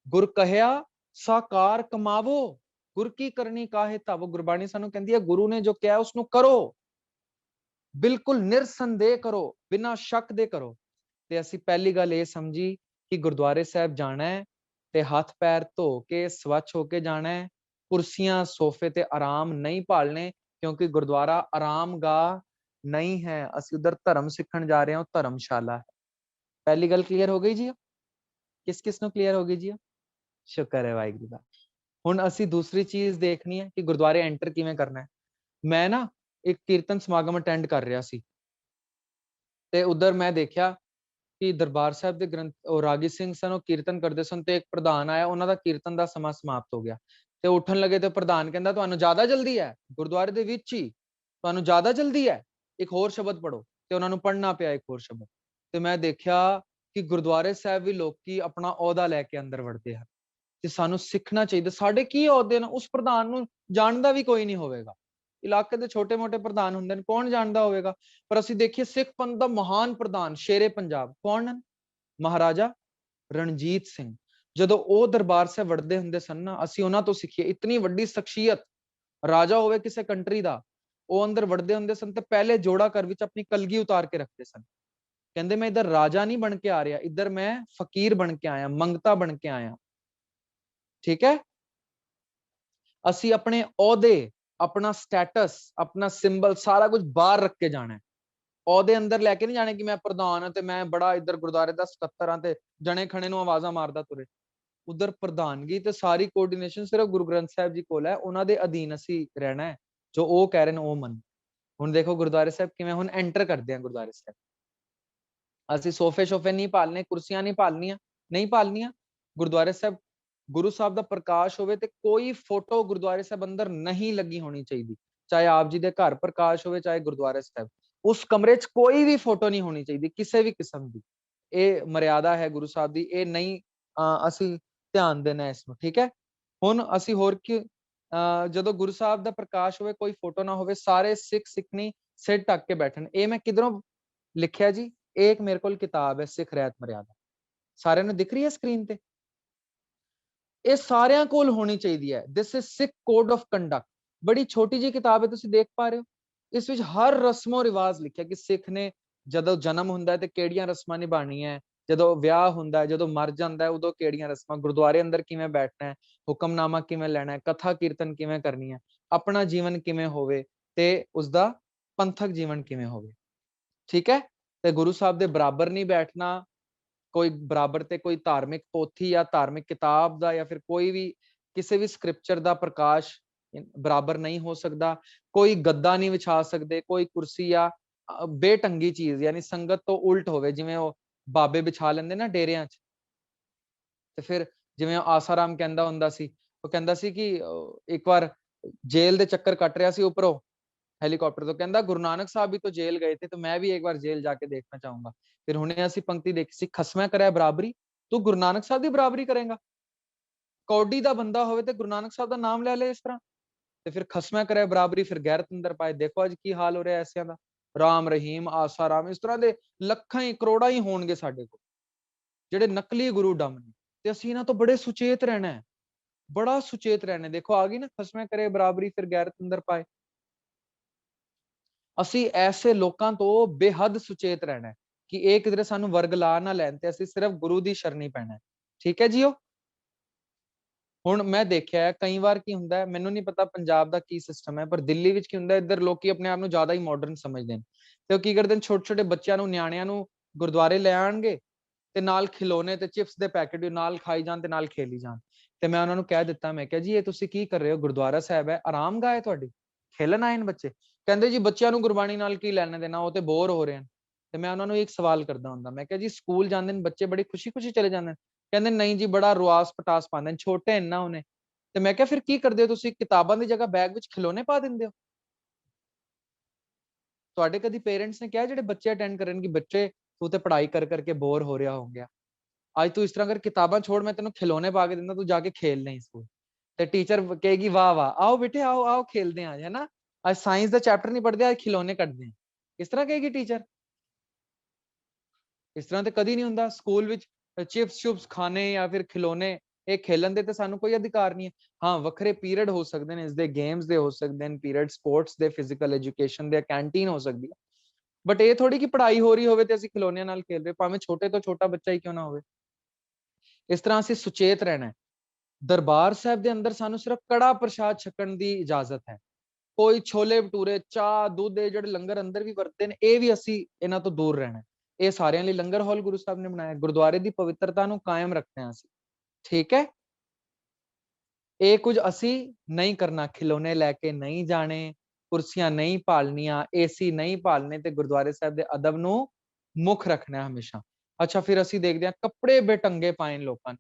ਗੁਰ ਕਹਿਆ ਸਾਕਾਰ ਕਮਾਵੋ, ਗੁਰ ਕੀ ਕਰਨੀ ਕਾਹੇ ਧਾਵੋ। ਗੁਰਬਾਣੀ ਸਾਨੂੰ ਕਹਿੰਦੀ ਹੈ ਗੁਰੂ ਨੇ ਜੋ ਕਿਹਾ ਉਸ ਨੂੰ ਕਰੋ, ਬਿਲਕੁਲ ਨਿਰਸੰਦੇਹ ਕਰੋ, ਬਿਨਾਂ ਸ਼ੱਕ ਦੇ ਕਰੋ। ਤੇ ਅਸੀਂ ਪਹਿਲੀ ਗੱਲ ਇਹ ਸਮਝੀ ਕਿ ਗੁਰਦੁਆਰੇ ਸਾਹਿਬ ਜਾਣਾ ਹੈ ਤੇ ਹੱਥ ਪੈਰ ਧੋ ਕੇ ਸਵੱਛ ਹੋ ਕੇ ਜਾਣਾ ਹੈ। ਕੁਰਸੀਆਂ ਸੋਫੇ ਤੇ ਆਰਾਮ ਨਹੀਂ ਭਾਲਣੇ, ਕਿਉਂਕਿ ਗੁਰਦੁਆਰਾ ਆਰਾਮਗਾਹ ਨਹੀਂ ਹੈ। ਅਸੀਂ ਉਧਰ ਧਰਮ ਸਿੱਖਣ ਜਾ ਰਹੇ ਹਾਂ, ਉਹ ਧਰਮਸ਼ਾਲਾ ਹੈ। ਪਹਿਲੀ ਗੱਲ ਕਲੀਅਰ ਹੋ ਗਈ ਜੀ? ਕਿਸ ਕਿਸ ਨੂੰ ਕਲੀਅਰ ਹੋ ਗਈ ਜੀ? ਸ਼ੁਕਰ ਹੈ ਵਾਹਿਗੁਰੂ ਦਾ। ਹੁਣ ਅਸੀਂ ਦੂਸਰੀ ਚੀਜ਼ ਦੇਖਣੀ ਹੈ ਕਿ ਗੁਰਦੁਆਰੇ ਐਂਟਰ ਕਿਵੇਂ ਕਰਨਾ ਹੈ। ਮੈਂ ਨਾ ਇੱਕ ਕੀਰਤਨ ਸਮਾਗਮ ਅਟੈਂਡ ਕਰ ਰਿਹਾ ਸੀ ਤੇ ਉਧਰ ਮੈਂ ਦੇਖਿਆ ਕਿ ਦਰਬਾਰ ਸਾਹਿਬ ਦੇ ਗ੍ਰੰਥ ਉਹ ਰਾਗੀ ਸਿੰਘ ਸਨ, ਉਹ ਕੀਰਤਨ ਕਰਦੇ ਸਨ ਤੇ ਇੱਕ ਪ੍ਰਧਾਨ ਆਇਆ, ਉਹਨਾਂ ਦਾ ਕੀਰਤਨ ਦਾ ਸਮਾਂ ਸਮਾਪਤ ਹੋ ਗਿਆ ਤੇ ਉੱਠਣ ਲੱਗੇ ਤੇ ਪ੍ਰਧਾਨ ਕਹਿੰਦਾ ਤੁਹਾਨੂੰ ਜ਼ਿਆਦਾ ਜਲਦੀ ਹੈ, ਗੁਰਦੁਆਰੇ ਦੇ ਵਿੱਚ ਹੀ ਤੁਹਾਨੂੰ ਜ਼ਿਆਦਾ ਜਲਦੀ ਹੈ, ਇੱਕ ਹੋਰ ਸ਼ਬਦ ਪੜੋ। ਤੇ ਉਹਨਾਂ ਨੂੰ ਪੜ੍ਹਨਾ ਪਿਆ ਇੱਕ ਹੋਰ ਸ਼ਬਦ। ਤੇ ਮੈਂ ਦੇਖਿਆ ਕਿ ਗੁਰਦੁਆਰੇ ਸਾਹਿਬ ਵੀ ਲੋਕੀ ਆਪਣਾ ਅਹੁਦਾ ਲੈ ਕੇ ਅੰਦਰ ਵੜਦੇ ਹਨ ਤੇ ਸਾਨੂੰ ਸਿੱਖਣਾ ਚਾਹੀਦਾ ਸਾਡੇ ਕੀ ਅਹੁਦੇ ਨੇ। ਉਸ ਪ੍ਰਧਾਨ ਨੂੰ ਜਾਣਦਾ ਵੀ ਕੋਈ ਨਹੀਂ ਹੋਵੇਗਾ, ਇਲਾਕੇ ਦੇ ਛੋਟੇ ਮੋਟੇ ਪ੍ਰਧਾਨ ਹੁੰਦੇ ਨੇ, ਕੌਣ ਜਾਣਦਾ ਹੋਵੇਗਾ। ਪਰ ਅਸੀਂ ਦੇਖੀਏ ਸਿੱਖ ਪੰਥ ਦਾ ਮਹਾਨ ਪ੍ਰਧਾਨ ਸ਼ੇਰੇ ਪੰਜਾਬ ਕੌਣ ਹਨ? ਮਹਾਰਾਜਾ ਰਣਜੀਤ ਸਿੰਘ। ਜਦੋਂ ਉਹ ਦਰਬਾਰ ਸਾਹਿਬ ਵੜਦੇ ਹੁੰਦੇ ਸਨ ਨਾ, ਅਸੀਂ ਉਹਨਾਂ ਤੋਂ ਸਿੱਖੀਏ। ਇਤਨੀ ਵੱਡੀ ਸ਼ਖਸੀਅਤ, ਰਾਜਾ ਹੋਵੇ ਕਿਸੇ ਕੰਟਰੀ ਦਾ, ਉਹ ਅੰਦਰ ਵੜਦੇ ਹੁੰਦੇ ਸਨ ਤੇ ਪਹਿਲੇ ਜੋੜਾ ਘਰ ਵਿੱਚ ਆਪਣੀ ਕਲਗੀ ਉਤਾਰ ਕੇ ਰੱਖਦੇ ਸਨ। ਕਹਿੰਦੇ ਮੈਂ ਇੱਧਰ ਰਾਜਾ ਨਹੀਂ ਬਣ ਕੇ ਆ ਰਿਹਾ, ਇੱਧਰ ਮੈਂ ਫਕੀਰ ਬਣ ਕੇ ਆਇਆ, ਮੰਗਤਾ ਬਣ ਕੇ ਆਇਆ। ਠੀਕ ਹੈ, ਅਸੀਂ ਆਪਣੇ ਅਹੁਦੇ, ਆਪਣਾ ਸਟੇਟਸ, ਆਪਣਾ ਸਿੰਬਲ ਸਾਰਾ ਕੁਝ ਬਾਹਰ ਰੱਖ ਕੇ ਜਾਣਾ ਹੈ। ਅਹੁਦੇ ਅੰਦਰ ਲੈ ਕੇ ਨਹੀਂ ਜਾਣੇ ਕਿ ਮੈਂ ਪ੍ਰਧਾਨ ਹਾਂ ਤੇ ਮੈਂ ਬੜਾ ਇੱਧਰ ਗੁਰਦੁਆਰੇ ਦਾ ਸਕੱਤਰ ਹਾਂ ਤੇ ਜਣੇ ਖਣੇ ਨੂੰ ਆਵਾਜ਼ਾਂ ਮਾਰਦਾ ਤੁਰੇ। ਉਧਰ ਪ੍ਰਧਾਨਗੀ ਤੇ ਸਾਰੀ ਕੋਆਰਡੀਨੇਸ਼ਨ ਸਿਰਫ ਗੁਰੂ ਗ੍ਰੰਥ ਸਾਹਿਬ ਜੀ ਕੋਲ ਹੈ, ਉਹਨਾਂ ਦੇ ਅਧੀਨ ਅਸੀਂ ਰਹਿਣਾ ਹੈ। ਜੋ ਉਹ ਕਹਿ ਰਹੇ ਨੇ ਉਹ ਮੰਨ। ਹੁਣ ਦੇਖੋ ਗੁਰਦੁਆਰੇ ਸਾਹਿਬ ਕਿਵੇਂ ਹੁਣ ਐਂਟਰ ਕਰਦੇ ਆ ਗੁਰਦੁਆਰੇ ਸਾਹਿਬ। ਅਸੀਂ ਸੋਫੇ ਸ਼ੋਫੇ ਨਹੀਂ ਭਾਲਨੇ, ਕੁਰਸੀਆਂ ਨਹੀਂ ਭਾਲਨੀਆਂ, ਨਹੀਂ ਭਾਲਨੀਆਂ। ਗੁਰਦੁਆਰੇ ਸਾਹਿਬ ਗੁਰੂ ਸਾਹਿਬ ਦਾ ਪ੍ਰਕਾਸ਼ ਹੋਵੇ ਤੇ ਕੋਈ ਫੋਟੋ ਗੁਰਦੁਆਰੇ ਸਾਹਿਬ ਅੰਦਰ ਨਹੀਂ ਲੱਗੀ ਹੋਣੀ ਚਾਹੀਦੀ। ਚਾਹੇ ਆਪ ਜੀ ਦੇ ਘਰ ਪ੍ਰਕਾਸ਼ ਹੋਵੇ, ਚਾਹੇ ਗੁਰਦੁਆਰੇ ਸਾਹਿਬ, ਉਸ ਕਮਰੇ 'ਚ ਕੋਈ ਵੀ ਫੋਟੋ ਨਹੀਂ ਹੋਣੀ ਚਾਹੀਦੀ ਕਿਸੇ ਵੀ ਕਿਸਮ ਦੀ। ਇਹ ਮਰਿਆਦਾ ਹੈ ਗੁਰੂ ਸਾਹਿਬ ਦੀ, ਇਹ ਨਹੀਂ ਅਸੀਂ ਧਿਆਨ ਦੇਣਾ ਇਸ ਨੂੰ। ਠੀਕ ਹੈ, ਹੁਣ ਅਸੀਂ ਹੋਰ ਕੀ ਜਦੋਂ ਗੁਰੂ ਸਾਹਿਬ ਦਾ ਪ੍ਰਕਾਸ਼ ਹੋਵੇ ਕੋਈ ਫੋਟੋ ਨਾ ਹੋਵੇ, ਸਾਰੇ ਸਿੱਖ ਸਿੱਖਣੀ ਸਿਰ ਢੱਕ ਕੇ ਬੈਠਣ। ਇਹ ਮੈਂ ਕਿਧਰੋਂ ਲਿਖਿਆ ਜੀ? ਇਹ ਇੱਕ ਮੇਰੇ ਕੋਲ ਕਿਤਾਬ ਹੈ ਸਿੱਖ ਰਹਿਤ ਮਰਿਆਦਾ, ਸਾਰਿਆਂ ਨੂੰ ਦਿਖ ਰਹੀ ਹੈ ਸਕਰੀਨ ਤੇ? ਇਹ ਸਾਰਿਆਂ ਕੋਲ ਹੋਣੀ ਚਾਹੀਦੀ ਹੈ। This is Sikh code of conduct. ਬੜੀ ਛੋਟੀ ਜਿਹੀ ਕਿਤਾਬ ਹੈ, ਤੁਸੀਂ ਦੇਖ ਪਾ ਰਹੇ ਹੋ। ਇਸ ਵਿੱਚ ਹਰ ਰਸਮੋ ਰਿਵਾਜ ਲਿਖਿਆ ਕਿ ਸਿੱਖ ਨੇ ਜਦੋਂ ਜਨਮ ਹੁੰਦਾ ਹੈ ਤੇ ਕਿਹੜੀਆਂ ਰਸਮਾਂ ਨਿਭਾਉਣੀਆਂ, ਜਦੋਂ ਵਿਆਹ ਹੁੰਦਾ ਹੈ, ਜਦੋਂ ਮਰ ਜਾਂਦਾ ਹੈ ਉਦੋਂ ਕਿਹੜੀਆਂ ਰਸਮਾਂ, ਗੁਰਦੁਆਰੇ ਅੰਦਰ ਕਿਵੇਂ ਬੈਠਣਾ ਹੈ, ਹੁਕਮਨਾਮਾ ਕਿਵੇਂ ਲੈਣਾ ਹੈ, ਕਥਾ ਕੀਰਤਨ ਕਿਵੇਂ ਕਰਨੀ ਹੈ, ਆਪਣਾ ਜੀਵਨ ਕਿਵੇਂ ਹੋਵੇ ਤੇ ਉਸਦਾ ਪੰਥਕ ਜੀਵਨ ਕਿਵੇਂ ਹੋਵੇ। ਠੀਕ ਹੈ, ਤੇ ਗੁਰੂ ਸਾਹਿਬ ਦੇ ਬਰਾਬਰ ਨਹੀਂ ਬੈਠਣਾ, ਕੋਈ ਬਰਾਬਰ ਤੇ ਕੋਈ ਧਾਰਮਿਕ ਪੋਥੀ ਜਾਂ ਧਾਰਮਿਕ ਕਿਤਾਬ ਦਾ ਜਾਂ ਫਿਰ ਕੋਈ ਵੀ ਕਿਸੇ ਵੀ ਸਕ੍ਰਿਪਚਰ ਦਾ ਪ੍ਰਕਾਸ਼ ਬਰਾਬਰ ਨਹੀਂ ਹੋ ਸਕਦਾ। ਕੋਈ ਗੱਦਾ ਨਹੀਂ ਵਿਛਾ ਸਕਦੇ, ਕੋਈ ਕੁਰਸੀ ਜਾਂ ਬੇਢੰਗੀ ਚੀਜ਼ ਯਾਨੀ ਸੰਗਤ ਤੋਂ ਉਲਟ ਹੋਵੇ, ਜਿਵੇਂ ਉਹ ਬਾਬੇ ਵਿਛਾ ਲੈਂਦੇ ਨਾ ਡੇਰਿਆਂ 'ਚ। ਤੇ ਫਿਰ ਜਿਵੇਂ ਆਸਾਰਾਮ ਕਹਿੰਦਾ ਹੁੰਦਾ ਸੀ, ਉਹ ਕਹਿੰਦਾ ਸੀ ਕਿ ਇੱਕ ਵਾਰ ਜੇਲ੍ਹ ਦੇ ਚੱਕਰ ਕੱਟ ਰਿਹਾ ਸੀ ਉੱਪਰੋਂ हेलीकॉप्टर तो कहता गुरु नानक साहब भी तो जेल गए थे तो मैं भी एक बार जेल जाके देखना चाहूंगा। फिर हुणे असी पंक्ति देखी सी, खसमा करे बराबरी, तू गुरु नानक साहब की बराबरी करेगा? कौडी दा बंदा होवे ते गुरु नानक साहब दा नाम ले ले इस तरह, ते फिर खसमा करे बराबरी, फिर गैरत अंदर पाए। देखो अज की हाल हो रहा है ऐसियां दा, राम रहीम आसा राम, इस तरह दे लखां ही करोड़ां ही होणगे साडे कोल ਜਿਹੜੇ ਨਕਲੀ ਗੁਰੂ ਡੰਮ ਨੇ। ਤੇ ਅਸੀਂ ਇਹਨਾਂ ਤੋਂ ਬੜੇ ਸੁਚੇਤ ਰਹਿਣਾ ਹੈ, ਬੜਾ ਸੁਚੇਤ ਰਹਿਣਾ। ਦੇਖੋ ਆ ਗਈ ਨਾ, ਖਸਮੇ ਕਰੇ ਬਰਾਬਰੀ ਫਿਰ ਗੈਰਤ ਅੰਦਰ ਪਾਏ। ਅਸੀਂ ਐਸੇ ਲੋਕਾਂ ਤੋਂ ਬੇਹੱਦ ਸੁਚੇਤ ਰਹਿਣਾ ਹੈ ਕਿ ਇਹ ਕਿਧਰੇ ਸਾਨੂੰ ਵਰਗ ਲਾ ਨਾ ਲੈਣ ਤੇ ਅਸੀਂ ਸਿਰਫ ਗੁਰੂ ਦੀ ਸ਼ਰਣੀ ਪੈਣਾ ਹੈ। ਠੀਕ ਹੈ ਜੀਓ। ਹੁਣ ਮੈਂ ਦੇਖਿਆ ਕਈ ਵਾਰ ਕੀ ਹੁੰਦਾ ਹੈ, ਮੈਨੂੰ ਨਹੀਂ ਪਤਾ ਪੰਜਾਬ ਦਾ ਕੀ ਸਿਸਟਮ ਹੈ, ਪਰ ਦਿੱਲੀ ਵਿੱਚ ਕੀ ਹੁੰਦਾ, ਇੱਧਰ ਲੋਕੀ ਆਪਣੇ ਆਪ ਨੂੰ ਜ਼ਿਆਦਾ ਹੀ ਮਾਡਰਨ ਸਮਝਦੇ ਨੇ ਤੇ ਉਹ ਕੀ ਕਰਦੇ ਨੇ, ਛੋਟੇ ਛੋਟੇ ਬੱਚਿਆਂ ਨੂੰ, ਨਿਆਣਿਆਂ ਨੂੰ ਗੁਰਦੁਆਰੇ ਲੈ ਆਣਗੇ ਤੇ ਨਾਲ ਖਿਲੌਣੇ ਤੇ ਚਿਪਸ ਦੇ ਪੈਕੇਟ ਵੀ ਨਾਲ ਖਾਈ ਜਾਣ ਤੇ ਨਾਲ ਖੇਲੀ ਜਾਣ। ਤੇ ਮੈਂ ਉਹਨਾਂ ਨੂੰ ਕਹਿ ਦਿੱਤਾ, ਮੈਂ ਕਿਹਾ ਜੀ ਇਹ ਤੁਸੀਂ ਕੀ ਕਰ ਰਹੇ ਹੋ? ਗੁਰਦੁਆਰਾ ਸਾਹਿਬ ਹੈ, ਆਰਾਮਗਾਹ ਹੈ ਤੁਹਾਡੀ, ਖੇਲਣ ਆਏ ਨੇ ਬੱਚੇ? ਕਹਿੰਦੇ ਜੀ ਬੱਚਿਆਂ ਨੂੰ ਗੁਰਬਾਣੀ ਨਾਲ ਕੀ ਲੈਣਾ ਦੇਣਾ, ਉਹ ਤੇ ਬੋਰ ਹੋ ਰਹੇ ਹਨ। ਤੇ ਮੈਂ ਉਹਨਾਂ ਨੂੰ ਇੱਕ ਸਵਾਲ ਕਰਦਾ ਹੁੰਦਾ, ਮੈਂ ਕਿਹਾ ਜੀ ਸਕੂਲ ਜਾਂਦੇ ਨੇ ਬੱਚੇ, ਬੜੀ ਖੁਸ਼ੀ ਖੁਸ਼ੀ ਚਲੇ ਜਾਂਦੇ ਨੇ? ਕਹਿੰਦੇ ਨਹੀਂ ਜੀ ਬੜਾ ਰੁਆਸ ਪਟਾਸ ਪਾਉਂਦੇ ਨੇ, ਛੋਟੇ ਇੰਨਾ ਉਹਨੇ। ਤੇ ਮੈਂ ਕਿਹਾ ਫਿਰ ਕੀ ਕਰਦੇ ਹੋ ਤੁਸੀਂ? ਕਿਤਾਬਾਂ ਦੀ ਜਗ੍ਹਾ ਬੈਗ ਵਿੱਚ ਖਿਲੌਣੇ ਪਾ ਦਿੰਦੇ ਹੋ? ਤੁਹਾਡੇ ਕਦੀ ਪੇਰੈਂਟਸ ਨੇ ਕਿਹਾ ਜਿਹੜੇ ਬੱਚੇ ਅਟੈਂਡ ਕਰਨ ਕਿ ਬੱਚੇ ਤੂੰ ਤੇ ਪੜ੍ਹਾਈ ਕਰ ਕਰਕੇ ਬੋਰ ਹੋ ਰਿਹਾ ਹੋ ਗਿਆ, ਅੱਜ ਤੂੰ ਇਸ ਤਰ੍ਹਾਂ ਕਰ ਕਿਤਾਬਾਂ ਛੋੜ, ਮੈਂ ਤੈਨੂੰ ਖਿਲੌਣੇ ਪਾ ਕੇ ਦਿੰਦਾ, ਤੂੰ ਜਾ ਕੇ ਖੇਲ ਨਹੀਂ ਸਕੂਲ। ਤੇ ਟੀਚਰ ਕਹੇਗੀ ਵਾਹ ਵਾਹ, ਆਓ ਬੇਟੇ ਆਓ ਆਓ ਖੇਲਦੇ ਆਂ, ਹੈ ਨਾ, ਅੱਜ ਸਾਇੰਸ ਦਾ ਚੈਪਟਰ ਨਹੀਂ ਪੜ੍ਹਦੇ, ਅੱਜ ਖਿਲੌਣੇ ਕੱਢਦੇ ਆਂ। ਇਸ ਤਰ੍ਹਾਂ ਕਹੇਗੀ ਟੀਚਰ? ਇਸ ਤਰ੍ਹਾਂ ਤੇ ਕਦੀ ਨਹੀਂ ਹੁੰਦਾ। ਸਕੂਲ ਵਿੱਚ ਚਿਪਸ ਚੁਪਸ ਖਾਣੇ ਜਾਂ ਫਿਰ ਖਿਲੌਣੇ, ਇਹ ਖੇਲਣ ਦੇ ਤੇ ਸਾਨੂੰ ਕੋਈ ਅਧਿਕਾਰ ਨਹੀਂ ਹੈ। ਹਾਂ, ਵੱਖਰੇ ਪੀਰੀਅਡ ਹੋ ਸਕਦੇ ਨੇ, ਇਸਦੇ ਗੇਮਸ ਦੇ ਹੋ ਸਕਦੇ ਨੇ ਪੀਰੀਅਡ, ਸਪੋਰਟਸ ਦੇ, ਫਿਜ਼ੀਕਲ ਐਜੂਕੇਸ਼ਨ ਦੇ, ਕੈਂਟੀਨ ਹੋ ਸਕਦੀ ਹੈ, ਬਟ ਇਹ ਥੋੜੀ ਕਿ ਪੜ੍ਹਾਈ ਹੋ ਰਹੀ ਹੋਵੇ ਤੇ ਅਸੀਂ ਖਿਲੌਣਿਆਂ ਨਾਲ ਖੇਲ ਰਹੇ, ਭਾਵੇਂ ਛੋਟੇ ਤੋਂ ਛੋਟਾ ਬੱਚਾ ਹੀ ਕਿਉਂ ਨਾ ਹੋਵੇ। ਇਸ ਤਰ੍ਹਾਂ ਅਸੀਂ ਸੁਚੇਤ ਰਹਿਣਾ ਹੈ। ਦਰਬਾਰ ਸਾਹਿਬ ਦੇ ਅੰਦਰ ਸਾਨੂੰ ਸਿਰਫ ਕੜਾ ਪ੍ਰਸ਼ਾਦ ਛਕਣ ਦੀ ਇਜਾਜ਼ਤ ਹੈ। ਕੋਈ ਛੋਲੇ ਭਟੂਰੇ, ਚਾਹ, ਦੁੱਧ, ਇਹ ਜਿਹੜੇ ਲੰਗਰ ਅੰਦਰ ਵੀ ਵਰਤਦੇ ਨੇ, ਇਹ ਵੀ ਅਸੀਂ ਇਹਨਾਂ ਤੋਂ ਦੂਰ ਰਹਿਣਾ। ਇਹ ਸਾਰਿਆਂ ਲਈ ਲੰਗਰ ਹਾਲ ਗੁਰੂ ਸਾਹਿਬ ਨੇ ਬਣਾਇਆ, ਗੁਰਦੁਆਰੇ ਦੀ ਪਵਿੱਤਰਤਾ ਨੂੰ ਕਾਇਮ ਰੱਖਦੇ ਹਾਂ ਅਸੀਂ, ਠੀਕ ਹੈ। ਇਹ ਕੁਝ ਅਸੀਂ ਨਹੀਂ ਕਰਨਾ, ਖਿਲੌਣੇ ਲੈ ਕੇ ਨਹੀਂ ਜਾਣੇ, ਕੁਰਸੀਆਂ ਨਹੀਂ ਭਾਲਣੀਆਂ, ਏਸੀ ਨਹੀਂ ਭਾਲਣੇ, ਤੇ ਗੁਰਦੁਆਰੇ ਸਾਹਿਬ ਦੇ ਅਦਬ ਨੂੰ ਮੁੱਖ ਰੱਖਣਾ ਹਮੇਸ਼ਾ। ਅੱਛਾ, ਫਿਰ ਅਸੀਂ ਦੇਖਦੇ ਹਾਂ ਕੱਪੜੇ ਬੇਢੰਗੇ ਪਾਏ ਲੋਕਾਂ ਨੇ,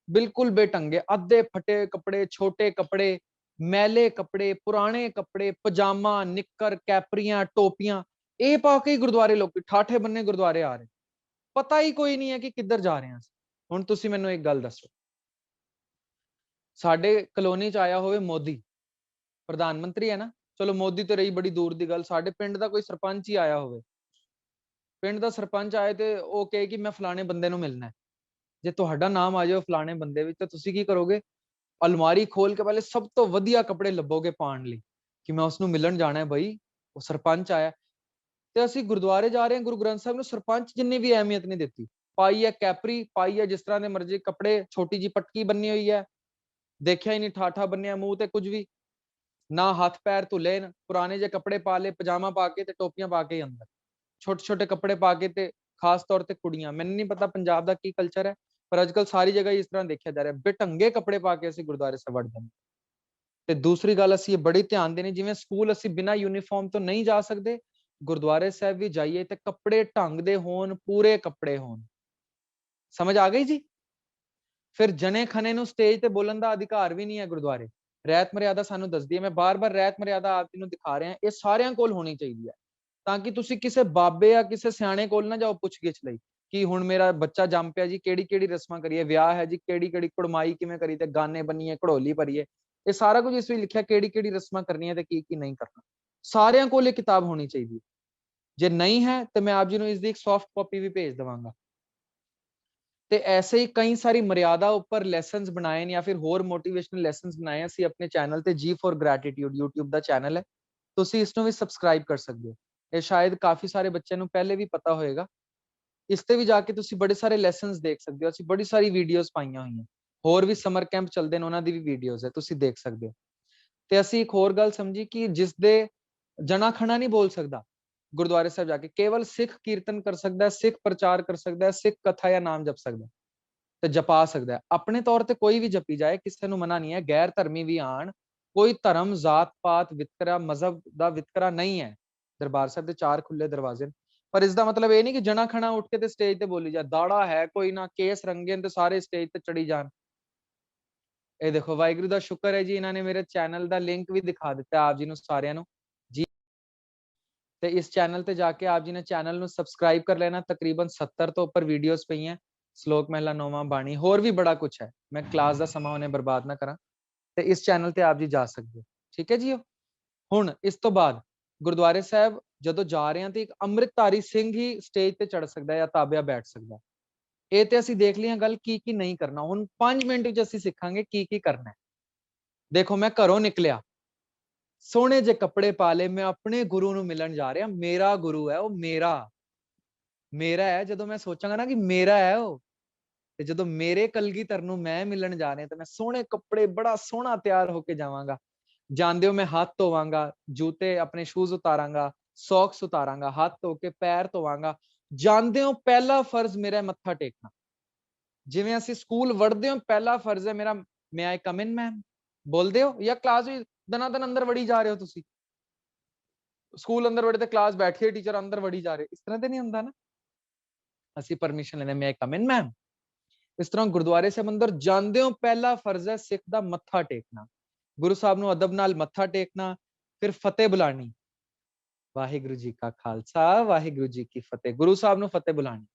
ਬਿਲਕੁਲ ਬੇਢੰਗੇ, ਅੱਧੇ ਫਟੇ ਕੱਪੜੇ, ਛੋਟੇ ਕੱਪੜੇ, ਮੈਲੇ ਕੱਪੜੇ, ਪੁਰਾਣੇ ਕੱਪੜੇ, ਪਜਾਮਾ, ਨਿੱਕਰ, ਕੈਪਰੀਆਂ, ਟੋਪੀਆਂ, ਇਹ ਪਾ ਕੇ ਗੁਰਦੁਆਰੇ ਲੋਕੀ ਠਾਠੇ ਬੰਨੇ ਗੁਰਦੁਆਰੇ ਆ ਰਹੇ, ਪਤਾ ਹੀ ਕੋਈ ਨਹੀਂ ਹੈ ਕਿ ਕਿੱਧਰ ਜਾ ਰਹੇ ਹਾਂ। ਹੁਣ ਤੁਸੀਂ ਮੈਨੂੰ ਇੱਕ ਗੱਲ ਦੱਸੋ, ਸਾਡੇ ਕਲੋਨੀ ਚ ਆਇਆ ਹੋਵੇ ਮੋਦੀ, ਪ੍ਰਧਾਨ ਮੰਤਰੀ ਹੈ ਨਾ, ਚਲੋ ਮੋਦੀ ਤੇ ਰਹੀ ਬੜੀ ਦੂਰ ਦੀ ਗੱਲ, ਸਾਡੇ ਪਿੰਡ ਦਾ ਕੋਈ ਸਰਪੰਚ ਹੀ ਆਇਆ ਹੋਵੇ, ਪਿੰਡ ਦਾ ਸਰਪੰਚ ਆਏ ਤੇ ਉਹ ਕਹੇ ਕਿ ਮੈਂ ਫਲਾਣੇ ਬੰਦੇ ਨੂੰ ਮਿਲਣਾ ਹੈ, ਜੇ ਤੁਹਾਡਾ ਨਾਮ ਆ ਜਾਏ ਫਲਾਣੇ ਬੰਦੇ ਵਿੱਚ, ਤਾਂ ਤੁਸੀਂ ਕੀ ਕਰੋਗੇ? ਅਲਮਾਰੀ ਖੋਲ ਕੇ ਪਹਿਲੇ ਸਭ ਤੋਂ ਵਧੀਆ ਕੱਪੜੇ ਲੱਭੋਗੇ ਪਾਉਣ ਲਈ ਕਿ ਮੈਂ ਉਸਨੂੰ ਮਿਲਣ ਜਾਣਾ ਹੈ, ਬਈ ਉਹ ਸਰਪੰਚ ਆਇਆ। ਤੇ ਅਸੀਂ ਗੁਰਦੁਆਰੇ ਜਾ ਰਹੇ ਹਾਂ, ਗੁਰੂ ਗ੍ਰੰਥ ਸਾਹਿਬ ਨੂੰ ਸਰਪੰਚ ਜਿੰਨੀ ਵੀ ਅਹਿਮੀਅਤ ਨਹੀਂ ਦਿੱਤੀ, ਪਾਈ ਹੈ ਕੈਪਰੀ, ਪਾਈ ਹੈ ਜਿਸ ਤਰ੍ਹਾਂ ਦੇ ਮਰਜ਼ੀ ਕੱਪੜੇ, ਛੋਟੀ ਜੀ ਪਟਕੀ ਬੰਨੀ ਹੋਈ ਹੈ, ਦੇਖਿਆ ਹੀ ਨਹੀਂ ਠਾਠਾ ਬੰਨਿਆ ਮੂੰਹ ਤੇ, ਕੁਝ ਵੀ ਨਾ, ਹੱਥ ਪੈਰ ਧੁੱਲੇ, ਪੁਰਾਣੇ ਜਿਹੇ ਕੱਪੜੇ ਪਾ ਲਏ, ਪਜਾਮਾ ਪਾ ਕੇ ਤੇ ਟੋਪੀਆਂ ਪਾ ਕੇ ਅੰਦਰ, ਛੋਟੇ ਛੋਟੇ ਕੱਪੜੇ ਪਾ ਕੇ, ਤੇ ਖਾਸ ਤੌਰ ਤੇ ਕੁੜੀਆਂ, ਮੈਨੂੰ ਨਹੀਂ ਪਤਾ ਪੰਜਾਬ ਦਾ ਕੀ ਕਲਚਰ ਹੈ, ਪਰ ਅੱਜ ਕੱਲ ਸਾਰੀ ਜਗ੍ਹਾ ਇਸ ਤਰ੍ਹਾਂ ਦੇਖਿਆ ਜਾ ਰਿਹਾ, ਬੇਢੰਗੇ ਕੱਪੜੇ ਪਾ ਕੇ ਅਸੀਂ ਗੁਰਦੁਆਰੇ ਸਾਹਿਬ ਵੜ ਜਾਂਦੇ। ਤੇ ਦੂਸਰੀ ਗੱਲ ਅਸੀਂ ਇਹ ਬੜੀ ਧਿਆਨ ਦੇਣੀ, ਜਿਵੇਂ ਸਕੂਲ ਅਸੀਂ ਬਿਨਾਂ ਯੂਨੀਫਾਰਮ ਤੋਂ ਨਹੀਂ ਜਾ ਸਕਦੇ, ਗੁਰਦੁਆਰੇ ਸਾਹਿਬ ਵੀ ਜਾਈਏ ਤੇ ਕੱਪੜੇ ਢੰਗ ਦੇ ਹੋਣ, ਪੂਰੇ ਕੱਪੜੇ ਹੋਣ। ਸਮਝ ਆ ਗਈ ਜੀ? ਫਿਰ ਜਣੇ ਖਣੇ ਨੂੰ ਸਟੇਜ ਤੇ ਬੋਲਣ ਦਾ ਅਧਿਕਾਰ ਵੀ ਨਹੀਂ ਹੈ ਗੁਰਦੁਆਰੇ। ਰਹਿਤ ਮਰਿਆਦਾ ਸਾਨੂੰ ਦੱਸਦੀ ਹੈ, ਮੈਂ ਬਾਰ-ਬਾਰ ਰਹਿਤ ਮਰਿਆਦਾ ਆਪ ਜੀ ਨੂੰ ਦਿਖਾ ਰਿਹਾ, ਇਹ ਸਾਰਿਆਂ ਕੋਲ ਹੋਣੀ ਚਾਹੀਦੀ ਹੈ, ਤਾਂ ਕਿ ਤੁਸੀਂ ਕਿਸੇ ਬਾਬੇ ਜਾਂ ਕਿਸੇ ਸਿਆਣੇ ਕੋਲ ਨਾ ਜਾਓ ਪੁੱਛਗਿੱਛ ਲਈ ਕਿ ਹੁਣ ਮੇਰਾ ਬੱਚਾ ਜੰਮ ਪਿਆ ਜੀ, ਕਿਹੜੀ ਕਿਹੜੀ ਰਸਮਾਂ ਕਰੀਏ, ਵਿਆਹ ਹੈ ਜੀ, ਕਿਹੜੀ ਕਿਹੜੀ ਕੁੜਮਾਈ ਕਿਵੇਂ ਕਰੀ, ਤੇ ਗਾਨੇ ਬੰਨੀਏ, ਘੜੋਲੀ ਭਰੀਏ, ਇਹ ਸਾਰਾ ਕੁਝ ਇਸ ਵਿੱਚ ਲਿਖਿਆ, ਕਿਹੜੀ ਕਿਹੜੀ ਰਸਮਾਂ ਕਰਨੀਆਂ ਤੇ ਕੀ ਕੀ ਨਹੀਂ ਕਰਨਾ, ਸਾਰਿਆਂ ਕੋਲ ਇਹ ਕਿਤਾਬ ਹੋਣੀ ਚਾਹੀਦੀ ਹੈ। ਜੇ ਨਹੀਂ ਹੈ ਤੇ ਮੈਂ ਆਪ ਜੀ ਨੂੰ ਇਸ ਦੀ ਇੱਕ ਸੌਫਟ ਕਾਪੀ ਵੀ ਭੇਜ ਦੇਵਾਂਗਾ। ਤੇ ਐਸੇ ਹੀ ਕਈ ਸਾਰੀ ਮਰਿਆਦਾ ਉੱਪਰ ਲੈਸਨਸ ਬਣਾਏ ਨੇ, ਜਾਂ ਫਿਰ ਹੋਰ ਮੋਟੀਵੇਸ਼ਨਲ ਲੈਸਨਸ ਬਣਾਏ ਅਸੀਂ ਆਪਣੇ ਚੈਨਲ ਤੇ, ਜੀ for gratitude YouTube the channel ਹੈ, ਤੁਸੀਂ ਇਸ ਨੂੰ ਵੀ ਸਬਸਕ੍ਰਾਈਬ ਕਰ ਸਕਦੇ ਹੋ। ਇਹ ਸ਼ਾਇਦ ਕਾਫੀ ਸਾਰੇ ਬੱਚਿਆਂ ਨੂੰ ਪਹਿਲੇ ਵੀ ਪਤਾ ਹੋਏਗਾ, ਇਸ ਤੇ ਵੀ ਜਾ ਕੇ ਤੁਸੀਂ ਬੜੇ ਸਾਰੇ ਲੈਸਨਸ ਦੇਖ ਸਕਦੇ ਹੋ, ਅਸੀਂ ਬੜੀ ਸਾਰੀ ਵੀਡੀਓਜ਼ ਪਾਈਆਂ ਹੋਈਆਂ, ਹੋਰ ਵੀ ਸਮਰ ਕੈਂਪ ਚੱਲਦੇ ਨੇ, ਉਹਨਾਂ ਦੀ ਵੀ ਵੀਡੀਓਜ਼ ਹੈ, ਤੁਸੀਂ ਦੇਖ ਸਕਦੇ ਹੋ। ਤੇ ਅਸੀਂ ਇੱਕ ਹੋਰ ਗੱਲ ਸਮਝੀ ਕਿ ਜਿਸ ਦੇ ਜਣਾ ਖਣਾ ਨਹੀਂ ਬੋਲ ਸਕਦਾ, ਗੁਰਦੁਆਰੇ ਸਾਹਿਬ ਜਾ ਕੇ ਕੇਵਲ ਸਿੱਖ ਕੀਰਤਨ ਕਰ ਸਕਦਾ ਹੈ, ਸਿੱਖ ਪ੍ਰਚਾਰ ਕਰ ਸਕਦਾ ਹੈ, ਸਿੱਖ ਕਥਾ ਜਾਂ ਨਾਮ ਜਪ ਸਕਦਾ ਤੇ ਜਪਾ ਸਕਦਾ ਹੈ, ਆਪਣੇ ਤੌਰ ਤੇ ਕੋਈ ਵੀ ਜਪੀ ਜਾਏ, ਕਿਸੇ ਨੂੰ ਮਨਾ ਨਹੀਂ ਹੈ, ਗੈਰ ਧਰਮੀ ਵੀ ਆਣ, ਕੋਈ ਧਰਮ, ਜਾਤ ਪਾਤ, ਵਿਤਕਰਾ, ਮਜ਼ਹਬ ਦਾ ਵਿਤਕਰਾ ਨਹੀਂ ਹੈ, ਦਰਬਾਰ ਸਾਹਿਬ ਦੇ 4 ਖੁੱਲੇ ਦਰਵਾਜ਼ੇ। ਪਰ ਇਸ ਦਾ ਮਤਲਬ ਇਹ ਨਹੀਂ ਕਿ ਜਣਾ ਖਣਾ ਉੱਠ ਕੇ ਤੇ ਸਟੇਜ ਤੇ ਬੋਲੀ ਜਾ, ਦਾੜਾ ਹੈ ਕੋਈ ਨਾ, ਕੇਸ ਰੰਗੇ ਤੇ ਸਾਰੇ ਸਟੇਜ ਤੇ ਚੜੀ ਜਾਣ। ਇਹ ਦੇਖੋ, ਵਾਹਿਗੁਰੂ ਦਾ ਸ਼ੁਕਰ ਹੈ ਜੀ, ਇਹਨਾਂ ਨੇ ਮੇਰੇ ਚੈਨਲ ਦਾ ਲਿੰਕ ਵੀ ਦਿਖਾ ਦਿੱਤਾ ਆਪ ਜੀ ਨੂੰ ਸਾਰਿਆਂ ਨੂੰ ਜੀ, ਤੇ ਇਸ ਚੈਨਲ ਤੇ ਜਾ ਕੇ ਆਪ ਜੀ ਨੇ ਚੈਨਲ ਨੂੰ ਸਬਸਕ੍ਰਾਈਬ ਕਰ ਲੈਣਾ। ਤਕਰੀਬਨ 70 ਤੋਂ ਉੱਪਰ ਵੀਡੀਓਜ਼ ਪਈਆਂ, ਸ਼ਲੋਕ ਮਹਿਲਾ 9ਵਾਂ, ਬਾਣੀ, ਹੋਰ ਵੀ ਬੜਾ ਕੁਝ ਹੈ, ਮੈਂ ਕਲਾਸ ਦਾ ਸਮਾਂ ਉਹਨੇ ਬਰਬਾਦ ਨਾ ਕਰਾਂ, ਤੇ ਇਸ ਚੈਨਲ ਤੇ ਆਪ ਜੀ ਜਾ ਸਕਦੇ ਹੋ, ਠੀਕ ਹੈ ਜੀ। ਹੁਣ ਇਸ ਤੋਂ ਬਾਅਦ ਗੁਰਦੁਆਰੇ ਸਾਹਿਬ ਜਦੋਂ ਜਾ ਰਹੇ ਹਾਂ ਤੇ ਇੱਕ ਅੰਮ੍ਰਿਤਧਾਰੀ ਸਿੰਘ ਹੀ ਸਟੇਜ ਤੇ ਚੜ ਸਕਦਾ ਹੈ ਜਾਂ ਤਾਬਿਆ ਬੈਠ ਸਕਦਾ, ਇਹ ਤੇ ਅਸੀਂ ਦੇਖ ਲਿਆ ਗੱਲ ਕੀ ਕੀ ਨਹੀਂ ਕਰਨਾ। ਹੁਣ 5 ਮਿੰਟ ਵਿੱਚ ਅਸੀਂ ਸਿੱਖਾਂਗੇ ਕੀ ਕੀ ਕਰਨਾ ਹੈ। ਦੇਖੋ, ਮੈਂ ਘਰੋਂ ਨਿਕਲਿਆ, ਸੋਹਣੇ ਜਿਹੇ ਕੱਪੜੇ ਪਾ ਲਏ, ਮੈਂ ਆਪਣੇ ਗੁਰੂ ਨੂੰ ਮਿਲਣ ਜਾ ਰਿਹਾ, ਮੇਰਾ ਗੁਰੂ ਹੈ ਉਹ, ਮੇਰਾ ਹੈ। ਜਦੋਂ ਮੈਂ ਸੋਚਾਂਗਾ ਨਾ ਕਿ ਮੇਰਾ ਹੈ ਉਹ, ਤੇ ਜਦੋਂ ਮੇਰੇ ਕਲਗੀਧਰ ਨੂੰ ਮੈਂ ਮਿਲਣ ਜਾ ਰਿਹਾ, ਤਾਂ ਮੈਂ ਸੋਹਣੇ ਕੱਪੜੇ, ਬੜਾ ਸੋਹਣਾ ਤਿਆਰ ਹੋ ਕੇ ਜਾਵਾਂਗਾ। ਜਾਂਦੇ ਹੋ ਮੈਂ ਹੱਥ ਧੋਵਾਂਗਾ, ਜੂਤੇ ਆਪਣੇ ਸ਼ੂਜ਼ ਉਤਾਰਾਂਗਾ, ਸੌਕਸ ਉਤਾਰਾਂਗਾ, ਹੱਥ ਧੋ ਕੇ ਪੈਰ ਧੋਵਾਂਗਾ। ਜਾਂਦੇ ਹੋ ਪਹਿਲਾ ਫਰਜ਼ ਮੇਰਾ ਮੱਥਾ ਟੇਕਣਾ, ਜਿਵੇਂ ਅਸੀਂ ਸਕੂਲ ਵੜਦੇ ਹੋ ਪਹਿਲਾ ਫਰਜ਼ ਹੈ ਮੇਰਾ, may I come in ma'am ਬੋਲਦੇ ਹੋ, ਜਾਂ ਕਲਾਸ ਵਿੱਚ ਦਨਾ ਦਨ ਅੰਦਰ ਵੜੀ ਜਾ ਰਹੇ ਹੋ, ਤੁਸੀਂ ਸਕੂਲ ਅੰਦਰ ਵੜੇ ਤੇ ਕਲਾਸ ਬੈਠੀ ਹੈ, ਟੀਚਰ ਅੰਦਰ ਵੜੀ ਜਾ ਰਹੇ, ਇਸ ਤਰ੍ਹਾਂ ਤੇ ਨਹੀਂ ਹੁੰਦਾ ਨਾ, ਅਸੀਂ ਪਰਮਿਸ਼ਨ ਲੈਂਦੇ, may I come in ma'am. ਇਸ ਤਰ੍ਹਾਂ ਗੁਰਦੁਆਰੇ ਸਾਹਿਬ ਅੰਦਰ ਜਾਂਦੇ ਹੋ ਪਹਿਲਾ ਫਰਜ਼ ਹੈ ਸਿੱਖ ਦਾ ਮੱਥਾ ਟੇਕਣਾ, ਗੁਰੂ ਸਾਹਿਬ ਨੂੰ ਅਦਬ ਨਾਲ ਮੱਥਾ ਟੇਕਣਾ, ਫਿਰ ਫਤਿਹ ਬੁਲਾਣੀ, ਵਾਹਿਗੁਰੂ ਜੀ ਕਾ ਖਾਲਸਾ ਵਾਹਿਗੁਰੂ ਜੀ ਕੀ ਫਤਿਹ। ਗੁਰੂ ਸਾਹਿਬ ਨੂੰ ਫਤਿਹ ਬੁਲਾਣੀ,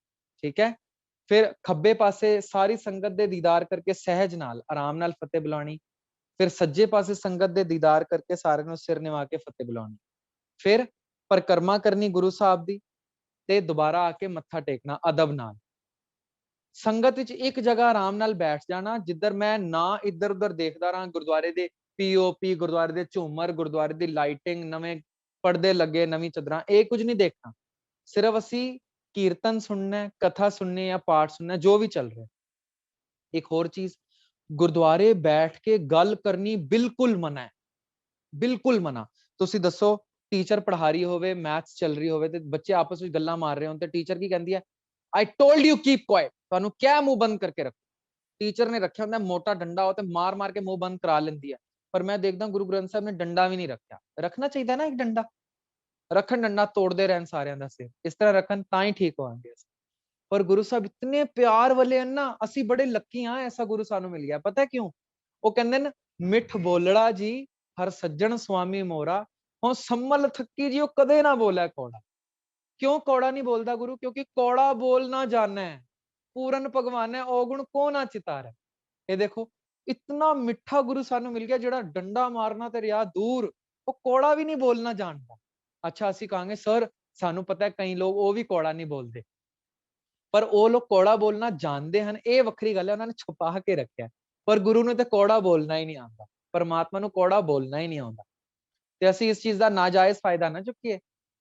ਠੀਕ ਹੈ। ਫਿਰ ਖੱਬੇ ਪਾਸੇ ਸਾਰੀ ਸੰਗਤ ਦੇ ਦੀਦਾਰ ਕਰਕੇ ਸਹਿਜ ਨਾਲ ਆਰਾਮ ਨਾਲ ਫਤਿਹ ਬੁਲਾਣੀ। ਫਿਰ ਸੱਜੇ ਪਾਸੇ ਸੰਗਤ ਦੇ ਦੀਦਾਰ ਕਰਕੇ ਸਾਰਿਆਂ ਨੂੰ ਸਿਰ ਨਿਵਾ ਕੇ ਫਤਿਹ ਬੁਲਾਣੀ। ਫਿਰ ਪਰਿਕਰਮਾ ਕਰਨੀ ਗੁਰੂ ਸਾਹਿਬ ਦੀ ਤੇ ਦੁਬਾਰਾ ਆ ਕੇ ਮੱਥਾ ਟੇਕਣਾ ਅਦਬ ਨਾਲ। ਸੰਗਤ ਵਿੱਚ ਇੱਕ ਜਗ੍ਹਾ ਆਰਾਮ ਨਾਲ ਬੈਠ ਜਾਣਾ, ਜਿੱਧਰ ਮੈਂ ਨਾ ਇੱਧਰ ਉੱਧਰ ਦੇਖਦਾ ਰਹਾਂ। ਗੁਰਦੁਆਰੇ ਦੇ ਪੀਓਪੀ, ਗੁਰਦੁਆਰੇ ਦੇ ਝੂਮਰ, ਗੁਰਦੁਆਰੇ ਦੀ ਲਾਈਟਿੰਗ, ਨਵੇਂ ਪਰਦੇ ਲੱਗੇ, ਨਵੀਂ ਚਾਦਰਾਂ, ਇਹ ਕੁਝ ਨਹੀਂ ਦੇਖਣਾ। ਸਿਰਫ ਅਸੀਂ ਕੀਰਤਨ ਸੁਣਨਾ, ਕਥਾ ਸੁਣਨੀ ਜਾਂ ਪਾਠ ਸੁਣਨਾ, ਜੋ ਵੀ ਚੱਲ ਰਿਹਾ। ਇੱਕ ਹੋਰ ਚੀਜ਼, ਗੁਰਦੁਆਰੇ ਬੈਠ ਕੇ ਗੱਲ ਕਰਨੀ ਬਿਲਕੁਲ ਮਨਾ ਹੈ, ਬਿਲਕੁਲ ਮਨਾ। ਤੁਸੀਂ ਦੱਸੋ, ਟੀਚਰ ਪੜ੍ਹਾ ਰਹੀ ਹੋਵੇ, ਮੈਥਸ ਚੱਲ ਰਹੀ ਹੋਵੇ ਤੇ ਬੱਚੇ ਆਪਸ ਵਿੱਚ ਗੱਲਾਂ ਮਾਰ ਰਹੇ ਹੋਣ ਤੇ ਟੀਚਰ ਕੀ ਕਹਿੰਦੀ ਹੈ? I told you keep quiet। ਤੁਹਾਨੂੰ ਕਿਆ ਮੂੰਹ ਬੰਦ ਕਰਕੇ ਰੱਖੋ। ਟੀਚਰ ਨੇ ਰੱਖਿਆ ਹੁੰਦਾ ਮੋਟਾ ਡੰਡਾ, ਉਹ ਤੇ ਮਾਰ ਮਾਰ ਕੇ ਮੂੰਹ ਬੰਦ ਕਰਾ ਲੈਂਦੀ ਹੈ। ਪਰ ਮੈਂ ਦੇਖਦਾ ਗੁਰੂ ਗ੍ਰੰਥ ਸਾਹਿਬ ਨੇ ਡੰਡਾ ਵੀ ਨਹੀਂ ਰੱਖਿਆ। ਰੱਖਣਾ ਚਾਹੀਦਾ ਨਾ ਇੱਕ ਡੰਡਾ, ਰੱਖਣ ਡੰਡਾ ਤੋੜਦੇ ਰਹਿਣ ਸਾਰਿਆਂ ਦਾ ਸਿਰ, ਇਸ ਤਰ੍ਹਾਂ ਰੱਖਣ ਤਾਂ ਹੀ ਠੀਕ ਹੋਵਾਂਗੇ। ਪਰ ਗੁਰੂ ਸਾਹਿਬ ਇਤਨੇ ਪਿਆਰ ਵਾਲੇ ਹਨ ਨਾ, ਅਸੀਂ ਬੜੇ ਲੱਕੀ ਹਾਂ, ਐਸਾ ਗੁਰੂ ਸਾਨੂੰ ਮਿਲ ਗਿਆ। ਪਤਾ ਕਿਉਂ? ਉਹ ਕਹਿੰਦੇ ਨੇ ਮਿੱਠ ਬੋਲੜਾ ਜੀ ਹਰ ਸੱਜਣ ਸੁਆਮੀ ਮੋਰਾ, ਹੁਣ ਸੰਮਲ ਥੱਕੀ ਜੀ ਉਹ ਕਦੇ ਨਾ ਬੋਲੇ ਕੌੜਾ। ਕਿਉਂ ਕੌੜਾ ਨਹੀਂ ਬੋਲਦਾ ਗੁਰੂ? ਕਿਉਂਕਿ ਕੌੜਾ ਬੋਲ ਨਾ ਜਾਣਾ ਹੈ, ਪੂਰਨ ਭਗਵਾਨ ਹੈ, ਔਗੁਣ ਕੋ ਨਾ ਚਿਤਾਰੇ। ਇਹ ਦੇਖੋ, ਇਤਨਾ ਮਿੱਠਾ ਗੁਰੂ ਸਾਨੂੰ ਮਿਲ ਗਿਆ, ਜਿਹੜਾ ਡੰਡਾ ਮਾਰਨਾ ਤੇ ਰਿਆ ਦੂਰ, ਉਹ ਕੌੜਾ ਵੀ ਨਹੀਂ ਬੋਲਣਾ ਜਾਣਦਾ। ਅੱਛਾ, ਅਸੀਂ ਕਹਾਂਗੇ ਸਰ ਸਾਨੂੰ ਪਤਾ ਹੈ ਕਈ ਲੋਕ ਉਹ ਵੀ ਕੌੜਾ ਨਹੀਂ ਬੋਲਦੇ, ਪਰ ਉਹ ਲੋਕ ਕੌੜਾ ਬੋਲਣਾ ਜਾਣਦੇ ਹਨ, ਇਹ ਵੱਖਰੀ ਗੱਲ ਹੈ, ਉਹਨਾਂ ਨੇ ਛੁਪਾ ਕੇ ਰੱਖਿਆ। ਪਰ ਗੁਰੂ ਨੂੰ ਤੇ ਕੌੜਾ ਬੋਲਣਾ ਹੀ ਨਹੀਂ ਆਉਂਦਾ, ਪਰਮਾਤਮਾ ਨੂੰ ਕੌੜਾ ਬੋਲਣਾ ਹੀ ਨਹੀਂ ਆਉਂਦਾ। ਤੇ ਅਸੀਂ ਇਸ ਚੀਜ਼ ਦਾ ਨਾਜਾਇਜ਼ ਫਾਇਦਾ ਨਾ ਚੁੱਕੀਏ,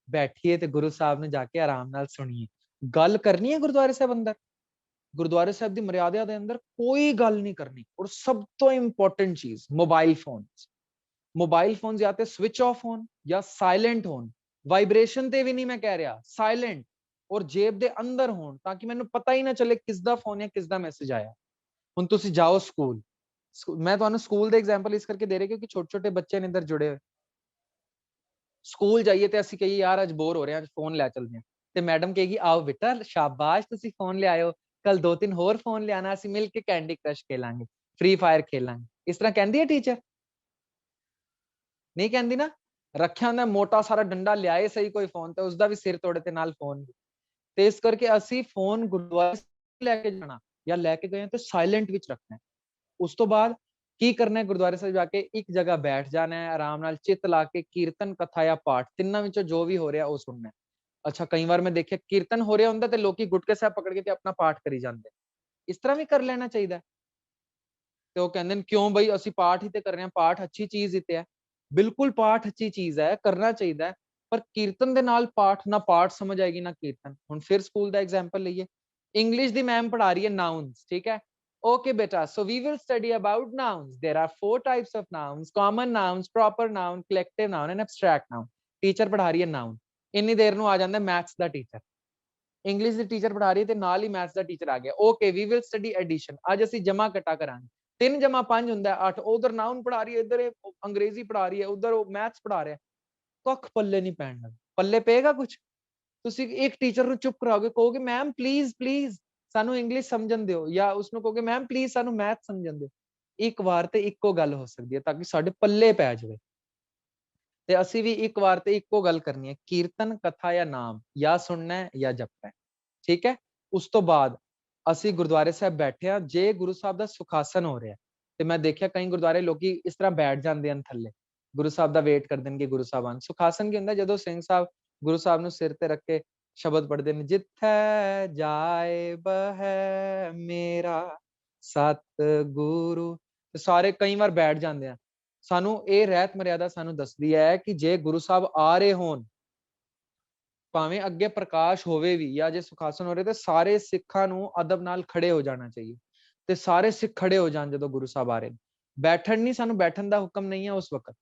ਬੈਠੀਏ ਤੇ ਗੁਰੂ ਸਾਹਿਬ ਨੂੰ ਜਾ ਕੇ ਆਰਾਮ ਨਾਲ ਸੁਣੀਏ। ਗੱਲ ਕਰਨੀ ਹੈ ਗੁਰਦੁਆਰੇ ਸਾਹਿਬ ਅੰਦਰ, ਗੁਰਦੁਆਰੇ ਸਾਹਿਬ ਦੀ ਮਰਿਆਦਾ ਦੇ ਅੰਦਰ ਕੋਈ ਗੱਲ ਨਹੀਂ ਕਰਨੀ। ਔਰ ਸਭ ਤੋਂ ਇੰਪੋਰਟੈਂਟ ਚੀਜ਼, ਮੋਬਾਈਲ ਫੋਨ ਜਾਂ ਤੇ ਸਵਿਚ ਆਫ ਹੋਣ ਜਾਂ ਸਾਇਲੈਂਟ ਹੋਣ, ਵਾਈਬ੍ਰੇਸ਼ਨ ਤੇ ਵੀ ਨਹੀਂ ਮੈਂ ਕਹਿ ਰਿਹਾ, ਸਾਇਲੈਂਟ, ਔਰ ਜੇਬ ਦੇ ਅੰਦਰ ਹੋਣ, ਤਾਂ ਕਿ ਮੈਨੂੰ ਪਤਾ ਹੀ ਨਾ ਚੱਲੇ ਕਿਸ ਦਾ ਫੋਨ ਹੈ, ਕਿਸ ਦਾ ਮੈਸੇਜ ਆਇਆ। ਹੁਣ ਤੁਸੀਂ ਜਾਓ ਸਕੂਲ, ਮੈਂ ਤੁਹਾਨੂੰ ਸਕੂਲ ਦੇ ਐਗਜ਼ਾਮਪਲ ਇਸ ਕਰਕੇ ਦੇ ਰਿਹਾ ਕਿਉਂਕਿ ਛੋਟੇ ਛੋਟੇ ਬੱਚੇ ਨੇ ਅੰਦਰ ਜੁੜੇ ਹੋਏ। ਸਕੂਲ ਜਾਈਏ ਤੇ ਅਸੀਂ ਕਹੀਏ ਯਾਰ ਅੱਜ ਬੋਰ ਹੋ ਰਹੇ ਹਾਂ, ਅੱਜ ਫੋਨ ਲੈ ਚਲਦੇ ਹਾਂ, ਤੇ ਮੈਡਮ ਕਹੇਗੀ ਆਓ ਬੇਟਾ ਸ਼ਾਬਾਸ਼ ਤੁਸੀਂ ਫੋਨ ਲਿਆਇਓ, ਕੱਲ 2-3 ਹੋਰ ਫੋਨ ਲਿਆਣਾ, ਅਸੀਂ ਮਿਲ ਕੇ ਕੈਂਡੀ ਕ੍ਰਸ਼ ਖੇਲਾਂਗੇ, ਫ੍ਰੀ ਫਾਇਰ ਖੇਲਾਂਗੇ। ਇਸ ਤਰ੍ਹਾਂ ਕਹਿੰਦੀ ਹੈ ਟੀਚਰ? ਨਹੀਂ ਕਹਿੰਦੀ ਨਾ। ਰੱਖਿਆ ਹੁੰਦਾ ਮੋਟਾ ਸਾਰਾ ਡੰਡਾ, ਲਿਆਏ ਸਹੀ ਕੋਈ ਫੋਨ ਤੇ ਉਸਦਾ ਵੀ ਸਿਰ ਤੋੜੇ ਤੇ ਨਾਲ ਫੋਨ ਵੀ। ਤੇ ਇਸ ਕਰਕੇ ਅਸੀਂ ਫੋਨ ਗੁਰਦੁਆਰੇ ਲੈ ਕੇ ਜਾਣਾ, ਜਾਂ ਲੈ ਕੇ ਗਏ ਤੇ ਸਾਇਲੈਂਟ ਵਿੱਚ ਰੱਖਣਾ। ਉਸ ਤੋਂ ਬਾਅਦ ਕੀ ਕਰਨਾ ਹੈ? ਗੁਰਦੁਆਰੇ ਸਾਹਿਬ ਜਾ ਕੇ ਇੱਕ ਜਗ੍ਹਾ ਬੈਠ ਜਾਣਾ ਹੈ, ਆਰਾਮ ਨਾਲ ਚਿੱਤ ਲਾ ਕੇ ਕੀਰਤਨ, ਕਥਾ ਜਾਂ ਪਾਠ, ਤਿੰਨਾਂ ਵਿੱਚੋਂ ਜੋ ਵੀ ਹੋ ਰਿਹਾ ਉਹ ਸੁਣਨਾ ਹੈ। ਅੱਛਾ, ਕਈ ਵਾਰ ਮੈਂ ਦੇਖਿਆ ਕੀਰਤਨ ਹੋ ਰਿਹਾ ਹੁੰਦਾ ਤੇ ਲੋਕੀ ਗੁਟਕੇ ਸਾਹਿਬ ਪਕੜ ਕੇ ਤੇ ਆਪਣਾ ਪਾਠ ਕਰੀ ਜਾਂਦੇ, ਇਸ ਤਰ੍ਹਾਂ ਵੀ ਕਰ ਲੈਣਾ ਚਾਹੀਦਾ। ਤੇ ਉਹ ਕਹਿੰਦੇ ਨੇ ਕਿਉਂ ਬਈ ਅਸੀਂ ਪਾਠ ਹੀ ਤੇ ਕਰ ਰਹੇ ਹਾਂ, ਪਾਠ ਅੱਛੀ ਚੀਜ਼ ਹੀ ਤੇ ਹੈ। ਬਿਲਕੁਲ ਪਾਠ ਅੱਛੀ ਚੀਜ਼ ਹੈ, ਕਰਨਾ ਚਾਹੀਦਾ, ਪਰ ਕੀਰਤਨ ਦੇ ਨਾਲ ਪਾਠ, ਨਾ ਪਾਠ ਸਮਝ ਆਏਗੀ ਨਾ ਕੀਰਤਨ। ਹੁਣ ਫਿਰ ਸਕੂਲ ਦਾ ਐਗਜ਼ਾਮਪਲ ਲਈਏ, ਇੰਗਲਿਸ਼ ਦੀ ਮੈਮ ਪੜ੍ਹਾ ਰਹੀ ਹੈ ਨਾउन्स, ਠੀਕ ਹੈ। Okay beta, so we will study about nouns. There are 4 types of nouns: common nouns, proper noun, collective noun and abstract noun. Teacher ਪੜ੍ਹਾ ਰਹੀ ਹੈ noun, ਇੰਨੀ ਦੇਰ ਨੂੰ ਆ ਜਾਂਦਾ ਮੈਥਸ ਦਾ ਟੀਚਰ, ਇੰਗਲਿਸ਼ ਦੀ ਟੀਚਰ ਪੜ੍ਹਾ ਰਹੀ ਹੈ ਤੇ ਨਾਲ ਹੀ ਮੈਥਸ ਦਾ ਟੀਚਰ ਆ ਗਿਆ। Okay, we will study addition, ਅੱਜ ਅਸੀਂ ਜਮਾ ਘਟਾ ਕਰਾਂਗੇ, 3 ਜਮਾ 5 ਹੁੰਦਾ 8। ਉਧਰ ਨਾउन ਪੜ੍ਹਾ ਰਹੀ ਹੈ, ਇੱਧਰ ਅੰਗਰੇਜ਼ੀ ਪੜ੍ਹਾ ਰਹੀ ਹੈ, ਉਧਰ ਉਹ ਮੈਥਸ ਪੜ੍ਹਾ ਰਿਹਾ, ਕੱਖ ਪੱਲੇ ਨਹੀਂ ਪੈਣ, ਪੱਲੇ ਪਏਗਾ ਕੁਝ? ਤੁਸੀਂ ਇੱਕ ਟੀਚਰ ਨੂੰ ਚੁੱਪ ਕਰਾਓਗੇ, ਕਹੋਗੇ ਮੈਮ ਪਲੀਜ਼ ਸਾਨੂੰ ਇੰਗਲਿਸ਼ ਸਮਝਣ ਦਿਓ, ਜਾਂ ਉਸਨੂੰ ਕਹੋਗੇ ਮੈਮ ਪਲੀਜ਼ ਸਾਨੂੰ ਮੈਥ ਸਮਝਣ ਦਿਓ। ਇੱਕ ਵਾਰ ਤੇ ਇੱਕੋ ਗੱਲ ਹੋ ਸਕਦੀ ਹੈ ਤਾਂ ਕਿ ਸਾਡੇ ਪੱਲੇ ਪੈ ਜਾਵੇ। ਤੇ ਅਸੀਂ ਵੀ ਇੱਕ ਵਾਰ ਤੇ ਇੱਕੋ ਗੱਲ ਕਰਨੀ ਹੈ, ਕੀਰਤਨ, ਕਥਾ ਜਾਂ ਨਾਮ, ਜਾਂ ਸੁਣਨਾ ਹੈ ਜਾਂ ਜਪਣਾ ਹੈ, ਠੀਕ ਹੈ। ਉਸ ਤੋਂ ਬਾਅਦ ਅਸੀਂ ਗੁਰਦੁਆਰੇ ਸਾਹਿਬ ਬੈਠੇ ਹਾਂ, ਜੇ ਗੁਰੂ ਸਾਹਿਬ ਦਾ ਸੁਖਾਸਨ ਹੋ ਰਿਹਾ ਤੇ ਮੈਂ ਦੇਖਿਆ ਕਈ ਗੁਰਦੁਆਰੇ ਲੋਕੀ ਇਸ ਤਰ੍ਹਾਂ ਬੈਠ ਜਾਂਦੇ ਹਨ ਥੱਲੇ, ਗੁਰੂ ਸਾਹਿਬ ਦਾ ਵੇਟ ਕਰ ਦੇਣਗੇ ਗੁਰੂ ਸਾਹਿਬ ਆਣ। ਸੁਖਾਸਨ ਕੀ ਹੁੰਦਾ? ਜਦੋਂ ਸਿੰਘ ਸਾਹਿਬ ਗੁਰੂ ਸਾਹਿਬ ਨੂੰ ਸਿਰ ਤੇ ਰੱਖ ਕੇ ਸ਼ਬਦ ਪੜ੍ਹਦੇ ਨੇ, ਜਿੱਥੈ ਜਾਏ ਬਹਿ ਮੇਰਾ ਸਤਿਗੁਰੂ, ਤੇ ਸਾਰੇ ਕਈ ਵਾਰ ਬੈਠ ਜਾਂਦੇ ਆ। ਸਾਨੂੰ ਇਹ ਰਹਿਤ ਮਰਿਆਦਾ ਸਾਨੂੰ ਦੱਸਦੀ ਹੈ ਕਿ ਜੇ ਗੁਰੂ ਸਾਹਿਬ ਆ ਰਹੇ ਹੋਣ, ਭਾਵੇਂ ਅੱਗੇ ਪ੍ਰਕਾਸ਼ ਹੋਵੇ ਵੀ ਜਾਂ ਜੇ ਸੁਖਾਸਨ ਹੋ ਰਿਹਾ, ਤੇ ਸਾਰੇ ਸਿੱਖਾਂ ਨੂੰ ਅਦਬ ਨਾਲ ਖੜੇ ਹੋ ਜਾਣਾ ਚਾਹੀਏ, ਤੇ ਸਾਰੇ ਸਿੱਖ ਖੜੇ ਹੋ ਜਾਣ ਜਦੋਂ ਗੁਰੂ ਸਾਹਿਬ ਆ ਰਹੇ। ਬੈਠਣ ਨਹੀਂ, ਸਾਨੂੰ ਬੈਠਣ ਦਾ ਹੁਕਮ ਨਹੀਂ ਹੈ ਉਸ ਵਕਤ।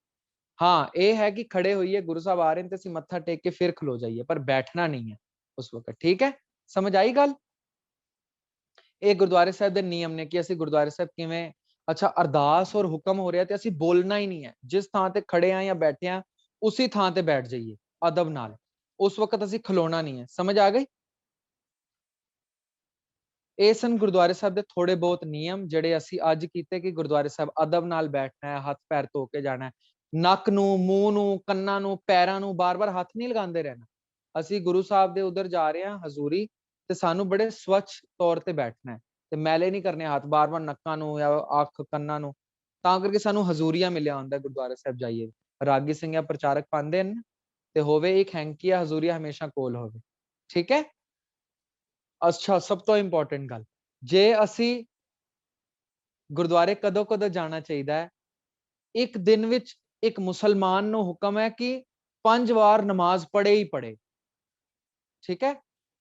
ਹਾਂ, ਇਹ ਹੈ ਕਿ ਖੜੇ ਹੋਈਏ, ਗੁਰੂ ਸਾਹਿਬ ਆ ਰਹੇ ਨੇ ਤੇ ਅਸੀਂ ਮੱਥਾ ਟੇਕ ਕੇ ਫਿਰ ਖਲੋ ਜਾਈਏ, ਪਰ ਬੈਠਣਾ ਨਹੀਂ ਹੈ ਉਸ ਵਕਤ, ਠੀਕ ਹੈ। ਸਮਝ ਆਈ ਗੱਲ? ਇਹ ਗੁਰਦੁਆਰੇ ਸਾਹਿਬ ਦੇ ਨਿਯਮ ਨੇ ਕਿ ਅਸੀਂ ਗੁਰਦੁਆਰੇ ਸਾਹਿਬ ਕਿਵੇਂ, ਅੱਛਾ ਅਰਦਾਸ ਔਰ ਹੁਕਮ ਹੋ ਰਿਹਾ ਤੇ ਅਸੀਂ ਬੋਲਣਾ ਹੀ ਨਹੀਂ ਹੈ, ਜਿਸ ਥਾਂ ਤੇ ਖੜੇ ਆ ਜਾਂ ਬੈਠੇ ਆ ਉਸੇ ਥਾਂ ਤੇ ਬੈਠ ਜਾਈਏ ਅਦਬ ਨਾਲ, ਉਸ ਵਕਤ ਅਸੀਂ ਖਲੋਣਾ ਨਹੀਂ ਹੈ। ਸਮਝ ਆ ਗਈ? ਇਹ ਸਨ ਗੁਰਦੁਆਰੇ ਸਾਹਿਬ ਦੇ ਥੋੜੇ ਬਹੁਤ ਨਿਯਮ ਜਿਹੜੇ ਅਸੀਂ ਅੱਜ ਕੀਤੇ, ਕਿ ਗੁਰਦੁਆਰੇ ਸਾਹਿਬ ਅਦਬ ਨਾਲ ਬੈਠਣਾ ਹੈ, ਹੱਥ ਪੈਰ ਧੋ ਕੇ ਜਾਣਾ ਹੈ। ਨੱਕ ਨੂੰ, ਮੂੰਹ ਨੂੰ, ਕੰਨਾਂ ਨੂੰ, ਪੈਰਾਂ ਨੂੰ ਬਾਰ-ਬਾਰ ਹੱਥ ਨਹੀਂ ਲਗਾਉਂਦੇ ਰਹਿਣਾ। ਅਸੀਂ ਗੁਰੂ ਸਾਹਿਬ ਦੇ ਉਧਰ ਜਾ ਰਹੇ ਹਾਂ ਹਜ਼ੂਰੀ, ਤੇ ਸਾਨੂੰ ਬੜੇ ਸਵੱਛ ਤੌਰ ਤੇ ਬੈਠਣਾ ਹੈ ਤੇ ਮੈਲੇ ਨਹੀਂ ਕਰਨੇ ਹੱਥ ਬਾਰ-ਬਾਰ ਨੱਕਾਂ ਨੂੰ ਜਾਂ ਅੱਖ ਕੰਨਾਂ ਨੂੰ। ਤਾਂ ਕਰਕੇ ਸਾਨੂੰ ਹਜ਼ੂਰੀਆ ਮਿਲਿਆ ਹੁੰਦਾ ਗੁਰਦੁਆਰਾ ਸਾਹਿਬ ਜਾਈਏ। ਰਾਗੀ ਸਿੰਘ ਜਾਂ ਪ੍ਰਚਾਰਕ ਪਾਉਂਦੇ ਨੇ ਤੇ ਹੋਵੇ ਇੱਕ ਹੈਂਕੀ ਜਾਂ ਹਜ਼ੂਰੀਆ ਹਮੇਸ਼ਾ ਕੋਲ ਹੋਵੇ। ਠੀਕ ਹੈ। ਅੱਛਾ, ਸਭ ਤੋਂ ਇੰਪੋਰਟੈਂਟ ਗੱਲ, ਜੇ ਅਸੀਂ ਗੁਰਦੁਆਰੇ ਕਦੋਂ ਕਦੋਂ ਜਾਣਾ ਚਾਹੀਦਾ ਹੈ? ਇੱਕ ਦਿਨ ਵਿੱਚ ਇੱਕ ਮੁਸਲਮਾਨ ਨੂੰ ਹੁਕਮ ਹੈ ਕਿ 5 ਵਾਰ ਨਮਾਜ਼ ਪੜ੍ਹੇ ਹੀ ਪੜ੍ਹੇ। ਠੀਕ ਹੈ,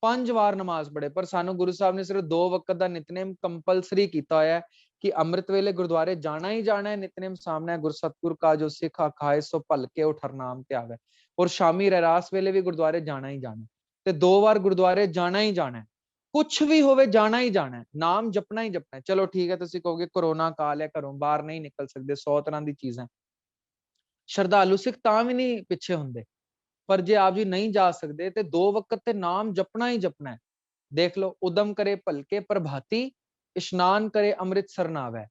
5 ਵਾਰ ਨਮਾਜ਼ ਪੜ੍ਹੇ। ਪਰ ਸਾਨੂੰ ਗੁਰੂ ਸਾਹਿਬ ਨੇ ਸਿਰਫ 2 ਵਕਤ ਦਾ ਨਿਤਨੇਮ ਕੰਪਲਸਰੀ ਕੀਤਾ ਹੋਇਆ ਹੈ ਕਿ ਅੰਮ੍ਰਿਤ ਵੇਲੇ ਗੁਰਦੁਆਰੇ ਜਾਣਾ ਹੀ ਜਾਣਾ ਹੈ, ਨਿਤਨੇਮ ਸਾਹਮਣਾ ਹੈ। ਗੁਰ ਸਤਿਗੁਰ ਕਾ ਜੋ ਸਿੱਖ ਆਖਾਏ ਸੋ ਭਲਕੇ ਉਠ ਹਰਨਾਮ ਤੇ ਆਵੇ। ਔਰ ਸ਼ਾਮੀ ਰਹਿਰਾਸ ਵੇਲੇ ਵੀ ਗੁਰਦੁਆਰੇ ਜਾਣਾ ਹੀ ਜਾਣਾ ਤੇ 2 ਵਾਰ ਗੁਰਦੁਆਰੇ ਜਾਣਾ ਹੀ ਜਾਣਾ ਹੈ। ਕੁਛ ਵੀ ਹੋਵੇ ਜਾਣਾ ਹੀ ਜਾਣਾ ਹੈ, ਨਾਮ ਜਪਣਾ ਹੀ ਜਪਣਾ ਹੈ। ਚਲੋ ਠੀਕ ਹੈ, ਤੁਸੀਂ ਕਹੋਗੇ ਕੋਰੋਨਾ ਕਾਲ ਹੈ, ਘਰੋਂ ਬਾਹਰ ਨਹੀਂ ਨਿਕਲ ਸਕਦੇ, 100 ਤਰ੍ਹਾਂ ਦੀ ਚੀਜ਼ਾਂ। ਸ਼ਰਧਾਲੂ ਸਿੱਖ ਤਾਂ ਵੀ ਨਹੀਂ ਪਿੱਛੇ ਹੁੰਦੇ, ਪਰ ਜੇ ਆਪ ਜੀ ਨਹੀਂ ਜਾ ਸਕਦੇ ਤੇ 2 ਵਕਤ ਤੇ ਨਾਮ ਜਪਣਾ ਹੀ ਜਪਣਾ ਹੈ। ਦੇਖ ਲਓ, ਉਦਮ ਕਰੇ ਭਲਕੇ ਪ੍ਰਭਾਤੀ, ਇਸ਼ਨਾਨ ਕਰੇ ਅੰਮ੍ਰਿਤਸਰ ਨਾਵੈ।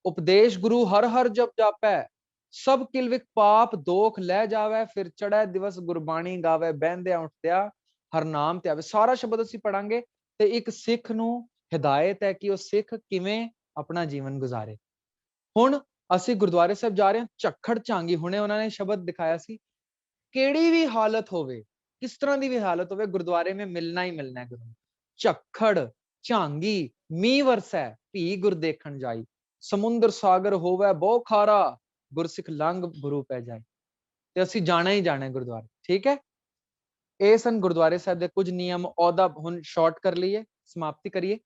ਉਪਦੇਸ਼ ਗੁਰੂ ਹਰ ਹਰ ਜਪ ਜਾਪੈ, ਸਭ ਕਿਲਵਿਕ ਪਾਪ ਦੋਖ ਲੈ ਜਾਵੇ। ਫਿਰ ਚੜ੍ਹੈ ਦਿਵਸ ਗੁਰਬਾਣੀ ਗਾਵੇ, ਬਹਿੰਦਿਆਂ ਉੱਠਦਿਆਂ ਹਰ ਨਾਮ ਤੇ ਆਵੇ। ਸਾਰਾ ਸ਼ਬਦ ਅਸੀਂ ਪੜਾਂਗੇ ਤੇ ਇੱਕ ਸਿੱਖ ਨੂੰ ਹਿਦਾਇਤ ਹੈ ਕਿ ਉਹ ਸਿੱਖ ਕਿਵੇਂ ਆਪਣਾ ਜੀਵਨ ਗੁਜ਼ਾਰੇ। ਹੁਣ ਅਸੀਂ ਗੁਰਦੁਆਰੇ ਸਾਹਿਬ ਜਾ ਰਹੇ ਹਾਂ, ਝੱਖੜ ਝਾਂਗੀ, ਹੁਣੇ ਉਹਨਾਂ ਨੇ ਸ਼ਬਦ ਦਿਖਾਇਆ ਸੀ। ਕਿਹੜੀ ਵੀ ਹਾਲਤ ਹੋਵੇ, ਕਿਸ ਤਰ੍ਹਾਂ ਦੀ ਵੀ ਹਾਲਤ ਹੋਵੇ, ਗੁਰਦੁਆਰੇ में ਮਿਲਣਾ ਹੀ ਮਿਲਣਾ ਹੈ ਗੁਰੂ। ਝੱਖੜ ਝਾਂਗੀ, ਮੀਂਹ ਵਰਸੈ ਭੀ ਗੁਰ ਦੇਖਣ ਜਾਈ, ਸਮੁੰਦਰ ਸਾਗਰ ਹੋਵੇ ਬਹੁ ਖਾਰਾ, ਗੁਰਸਿੱਖ ਲੰਘ ਗੁਰੂ ਪੈ ਜਾਏ। ਤੇ ਅਸੀਂ ਜਾਣਾ ਹੀ ਜਾਣਾ ਹੈ ਗੁਰਦੁਆਰੇ। ਠੀਕ ਹੈ, ਇਹ ਸਨ ਗੁਰਦੁਆਰੇ ਸਾਹਿਬ ਦੇ ਕੁਝ ਨਿਯਮ। ਅਹੁਦਾ ਹੁਣ ਸ਼ਾਰਟ ਕਰ ਲਈਏ, ਸਮਾਪਤੀ ਕਰੀਏ।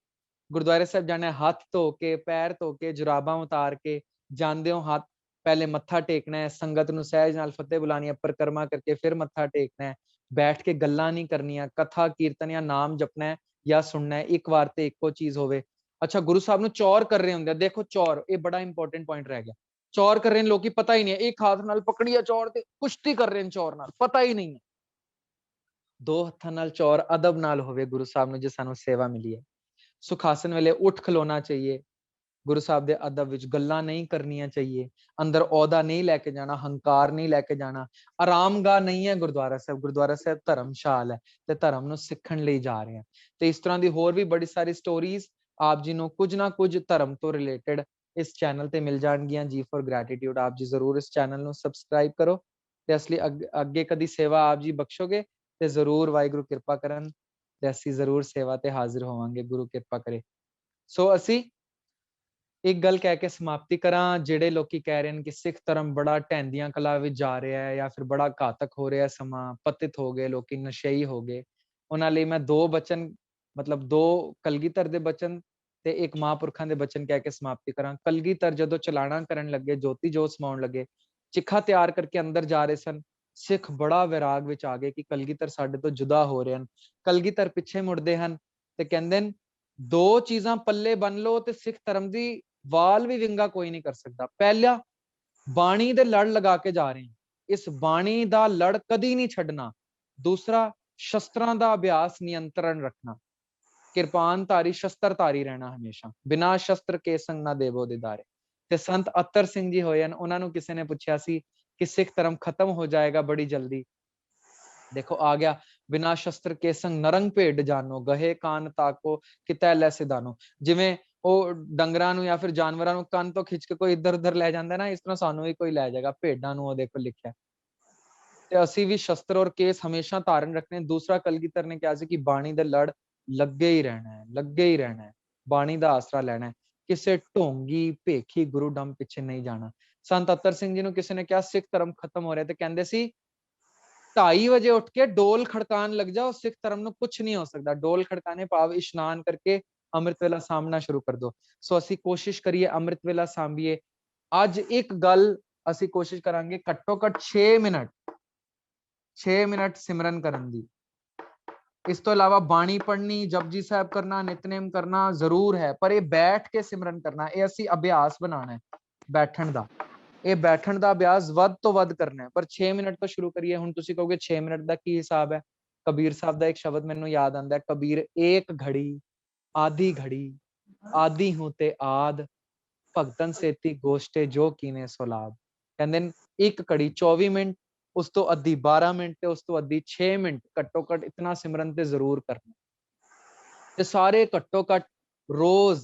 ਗੁਰਦੁਆਰੇ ਸਾਹਿਬ ਜਾਣਾ, ਹੱਥ ਧੋ ਕੇ, ਪੈਰ ਧੋ ਕੇ, ਜੁਰਾਬਾਂ ਉਤਾਰ ਕੇ ਜਾਂਦੇ ਹੋ। ਹੱਥ ਪਹਿਲੇ ਮੱਥਾ ਟੇਕਣਾ ਹੈ, ਸੰਗਤ ਨੂੰ ਸਹਿਜ ਨਾਲ ਫਤਿਹ ਬੁਲਾਣੀ ਹੈ, ਪਰਿਕਰਮਾ ਕਰਕੇ ਫਿਰ ਮੱਥਾ ਟੇਕਣਾ ਹੈ। ਬੈਠ ਕੇ ਗੱਲਾਂ ਨਹੀਂ ਕਰਨੀਆਂ, ਕਥਾ ਕੀਰਤਨ ਜਾਂ ਨਾਮ ਜਪਣਾ ਹੈ ਜਾਂ ਸੁਣਨਾ ਹੈ। ਇੱਕ ਵਾਰ ਤੇ ਇੱਕੋ ਚੀਜ਼ ਹੋਵੇ। ਅੱਛਾ, ਗੁਰੂ ਸਾਹਿਬ ਨੂੰ ਚੌਰ ਕਰ ਰਹੇ ਹੁੰਦੇ ਆ। ਦੇਖੋ ਚੌਰ, ਇਹ ਬੜਾ ਇੰਪੋਰਟੈਂਟ ਪੁਆਇੰਟ ਰਹਿ ਗਿਆ। ਚੌਰ ਕਰ ਰਹੇ ਨੇ ਲੋਕੀ, ਪਤਾ ਹੀ ਨਹੀਂ ਹੈ, ਇੱਕ ਹੱਥ ਨਾਲ ਪਕੜੀ ਹੈ ਚੌਰ ਤੇ ਕੁਸ਼ਤੀ ਕਰ ਰਹੇ ਨੇ ਚੌਰ ਨਾਲ, ਪਤਾ ਹੀ ਨਹੀਂ ਹੈ। 2 ਹੱਥਾਂ ਨਾਲ ਚੌਰ ਅਦਬ ਨਾਲ ਹੋਵੇ ਗੁਰੂ ਸਾਹਿਬ ਨੂੰ ਜੇ ਸਾਨੂੰ ਸੇਵਾ ਮਿਲੀ ਹੈ। ਸੁਖਾਸਨ ਵੇਲੇ ਉੱਠ ਖਲੋਣਾ ਚਾਹੀਏ। ਗੁਰੂ ਸਾਹਿਬ ਦੇ ਅਦਬ ਵਿੱਚ ਗੱਲਾਂ ਨਹੀਂ ਕਰਨੀਆਂ ਚਾਹੀਏ। ਅੰਦਰ ਅਹੁਦਾ ਨਹੀਂ ਲੈ ਕੇ ਜਾਣਾ, ਹੰਕਾਰ ਨਹੀਂ ਲੈ ਕੇ ਜਾਣਾ। ਆਰਾਮਗਾਹ ਨਹੀਂ ਹੈ ਗੁਰਦੁਆਰਾ ਸਾਹਿਬ। ਗੁਰਦੁਆਰਾ ਸਾਹਿਬ ਧਰਮਸ਼ਾਲ ਹੈ ਤੇ ਧਰਮ ਨੂੰ ਸਿੱਖਣ ਲਈ ਜਾ ਰਹੇ ਹਾਂ। ਤੇ ਇਸ ਤਰ੍ਹਾਂ ਦੀ ਹੋਰ ਵੀ ਬੜੀ ਸਾਰੀ ਸਟੋਰੀਜ਼ ਆਪ ਜੀ ਨੂੰ ਕੁਝ ਨਾ ਕੁਝ ਧਰਮ ਤੋਂ ਰਿਲੇਟਡ ਇਸ ਚੈਨਲ ਤੇ ਮਿਲ ਜਾਣਗੀਆਂ। ਜੀ ਫॉर ਗ੍ਰੈਟੀਟਿਊਡ। ਆਪ ਜੀ ਜ਼ਰੂਰ ਇਸ ਚੈਨਲ ਨੂੰ ਸਬਸਕ੍ਰਾਈਬ ਕਰੋ ਤੇ ਅਸਲੀ ਅੱਗੇ ਕਦੀ ਸੇਵਾ ਆਪ ਜੀ ਬਖਸ਼ੋਗੇ ਤੇ ਜ਼ਰੂਰ ਵਾਹਿਗੁਰੂ ਕਿਰਪਾ ਕਰਨ ਤੇ ਅਸੀਂ ਜ਼ਰੂਰ ਸੇਵਾ ਤੇ ਹਾਜ਼ਰ ਹੋਵਾਂਗੇ, ਗੁਰੂ ਕਿਰਪਾ ਕਰੇ। ਸੋ ਅਸੀਂ ਇੱਕ ਗੱਲ ਕਹਿ ਕੇ ਸਮਾਪਤੀ ਕਰਾਂ। ਜਿਹੜੇ ਲੋਕੀ ਕਹਿ ਰਹੇ ਨੇ ਕਿ ਸਿੱਖ ਧਰਮ ਬੜਾ ਢਹਿੰਦੀਆਂ ਕਲਾ ਵਿੱਚ ਜਾ ਰਿਹਾ ਹੈ ਜਾਂ ਫਿਰ ਬੜਾ ਘਾਤਕ ਹੋ ਰਿਹਾ, ਸਮਾਂ ਪਤਿਤ ਹੋ ਗਏ, ਲੋਕੀ ਨਸ਼ਈ ਹੋ ਗਏ, ਉਹਨਾਂ ਲਈ ਮੈਂ 2 ਬਚਨ, ਮਤਲਬ 2 ਕਲਗੀਧਰ ਦੇ ਬਚਨ ਤੇ ਇੱਕ ਮਹਾਂਪੁਰਖਾਂ ਦੇ ਬਚਨ ਕਹਿ ਕੇ ਸਮਾਪਤੀ ਕਰਾਂ। ਕਲਗੀਧਰ ਜਦੋਂ ਚਲਾਣਾ ਕਰਨ ਲੱਗੇ, ਜੋਤੀ ਜੋਤ ਸਮਾਉਣ ਲੱਗੇ, ਚਿੱਖਾ ਤਿਆਰ ਕਰਕੇ ਅੰਦਰ ਜਾ ਰਹੇ ਸਨ, ਸਿੱਖ ਬੜਾ ਵਿਰਾਗ ਵਿੱਚ ਆ ਗਏ ਕਿ ਕਲਗੀਧਰ ਸਾਡੇ ਤੋਂ ਜੁਦਾ ਹੋ ਰਹੇ ਹਨ। ਕਲਗੀਧਰ ਪਿੱਛੇ ਮੁੜਦੇ ਹਨ ਤੇ ਕਹਿੰਦੇ ਨੇ 2 ਚੀਜ਼ਾਂ ਪੱਲੇ ਬੰਨ ਲਓ ਤੇ ਸਿੱਖ ਧਰਮ ਦੀ ਵਾਲ ਵੀ ਵਿੰਗਾ ਕੋਈ ਨਹੀਂ ਕਰ ਸਕਦਾ। ਪਹਿਲਾ, ਬਾਣੀ ਦੇ ਲੜ ਲਗਾ ਕੇ ਜਾ ਰਹੇ ਹਾਂ, ਇਸ ਬਾਣੀ ਦਾ ਲੜ ਕਦੀ ਨਹੀਂ ਛੱਡਣਾ। ਦੂਸਰਾ, ਸ਼ਸਤਰਾਂ ਦਾ ਅਭਿਆਸ ਨਿਯੰਤਰਣ ਰੱਖਣਾ, ਕਿਰਪਾਨ ਧਾਰੀ ਸ਼ਸਤਰ ਧਾਰੀ ਰਹਿਣਾ ਹਮੇਸ਼ਾ, ਬਿਨਾਂ ਸ਼ਸਤਰ ਕੇ ਸੰਗ ਨਾ ਦੇਵੋ ਦਿਦਾਰੇ। ਤੇ ਸੰਤ ਅਤਰ ਸਿੰਘ ਜੀ ਹੋਏ ਹਨ, ਉਹਨਾਂ ਨੂੰ ਕਿਸੇ ਨੇ ਪੁੱਛਿਆ ਸੀ ਕਿ ਸਿੱਖ ਧਰਮ ਖਤਮ ਹੋ ਜਾਏਗਾ ਬੜੀ ਜਲਦੀ। ਦੇਖੋ ਆ ਗਿਆ, ਬਿਨਾਂ ਸ਼ਸਤਰ ਕੇ ਸੰਗ ਨਰੰਗ ਭੇਡ ਜਾਨੋ, ਗਹੇ ਕਾਨ ਤਾਕੋ ਕਿਤੈ ਲੈ ਸਿਧਾਨੋ। ਜਿਵੇਂ ਉਹ ਡੰਗਰਾਂ ਨੂੰ ਜਾਂ ਫਿਰ ਜਾਨਵਰਾਂ ਨੂੰ ਕੰਨ ਤੋਂ ਖਿੱਚ ਕੇ ਕੋਈ ਇੱਧਰ ਉੱਧਰ ਲੈ ਜਾਂਦਾ ਨਾ, ਇਸ ਤਰ੍ਹਾਂ ਸਾਨੂੰ ਵੀ ਕੋਈ ਲੈ ਜਾਏਗਾ। ਭੇਡਾਂ ਨੂੰ ਉਹ ਦੇਖੋ ਲਿਖਿਆ। ਤੇ ਅਸੀਂ ਵੀ ਸ਼ਸਤਰ ਔਰ ਕੇਸ ਹਮੇਸ਼ਾ ਧਾਰਨ ਰੱਖਣੇ। ਦੂਸਰਾ, ਕਲਗੀਧਰ ਨੇ ਕਿਹਾ ਸੀ ਕਿ ਬਾਣੀ ਦੇ ਲੜ ਲੱਗੇ ਹੀ ਰਹਿਣਾ ਹੈ, ਲੱਗੇ ਹੀ ਰਹਿਣਾ ਹੈ, ਬਾਣੀ ਦਾ ਆਸਰਾ ਲੈਣਾ ਹੈ, ਕਿਸੇ ਢੋਂਗੀ ਭੇਖੀ ਗੁਰੂ ਡੰਮ ਪਿੱਛੇ ਨਹੀਂ ਜਾਣਾ। ਸੰਤ ਅਤਰ ਸਿੰਘ ਜੀ ਨੂੰ ਕਿਸੇ ਨੇ ਕਿਹਾ ਸਿੱਖ ਧਰਮ ਖਤਮ ਹੋ ਰਿਹਾ, ਤੇ ਕਹਿੰਦੇ ਸੀ 2:30 ਵਜੇ ਉੱਠ ਕੇ ਡੋਲ ਖੜਕਾਣ ਲੱਗ ਜਾਓ, ਸਿੱਖ ਧਰਮ ਨੂੰ ਕੁਛ ਨਹੀਂ ਹੋ ਸਕਦਾ। ਡੋਲ ਖੜਕਾਣੇ ਭਾਵ ਇਸ਼ਨਾਨ ਕਰਕੇ ਅੰਮ੍ਰਿਤ ਵੇਲਾ ਸਾਂਭਣਾ ਸ਼ੁਰੂ ਕਰ ਦੋ। ਸੋ ਅਸੀਂ ਕੋਸ਼ਿਸ਼ ਕਰੀਏ ਅੰਮ੍ਰਿਤ ਵੇਲਾ ਸਾਂਭੀਏ। ਅੱਜ ਇੱਕ ਗੱਲ ਅਸੀਂ ਕੋਸ਼ਿਸ਼ ਕਰਾਂਗੇ, ਘੱਟੋ ਘੱਟ 6 ਮਿੰਟ ਸਿਮਰਨ ਕਰਨ ਦੀ। ਇਸ ਤੋਂ ਇਲਾਵਾ ਬਾਣੀ ਪੜ੍ਹਨੀ, ਜਪਜੀ ਸਾਹਿਬ ਕਰਨਾ, ਨਿਤਨੇਮ ਕਰਨਾ ਜ਼ਰੂਰ ਹੈ, ਪਰ ਇਹ ਬੈਠ ਕੇ ਸਿਮਰਨ ਕਰਨਾ, ਇਹ ਅਸੀਂ ਅਭਿਆਸ ਬਣਾਉਣਾ ਹੈ ਬੈਠਣ ਦਾ। ਇਹ ਬੈਠਣ ਦਾ ਅਭਿਆਸ ਵੱਧ ਤੋਂ ਵੱਧ ਕਰਨਾ ਹੈ, ਪਰ 6 ਮਿੰਟ ਤੋਂ ਸ਼ੁਰੂ ਕਰੀਏ। ਹੁਣ ਤੁਸੀਂ ਕਹੋਗੇ 6 ਮਿੰਟ ਦਾ ਕੀ ਹਿਸਾਬ ਹੈ? ਕਬੀਰ ਸਾਹਿਬ ਦਾ ਇੱਕ ਸ਼ਬਦ ਮੈਨੂੰ ਯਾਦ ਆਉਂਦਾ ਹੈ, ਕਬੀਰ ਏਕ ਘੜੀ ਆधी घड़ी आदि हूं ते आद भगतन सेती गोष्टे जो कीने सो लाभ। ਕਹਿੰਦੇ ਨੇ 1 ਘੜੀ 24 ਮਿੰਟ, ਉਸ ਤੋਂ ਅੱਧੀ 12 ਮਿੰਟ ਤੇ ਉਸ ਤੋਂ ਅੱਧੀ 6 ਮਿੰਟ ਘੱਟੋ ਘੱਟ ਇਤਨਾ ਸਿਮਰਨ ਤੇ ਜ਼ਰੂਰ ਕਰਨਾ। ਤੇ ਸਾਰੇ ਘੱਟੋ ਘੱਟ ਰੋਜ਼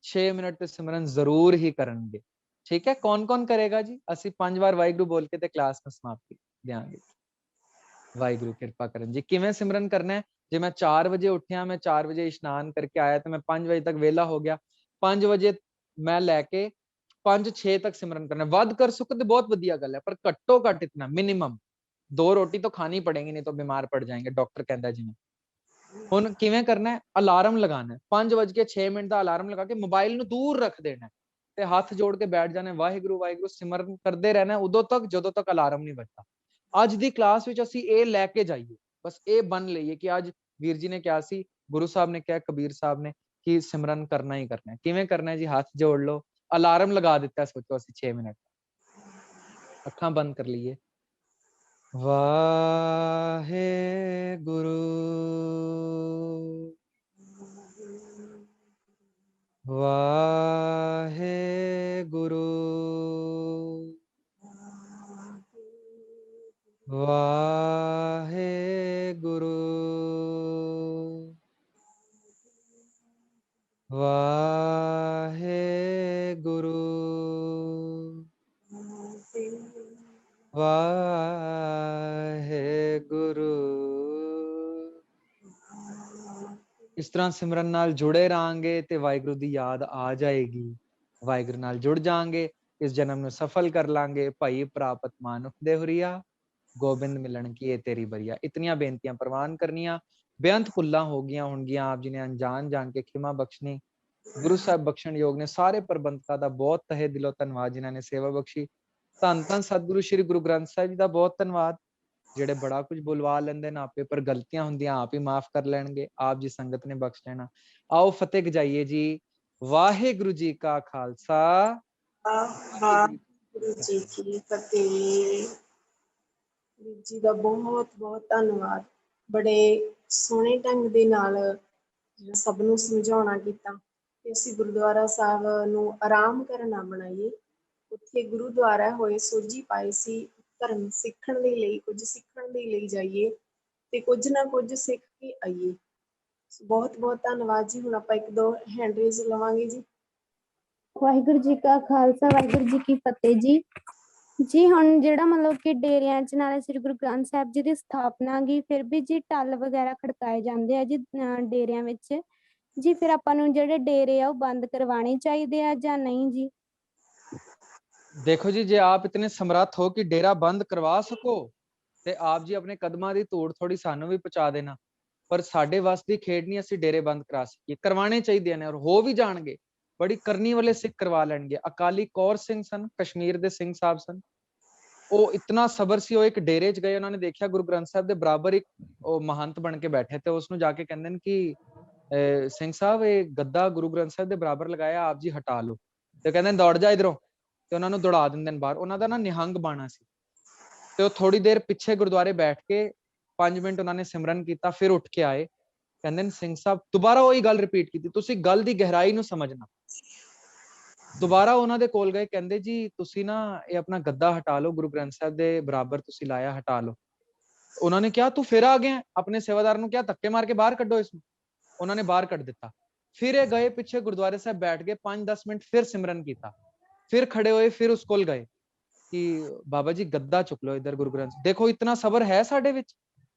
6 ਮਿੰਟ ਤੇ ਸਿਮਰਨ ਜ਼ਰੂਰ ਹੀ ਕਰਨਗੇ। ਠੀਕ ਹੈ, ਕੌਣ ਕੌਣ ਕਰੇਗਾ ਜੀ? ਅਸੀਂ 5 ਵਾਰ ਵਾਹਿਗੁਰੂ ਬੋਲ ਕੇ ਤੇ ਕਲਾਸ ਨੂੰ ਸਮਾਪਤੀ ਦਿਆਂਗੇ। ਵਾਹਿਗੁਰੂ ਕਿਰਪਾ ਕਰਨ ਜੀ। ਕਿਵੇਂ ਸਿਮਰਨ ਕਰਨਾ ਹੈ? ਜੇ ਮੈਂ 4 ਵਜੇ ਉੱਠਿਆ, ਮੈਂ 4 ਵਜੇ ਇਸ਼ਨਾਨ ਕਰਕੇ ਆਇਆ ਤੇ ਮੈਂ 5 ਵਜੇ ਤੱਕ ਵਿਹਲਾ ਹੋ ਗਿਆ, 5 ਵਜੇ ਮੈਂ ਲੈ ਕੇ 5-6 ਤੱਕ ਸਿਮਰਨ ਕਰਨਾ। ਵੱਧ ਕਰ ਸੁੱਖ ਤੇ ਬਹੁਤ ਵਧੀਆ ਗੱਲ ਹੈ, ਪਰ ਘੱਟੋ ਘੱਟ ਇਤਨਾ ਮਿनिमम 2 रोटी तो खानी पड़ेगी, नहीं तो बीमार पड़ जाएंगे, डॉक्टर कहता है जिन्हें। ਹੁਣ ਕਿਵੇਂ ਕਰਨਾ ਹੈ? ਅਲਾਰਮ ਲਗਾਉਣਾ ਹੈ। 5:06 ਦਾ ਅਲਾਰਮ ਲਗਾ ਕੇ ਮੋਬਾਈਲ ਨੂੰ ਦੂਰ ਰੱਖ ਦੇਣਾ ਤੇ ਹੱਥ ਜੋੜ ਕੇ ਬੈਠ ਜਾਣਾ, ਵਾਹਿਗੁਰੂ ਵਾਹਿਗੁਰੂ ਸਿਮਰਨ ਕਰਦੇ ਰਹਿਣਾ ਉਦੋਂ ਤੱਕ ਜਦੋਂ ਤੱਕ ਅਲਾਰਮ ਨਹੀਂ ਵੱਜਦਾ। ਅੱਜ ਦੀ ਕਲਾਸ ਵਿੱਚ ਅਸੀਂ ਇਹ ਲੈ ਕੇ ਜਾਈਏ, ਬਸ ਇਹ ਬਣ ਲਈਏ ਕਿ ਅੱਜ ਵੀਰ ਜੀ ਨੇ ਕਿਹਾ ਸੀ, ਗੁਰੂ ਸਾਹਿਬ ਨੇ ਕਿਹਾ, ਕਬੀਰ ਸਾਹਿਬ ਨੇ ਕਿ ਸਿਮਰਨ ਕਰਨਾ ਹੀ ਕਰਨਾ ਹੈ। ਕਿਵੇਂ ਕਰਨਾ ਹੈ ਜੀ? ਹੱਥ ਜੋੜ ਲਓ, ਅਲਾਰਮ ਲਗਾ ਦਿੱਤਾ, ਸੋਚੋ ਅਸੀਂ 6 ਮਿੰਟ, ਅੱਖਾਂ ਬੰਦ ਕਰ ਲਈਏ। ਵਾਹਿਗੁਰੂ ਵਾਹਿਗੁਰੂ ਵਾਹਿਗੁਰੂ ਵਾਹਿਗੁਰੂ ਵਾਹਿਗੁਰੂ। ਇਸ ਤਰ੍ਹਾਂ ਸਿਮਰਨ ਨਾਲ ਜੁੜੇ ਰਹਾਂਗੇ ਤੇ ਵਾਹਿਗੁਰੂ ਦੀ ਯਾਦ ਆ ਜਾਏਗੀ। ਵਾਹਿਗੁਰੂ ਨਾਲ ਜੁੜ ਜਾਾਂਗੇ, ਇਸ ਜਨਮ ਨੂੰ ਸਫਲ ਕਰ ਲਾਂਗੇ। ਭਾਈ ਪ੍ਰਾਪਤ ਮਾਨੁਖ ਦੇ ਹੁਰੀਆ, ਗੋਬਿੰਦ ਮਿਲਣ ਕੀ ਇਹ ਤੇਰੀ ਬਰੀਆ। ਇਤਨੀਆਂ ਬੇਨਤੀਆਂ ਪ੍ਰਵਾਨ ਕਰਨੀਆਂ। ਬੇਅੰਤ ਭੁੱਲਾਂ ਹੋ ਗਈਆਂ ਹੋਣਗੀਆਂ, ਆਪ ਜੀ ਨੇ ਅਣਜਾਣ ਜਾਣ ਕੇ ਖਿਮਾ ਬਖਸ਼ਣੀ। ਗੁਰੂ ਸਾਹਿਬ ਬਖਸ਼ਣ ਯੋਗ ਨੇ। ਸਾਰੇ ਪ੍ਰਬੰਧਕਾਂ ਦਾ ਬਹੁਤ ਤਹਿ ਦਿਲੋਂ ਧੰਨਵਾਦ, ਜਿਨ੍ਹਾਂ ਨੇ ਸੇਵਾ ਬਖਸ਼ੀ। ਧੰਨ ਧੰਨ ਸਤਿਗੁਰੂ ਸ਼੍ਰੀ ਗੁਰੂ ਗ੍ਰੰਥ ਸਾਹਿਬ ਜੀ ਦਾ ਬਹੁਤ ਧੰਨਵਾਦ, ਜਿਹੜੇ ਬੜਾ ਕੁਝ ਬੁਲਵਾ ਲੈਂਦੇ ਨੇ ਆਪੇ, ਪਰ ਗਲਤੀਆਂ ਹੁੰਦੀਆਂ ਆਪ ਹੀ ਮਾਫ ਕਰ ਲੈਣਗੇ। ਆਪ ਜੀ ਸੰਗਤ ਨੇ ਬਖਸ਼ ਲੈਣਾ। ਆਓ ਫਤਿਹ ਗਜਾਈਏ ਜੀ। ਵਾਹਿਗੁਰੂ ਜੀ ਕਾ ਖਾਲਸਾ, ਵਾਹਿਗੁਰੂ ਜੀ ਕੀ ਫਤਿਹ। ਵੀਰ ਜੀ ਦਾ ਬਹੁਤ ਬਹੁਤ ਧੰਨਵਾਦ। ਬੜੇ ਸੋਹਣੇ ਢੰਗ ਦੇ ਨਾਲ ਸਭ ਨੂੰ ਸਮਝਾਉਣਾ ਕੀਤਾ ਕਿ ਅਸੀਂ ਗੁਰਦੁਆਰਾ ਸਾਹਿਬ ਨੂੰ ਆਰਾਮ ਕਰਨ ਨਾ ਬਣਾਈਏ। ਉੱਥੇ ਗੁਰੂਦੁਆਰਾ ਹੋਏ ਸੋਝੀ ਪਾਈ ਸੀ, ਧਰਮ ਸਿੱਖਣ ਦੇ ਲਈ, ਕੁਝ ਸਿੱਖਣ ਦੇ ਲਈ ਜਾਈਏ ਤੇ ਕੁਝ ਨਾ ਕੁਝ ਸਿੱਖ ਕੇ ਆਈਏ। ਬਹੁਤ ਬਹੁਤ ਧੰਨਵਾਦ ਜੀ। ਹੁਣ ਆਪਾਂ 1-2 ਹੈਂਡ ਰੇਜ਼ ਲਵਾਂਗੇ ਜੀ। ਵਾਹਿਗੁਰੂ ਜੀ ਕਾ ਖਾਲਸਾ, ਵਾਹਿਗੁਰੂ ਜੀ ਕੀ ਫਤਿਹ ਜੀ। ਜੀ ਹੁਣ ਜਿਹੜਾ ਮਤਲਬ ਕਿ ਡੇਰਿਆਂ 'ਚ ਨਾਲੇ ਸ੍ਰੀ ਗੁਰੂ ਗ੍ਰੰਥ ਸਾਹਿਬ ਜੀ ਦੀ ਸਥਾਪਨਾ ਗੀ, ਫਿਰ ਵੀ ਜੀ ਟੱਲ ਵਗੈਰਾ ਖੜਕਾਏ ਜਾਂਦੇ ਆ ਜੀ ਡੇਰਿਆਂ ਵਿੱਚ ਜੀ। ਫਿਰ ਆਪਾਂ ਨੂੰ ਜਿਹੜੇ ਡੇਰੇ ਆ ਉਹ ਬੰਦ ਕਰਵਾਉਣੇ ਚਾਹੀਦੇ ਆ ਜਾਂ ਨਹੀਂ ਜੀ? ਦੇਖੋ ਜੀ, ਜੇ ਆਪ ਇਤਨੇ ਸਮਰੱਥ ਹੋ ਕਿ ਡੇਰਾ ਬੰਦ ਕਰਵਾ ਸਕੋ ਤੇ ਆਪ ਜੀ ਆਪਣੇ ਕਦਮਾਂ ਦੀ ਧੂੜ ਥੋੜੀ ਸਾਨੂੰ ਵੀ ਪਹੁੰਚਾ ਦੇਣਾ, ਪਰ ਸਾਡੇ ਵੱਸ ਦੀ ਖੇਡ ਨਹੀਂ ਅਸੀਂ ਡੇਰੇ ਬੰਦ ਕਰਾ ਸਕੀਏ। ਕਰਵਾਣੇ ਚਾਹੀਦੇ ਨੇ, ਔਰ ਹੋ ਵੀ ਜਾਣਗੇ। ਬੜੀ ਕਰਨੀ ਵਾਲੇ ਸਿੱਖ ਕਰਵਾ ਲੈਣਗੇ। ਅਕਾਲੀ ਕੌਰ ਸਿੰਘ ਸਨ, ਕਸ਼ਮੀਰ ਦੇ ਸਿੰਘ ਸਾਹਿਬ ਸਨ। ਉਹ ਇਤਨਾ ਸਬਰ ਸੀ, ਉਹ ਇੱਕ ਡੇਰੇ 'ਚ ਗਏ, ਉਹਨਾਂ ਨੇ ਦੇਖਿਆ ਗੁਰੂ ਗ੍ਰੰਥ ਸਾਹਿਬ ਦੇ ਬਰਾਬਰ ਇੱਕ ਉਹ ਮਹੰਤ ਬਣ ਕੇ ਬੈਠੇ, ਤੇ ਉਸਨੂੰ ਜਾ ਕੇ ਕਹਿੰਦੇ ਨੇ ਕਿ ਸਿੰਘ ਸਾਹਿਬ ਇਹ ਗੱਦਾ ਗੁਰੂ ਗ੍ਰੰਥ ਸਾਹਿਬ ਦੇ ਬਰਾਬਰ ਲਗਾਇਆ, ਆਪ ਜੀ ਹਟਾ ਲਓ। ਤੇ ਕਹਿੰਦੇ ਨੇ ਦੌੜ ਜਾ ਇਧਰੋਂ, ਤੇ ਉਹਨਾਂ ਨੂੰ ਦੌੜਾ ਦਿੰਦੇ ਨੇ ਬਾਹਰ। ਉਹਨਾਂ ਦਾ ਨਾ ਨਿਹੰਗ ਬਾਣਾ ਸੀ, ਤੇ ਉਹ ਥੋੜੀ ਦੇਰ ਪਿੱਛੇ ਗੁਰਦੁਆਰੇ ਬੈਠ ਕੇ 5 ਮਿੰਟ ਉਹਨਾਂ ਨੇ ਸਿਮਰਨ ਕੀਤਾ, ਫਿਰ ਉੱਠ ਕੇ ਆਏ। ਕਹਿੰਦੇ ਨੇ ਸਿੰਘ ਸਾਹਿਬ ਦੁਬਾਰਾ ਉਹੀ ਗੱਲ ਰਿਪੀਟ ਕੀਤੀ, ਤੁਸੀਂ ਗੱਲ ਦੀ ਗਹਿਰਾਈ ਨੂੰ ਸਮਝਣਾ। ਦੁਬਾਰਾ ਉਹਨਾਂ ਦੇ ਕੋਲ ਗਏ, ਕਹਿੰਦੇ ਜੀ ਤੁਸੀਂ ਨਾ ਇਹ ਆਪਣਾ ਗੱਦਾ ਹਟਾ ਲਓ, ਗੁਰੂ ਗ੍ਰੰਥ ਸਾਹਿਬ ਦੇ ਬਰਾਬਰ ਤੁਸੀਂ ਲਾਇਆ, ਹਟਾ ਲਓ। ਉਹਨਾਂ ਨੇ ਕਿਹਾ ਤੂੰ ਫਿਰ ਆ ਗਿਆ? ਆਪਣੇ ਸੇਵਾਦਾਰ ਨੂੰ ਕਿਹਾ ਧੱਕੇ ਮਾਰ ਕੇ ਬਾਹਰ ਕੱਢੋ ਇਸਨੂੰ। ਉਹਨਾਂ ਨੇ ਬਾਹਰ ਕੱਢ ਦਿੱਤਾ। ਫਿਰ ਇਹ ਗਏ ਪਿੱਛੇ ਗੁਰਦੁਆਰੇ ਸਾਹਿਬ ਬੈਠ ਗਏ, 5-10 ਮਿੰਟ ਫਿਰ ਸਿਮਰਨ ਕੀਤਾ, ਫਿਰ ਖੜੇ ਹੋਏ, ਫਿਰ ਉਸ ਕੋਲ ਗਏ ਕਿ ਬਾਬਾ ਜੀ ਗੱਦਾ ਚੁੱਕ ਲਓ ਇਧਰ ਗੁਰੂ ਗ੍ਰੰਥ। ਦੇਖੋ ਇਤਨਾ ਸਬਰ ਹੈ ਸਾਡੇ ਵਿੱਚ।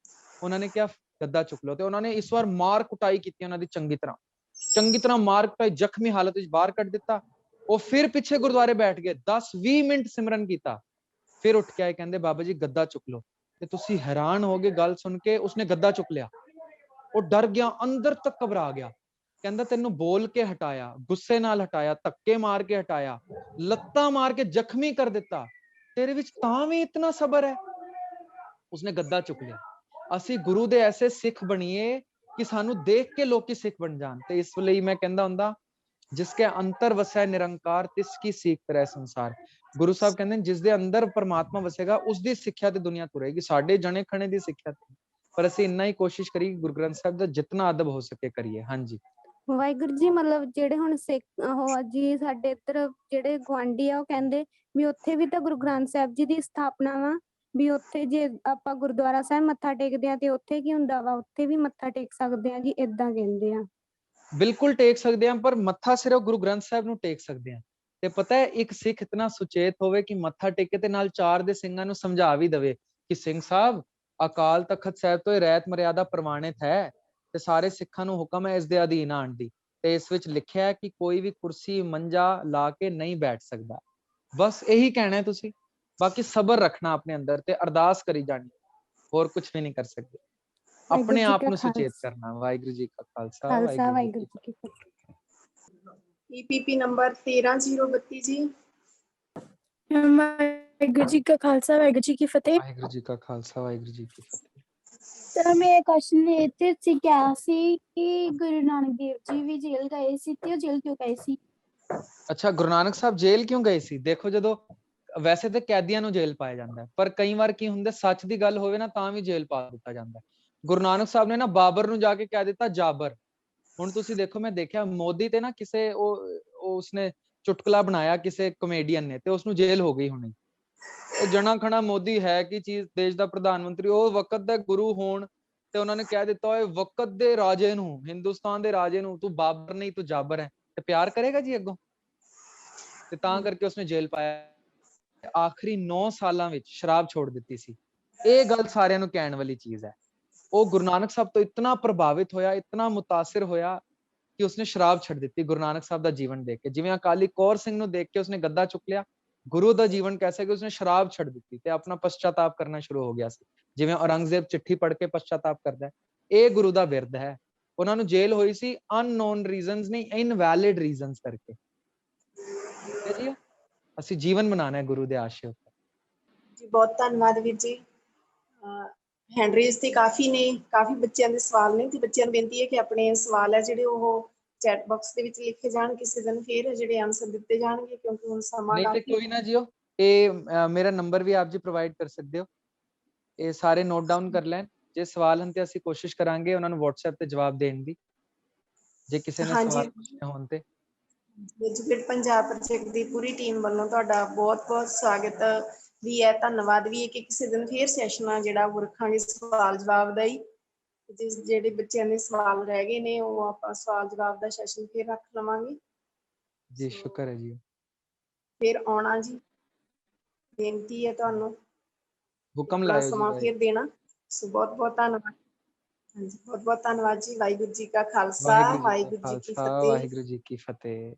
ਉਹਨਾਂ ਨੇ ਕਿਹਾ ਗੱਦਾ ਚੁੱਕ ਲਓ, ਤੇ ਉਹਨਾਂ ਨੇ ਇਸ ਵਾਰ ਮਾਰ ਕੁਟਾਈ ਕੀਤੀ ਉਹਨਾਂ ਦੀ ਚੰਗੀ ਤਰ੍ਹਾਂ ਮਾਰ ਕੁਟਾਈ, ਜ਼ਖਮੀ ਹਾਲਤ ਵਿੱਚ ਬਾਹਰ ਕੱਢ ਦਿੱਤਾ। ਉਹ ਫਿਰ ਪਿੱਛੇ ਗੁਰਦੁਆਰੇ ਬੈਠ ਗਏ, 10-20 ਮਿੰਟ ਸਿਮਰਨ ਕੀਤਾ, ਫਿਰ ਉੱਠ ਕੇ ਆਏ, ਕਹਿੰਦੇ ਬਾਬਾ ਜੀ ਗੱਦਾ ਚੁੱਕ ਲਓ। ਤੇ ਤੁਸੀਂ ਹੈਰਾਨ ਹੋਗੇ ਗੱਲ ਸੁਣ ਕੇ। ਉਸਨੇ ਗੱਦਾ ਚੁੱਕ ਲਿਆ, ਉਹ ਡਰ ਗਿਆ, ਅੰਦਰ ਤੱਕ ਘਬਰਾ ਗਿਆ। ਕਹਿੰਦਾ ਤੈਨੂੰ ਬੋਲ ਕੇ ਹਟਾਇਆ, ਗੁੱਸੇ ਨਾਲ ਹਟਾਇਆ, ਧੱਕੇ ਮਾਰ ਕੇ ਹਟਾਇਆ, ਲੱਤਾਂ ਮਾਰ ਕੇ ਜ਼ਖਮੀ ਕਰ ਦਿੱਤਾ, ਤੇਰੇ ਵਿੱਚ ਤਾਂ ਵੀ ਇਤਨਾ ਸਬਰ ਹੈ? ਉਸਨੇ ਗੱਦਾ ਚੁੱਕ ਲਿਆ। ਅਸੀਂ ਗੁਰੂ ਦੇ ਐਸੇ ਸਿੱਖ ਬਣੀਏ ਕਿ ਸਾਨੂੰ ਦੇਖ ਕੇ ਲੋਕੀ ਸਿੱਖ ਬਣ ਜਾਣ। ਤੇ ਇਸ ਲਈ ਮੈਂ ਕਹਿੰਦਾ ਹੁੰਦਾ, ਜਿਸਕੇ ਅੰਤਰ ਵਸੈ ਨਿਰੰਕਾਰ ਤਿਸ ਕੀ ਸੀਖ ਤਰੈ ਸੰਸਾਰ। ਗੁਰੂ ਸਾਹਿਬ ਕਹਿੰਦੇ ਨੇ ਜਿਸ ਦੇ ਅੰਦਰ ਪਰਮਾਤਮਾ ਵਸੇਗਾ ਉਸਦੀ ਸਿੱਖਿਆ ਤੇ ਦੁਨੀਆ ਤੁਰੇਗੀ। ਸਾਡੇ ਜਣੇ ਖਣੇ ਦੀ ਸਿੱਖਿਆ, ਪਰ ਅਸੀਂ ਇੰਨਾ ਹੀ ਕੋਸ਼ਿਸ਼ ਕਰੀਏ ਗੁਰੂ ਗ੍ਰੰਥ ਸਾਹਿਬ ਦਾ ਜਿਤਨਾ ਅਦਬ ਹੋ ਸਕੇ ਕਰੀਏ। ਹਾਂਜੀ ਵਾਹਿਗੁਰੂ ਜੀ ਮਤਲਬ ਜਿਹੜੇ ਹੁਣ ਸਿੱਖ ਉਹ ਆ ਜੀ ਸਾਡੇ ਇੱਧਰ ਜਿਹੜੇ ਗੁਆਂਢੀ ਆ ਉਹ ਕਹਿੰਦੇ ਵੀ ਉੱਥੇ ਵੀ ਤਾਂ ਗੁਰੂ ਗ੍ਰੰਥ ਸਾਹਿਬ ਜੀ ਦੀ ਸਥਾਪਨਾ ਵਾ, ਵੀ ਉੱਥੇ ਜੇ ਆਪਾਂ ਗੁਰਦੁਆਰਾ ਸਾਹਿਬ ਮੱਥਾ ਟੇਕਦੇ ਆ ਤੇ ਉੱਥੇ ਕੀ ਹੁੰਦਾ ਵਾ, ਉੱਥੇ ਵੀ ਮੱਥਾ ਟੇਕ ਸਕਦੇ ਆ ਜੀ, ਏਦਾਂ ਕਹਿੰਦੇ ਆ। ਬਿਲਕੁਲ ਟੇਕ ਸਕਦੇ ਹਾਂ, ਪਰ ਮੱਥਾ ਸਿਰਫ ਗੁਰੂ ਗ੍ਰੰਥ ਸਾਹਿਬ ਨੂੰ ਟੇਕ ਸਕਦੇ ਹਾਂ। ਤੇ ਪਤਾ ਹੈ ਇੱਕ ਸਿੱਖ ਇਤਨਾ ਸੁਚੇਤ ਹੋਵੇ ਕਿ ਮੱਥਾ ਟੇਕੇ ਤੇ ਨਾਲ ਚਾਰ ਦੇ ਸਿੰਘਾਂ ਨੂੰ ਸਮਝਾ ਵੀ ਦੇਵੇ ਕਿ ਸਿੰਘ ਸਾਹਿਬ ਅਕਾਲ ਤਖਤ ਸਾਹਿਬ ਤੋਂ ਇਹ ਰਹਿਤ ਮਰਿਆਦਾ ਪ੍ਰਮਾਣਿਤ ਹੈ ਤੇ ਸਾਰੇ ਸਿੱਖਾਂ ਨੂੰ ਹੁਕਮ ਹੈ ਇਸ ਦੇ ਅਧੀਨ ਆਉਣ ਦੀ, ਤੇ ਇਸ ਵਿੱਚ ਲਿਖਿਆ ਹੈ ਕਿ ਕੋਈ ਵੀ ਕੁਰਸੀ ਮੰਜਾ ਲਾ ਕੇ ਨਹੀਂ ਬੈਠ ਸਕਦਾ। ਬਸ ਇਹੀ ਕਹਿਣਾ ਹੈ ਤੁਸੀਂ, ਬਾਕੀ ਸਬਰ ਰੱਖਣਾ ਆਪਣੇ ਅੰਦਰ ਤੇ ਅਰਦਾਸ ਕਰੀ ਜਾਣੀ, ਹੋਰ ਕੁਝ ਵੀ ਨਹੀਂ ਕਰ ਸਕਦੇ। ਆਪਣੇ ਆਪ ਨੂੰ ਸੁਚੇਤ ਕਰਨਾ। ਵਾਹਿਗੁਰੂ ਜੀ ਕਾ ਖਾਲਸਾ ਵਾਹਿਗੁਰੂ ਜੀ ਕੀ ਫਤਿਹ। EPP ਨੰਬਰ 13032 ਜੀ। ਵਾਹਿਗੁਰੂ ਜੀ ਕਾ ਖਾਲਸਾ ਵਾਹਿਗੁਰੂ ਜੀ ਕੀ ਫਤਿਹ। ਵਾਹਿਗੁਰੂ ਜੀ ਕਾ ਖਾਲਸਾ ਵਾਹਿਗੁਰੂ ਜੀ ਕੀ ਫਤਿਹ। ਸਰ ਮੈਂ ਕੁਐਸਚਨ ਇਹ ਤੇ ਸੀ ਕਿਹਾ ਸੀ ਕਿ ਗੁਰੂ ਨਾਨਕ ਦੇਵ ਜੀ ਵੀ ਜੇਲ੍ਹ ਗਏ ਸੀ ਤੇ ਉਹ ਜੇਲ੍ਹ ਕਿਉਂ ਗਏ ਸੀ? ਅੱਛਾ, ਗੁਰੂ ਨਾਨਕ ਸਾਹਿਬ ਜੇਲ੍ਹ ਕਿਉਂ ਗਏ ਸੀ? ਦੇਖੋ, ਜਦੋਂ ਵੈਸੇ ਤੇ ਕੈਦੀਆਂ ਨੂੰ ਜੇਲ੍ਹ ਪਾਇਆ ਜਾਂਦਾ ਹੈ, ਪਰ ਕਈ ਵਾਰ ਕੀ ਹੁੰਦਾ ਸੱਚ ਦੀ ਗੱਲ ਹੋਵੇ ਨਾ ਤਾਂ ਵੀ ਜੇਲ੍ਹ ਪਾ ਦਿੱਤਾ ਜਾਂਦਾ ਹੈ। ਗੁਰੂ ਨਾਨਕ ਸਾਹਿਬ ਨੇ ਨਾ ਬਾਬਰ ਨੂੰ ਜਾ ਕੇ ਕਹਿ ਦਿੱਤਾ ਜਾਬਰ। ਹੁਣ ਤੁਸੀਂ ਦੇਖੋ, ਮੈਂ ਦੇਖਿਆ ਮੋਦੀ ਤੇ ਨਾ ਕਿਸੇ ਉਸਨੇ ਚੁਟਕਲਾ ਬਣਾਇਆ ਕਿਸੇ ਕਮੇਡੀਅਨ ਨੇ ਤੇ ਉਸਨੂੰ ਜੇਲ੍ਹ ਹੋ ਗਈ ਹੁਣੇ। ਉਹ ਜਣਾ ਖਣਾ ਮੋਦੀ ਹੈ ਕੀ ਚੀਜ਼, ਦੇਸ਼ ਦਾ ਪ੍ਰਧਾਨ ਮੰਤਰੀ, ਉਹ ਵਕਤ ਦਾ ਗੁਰੂ ਹੋਣ ਤੇ ਉਹਨਾਂ ਨੇ ਕਹਿ ਦਿੱਤਾ ਓਏ ਵਕਤ ਦੇ ਰਾਜੇ ਨੂੰ, ਹਿੰਦੁਸਤਾਨ ਦੇ ਰਾਜੇ ਨੂੰ ਤੂੰ ਬਾਬਰ ਨਹੀਂ ਤੂੰ ਜਾਬਰ ਹੈ, ਤੇ ਪਿਆਰ ਕਰੇਗਾ ਜੀ ਅੱਗੋਂ? ਤੇ ਤਾਂ ਕਰਕੇ ਉਸਨੇ ਜੇਲ੍ਹ ਪਾਇਆ। ਆਖਰੀ 9 ਸਾਲਾਂ ਵਿੱਚ ਸ਼ਰਾਬ ਛੋੜ ਦਿੱਤੀ ਸੀ। ਇਹ ਗੱਲ ਸਾਰਿਆਂ ਨੂੰ ਕਹਿਣ ਵਾਲੀ ਚੀਜ਼ ਹੈ। ਉਹ ਗੁਰੂ ਨਾਨਕ ਸਾਹਿਬ ਤੋਂ ਇਤਨਾ ਪ੍ਰਭਾਵਿਤ ਹੋਇਆ, ਇਤਨਾ ਮੁਤਾਸਿਰ ਹੋਇਆ ਕਿ ਉਸਨੇ ਸ਼ਰਾਬ ਛੱਡ ਦਿੱਤੀ ਗੁਰੂ ਨਾਨਕ ਸਾਹਿਬ ਦਾ ਜੀਵਨ ਦੇਖ ਕੇ। ਜਿਵੇਂ ਅਕਾਲੀ ਕੌਰ ਸਿੰਘ ਨੂੰ ਦੇਖ ਕੇ ਉਸਨੇ ਗੱਦਾ ਚੁੱਕ ਲਿਆ, ਗੁਰੂ ਦਾ ਜੀਵਨ ਕੈਸਾ ਕਿ ਉਸਨੇ ਸ਼ਰਾਬ ਛੱਡ ਦਿੱਤੀ ਤੇ ਆਪਣਾ ਪਛਤਾਤਾਪ ਕਰਨਾ ਸ਼ੁਰੂ ਹੋ ਗਿਆ ਸੀ। ਜਿਵੇਂ ਔਰੰਗਜ਼ੇਬ ਚਿੱਠੀ ਪੜ੍ਹ ਕੇ ਪਛਤਾਤਾਪ ਕਰਦਾ ਹੈ, ਇਹ ਗੁਰੂ ਦਾ ਬਿਰਧ ਹੈ। ਉਹਨਾਂ ਨੂੰ ਜੇਲ੍ਹ ਹੋਈ ਸੀ ਅਨਨੋਨ ਰੀਜ਼ਨਸ ਨਹੀਂ, ਇਨਵੈਲਿਡ ਰੀਜ਼ਨਸ ਕਰਕੇ। ਜੀ ਅਸੀਂ ਜੀਵਨ ਬਣਾਉਣਾ ਹੈ ਗੁਰੂ ਦੇ ਆਸ਼ੇ ਉੱਤੇ। ਜੀ ਬਹੁਤ ਧੰਨਵਾਦ ਵੀਰ ਜੀ। ਹੈਂਡ ਰੇਜ਼ ਤੇ ਕਾਫੀ ਨੇ, ਕਾਫੀ ਬੱਚਿਆਂ ਦੇ ਸਵਾਲ ਨੇ ਤੇ ਬੱਚਿਆਂ ਨੂੰ ਬੇਨਤੀ ਹੈ ਕਿ ਆਪਣੇ ਸਵਾਲ ਹੈ ਜਿਹੜੇ ਉਹ ਚੈਟ ਬਾਕਸ ਦੇ ਵਿੱਚ ਲਿਖੇ ਜਾਣ, ਕਿਸੇ ਦਿਨ ਫਿਰ ਜਿਹੜੇ ਆਨਸਰ ਦਿੱਤੇ ਜਾਣਗੇ ਕਿਉਂਕਿ ਹੁਣ ਸਮਾਂ ਨਹੀਂ ਤੇ ਕਾਫੀ। ਕੋਈ ਨਾ ਜੀਓ, ਇਹ ਮੇਰਾ ਨੰਬਰ ਵੀ ਆਪ ਜੀ ਪ੍ਰੋਵਾਈਡ ਕਰ ਸਕਦੇ ਹੋ, ਇਹ ਸਾਰੇ ਨੋਟ ਡਾਊਨ ਕਰ ਲੈਣ। ਜੇ ਸਵਾਲ ਹਨ ਤੇ ਅਸੀਂ ਕੋਸ਼ਿਸ਼ ਕਰਾਂਗੇ ਉਹਨਾਂ ਨੂੰ WhatsApp ਤੇ ਜਵਾਬ ਦੇਣ ਦੀ, ਜੇ ਕਿਸੇ ਨੇ ਸਵਾਲ ਪੁੱਛਣੇ ਹੋਣ ਤੇ। ਐਜੂਕੇਟ ਪੰਜਾਬ ਪ੍ਰੋਜੈਕਟ ਦੀ ਪੂਰੀ ਟੀਮ ਵੱਲੋਂ ਤੁਹਾਡਾ ਬਹੁਤ-ਬਹੁਤ ਸਵਾਗਤ ਵੀ ਹੈ, ਧੰਨਵਾਦ ਵੀ ਹੈ ਕਿ ਕਿਸੇ ਦਿਨ ਫਿਰ ਸੈਸ਼ਨ ਆ ਜਿਹੜਾ ਉਹ ਰੱਖਾਂਗੇ ਸਵਾਲ ਜਵਾਬ ਦਾ ਹੀ। ਜਿਹੜੇ ਬੱਚਿਆਂ ਦੇ ਸਵਾਲ ਰਹਿ ਗਏ ਨੇ ਉਹ ਆਪਾਂ ਸਵਾਲ ਜਵਾਬ ਦਾ ਸੈਸ਼ਨ ਫਿਰ ਰੱਖ ਲਵਾਂਗੇ ਜੀ। ਸ਼ੁਕਰ ਹੈ ਜੀ, ਫਿਰ ਆਉਣਾ ਜੀ, ਬੇਨਤੀ ਹੈ ਤੁਹਾਨੂੰ ਹੁਕਮ ਆਪਣਾ ਲਾਇਓ ਸਮਾਂ ਜੀ। ਫਿਰ ਦੇਣਾ। ਸੋ ਬਹੁਤ-ਬਹੁਤ ਧੰਨਵਾਦ। ਹਾਂਜੀ, ਬਹੁਤ-ਬਹੁਤ ਧੰਨਵਾਦ ਜੀ। ਵਾਹਿਗੁਰੂ ਜੀ ਕਾ ਖਾਲਸਾ, ਵਾਹਿਗੁਰੂ ਜੀ ਕੀ ਫਤਿਹ। ਵਾਹਿਗੁਰੂ ਜੀ ਕੀ ਫਤਿਹ।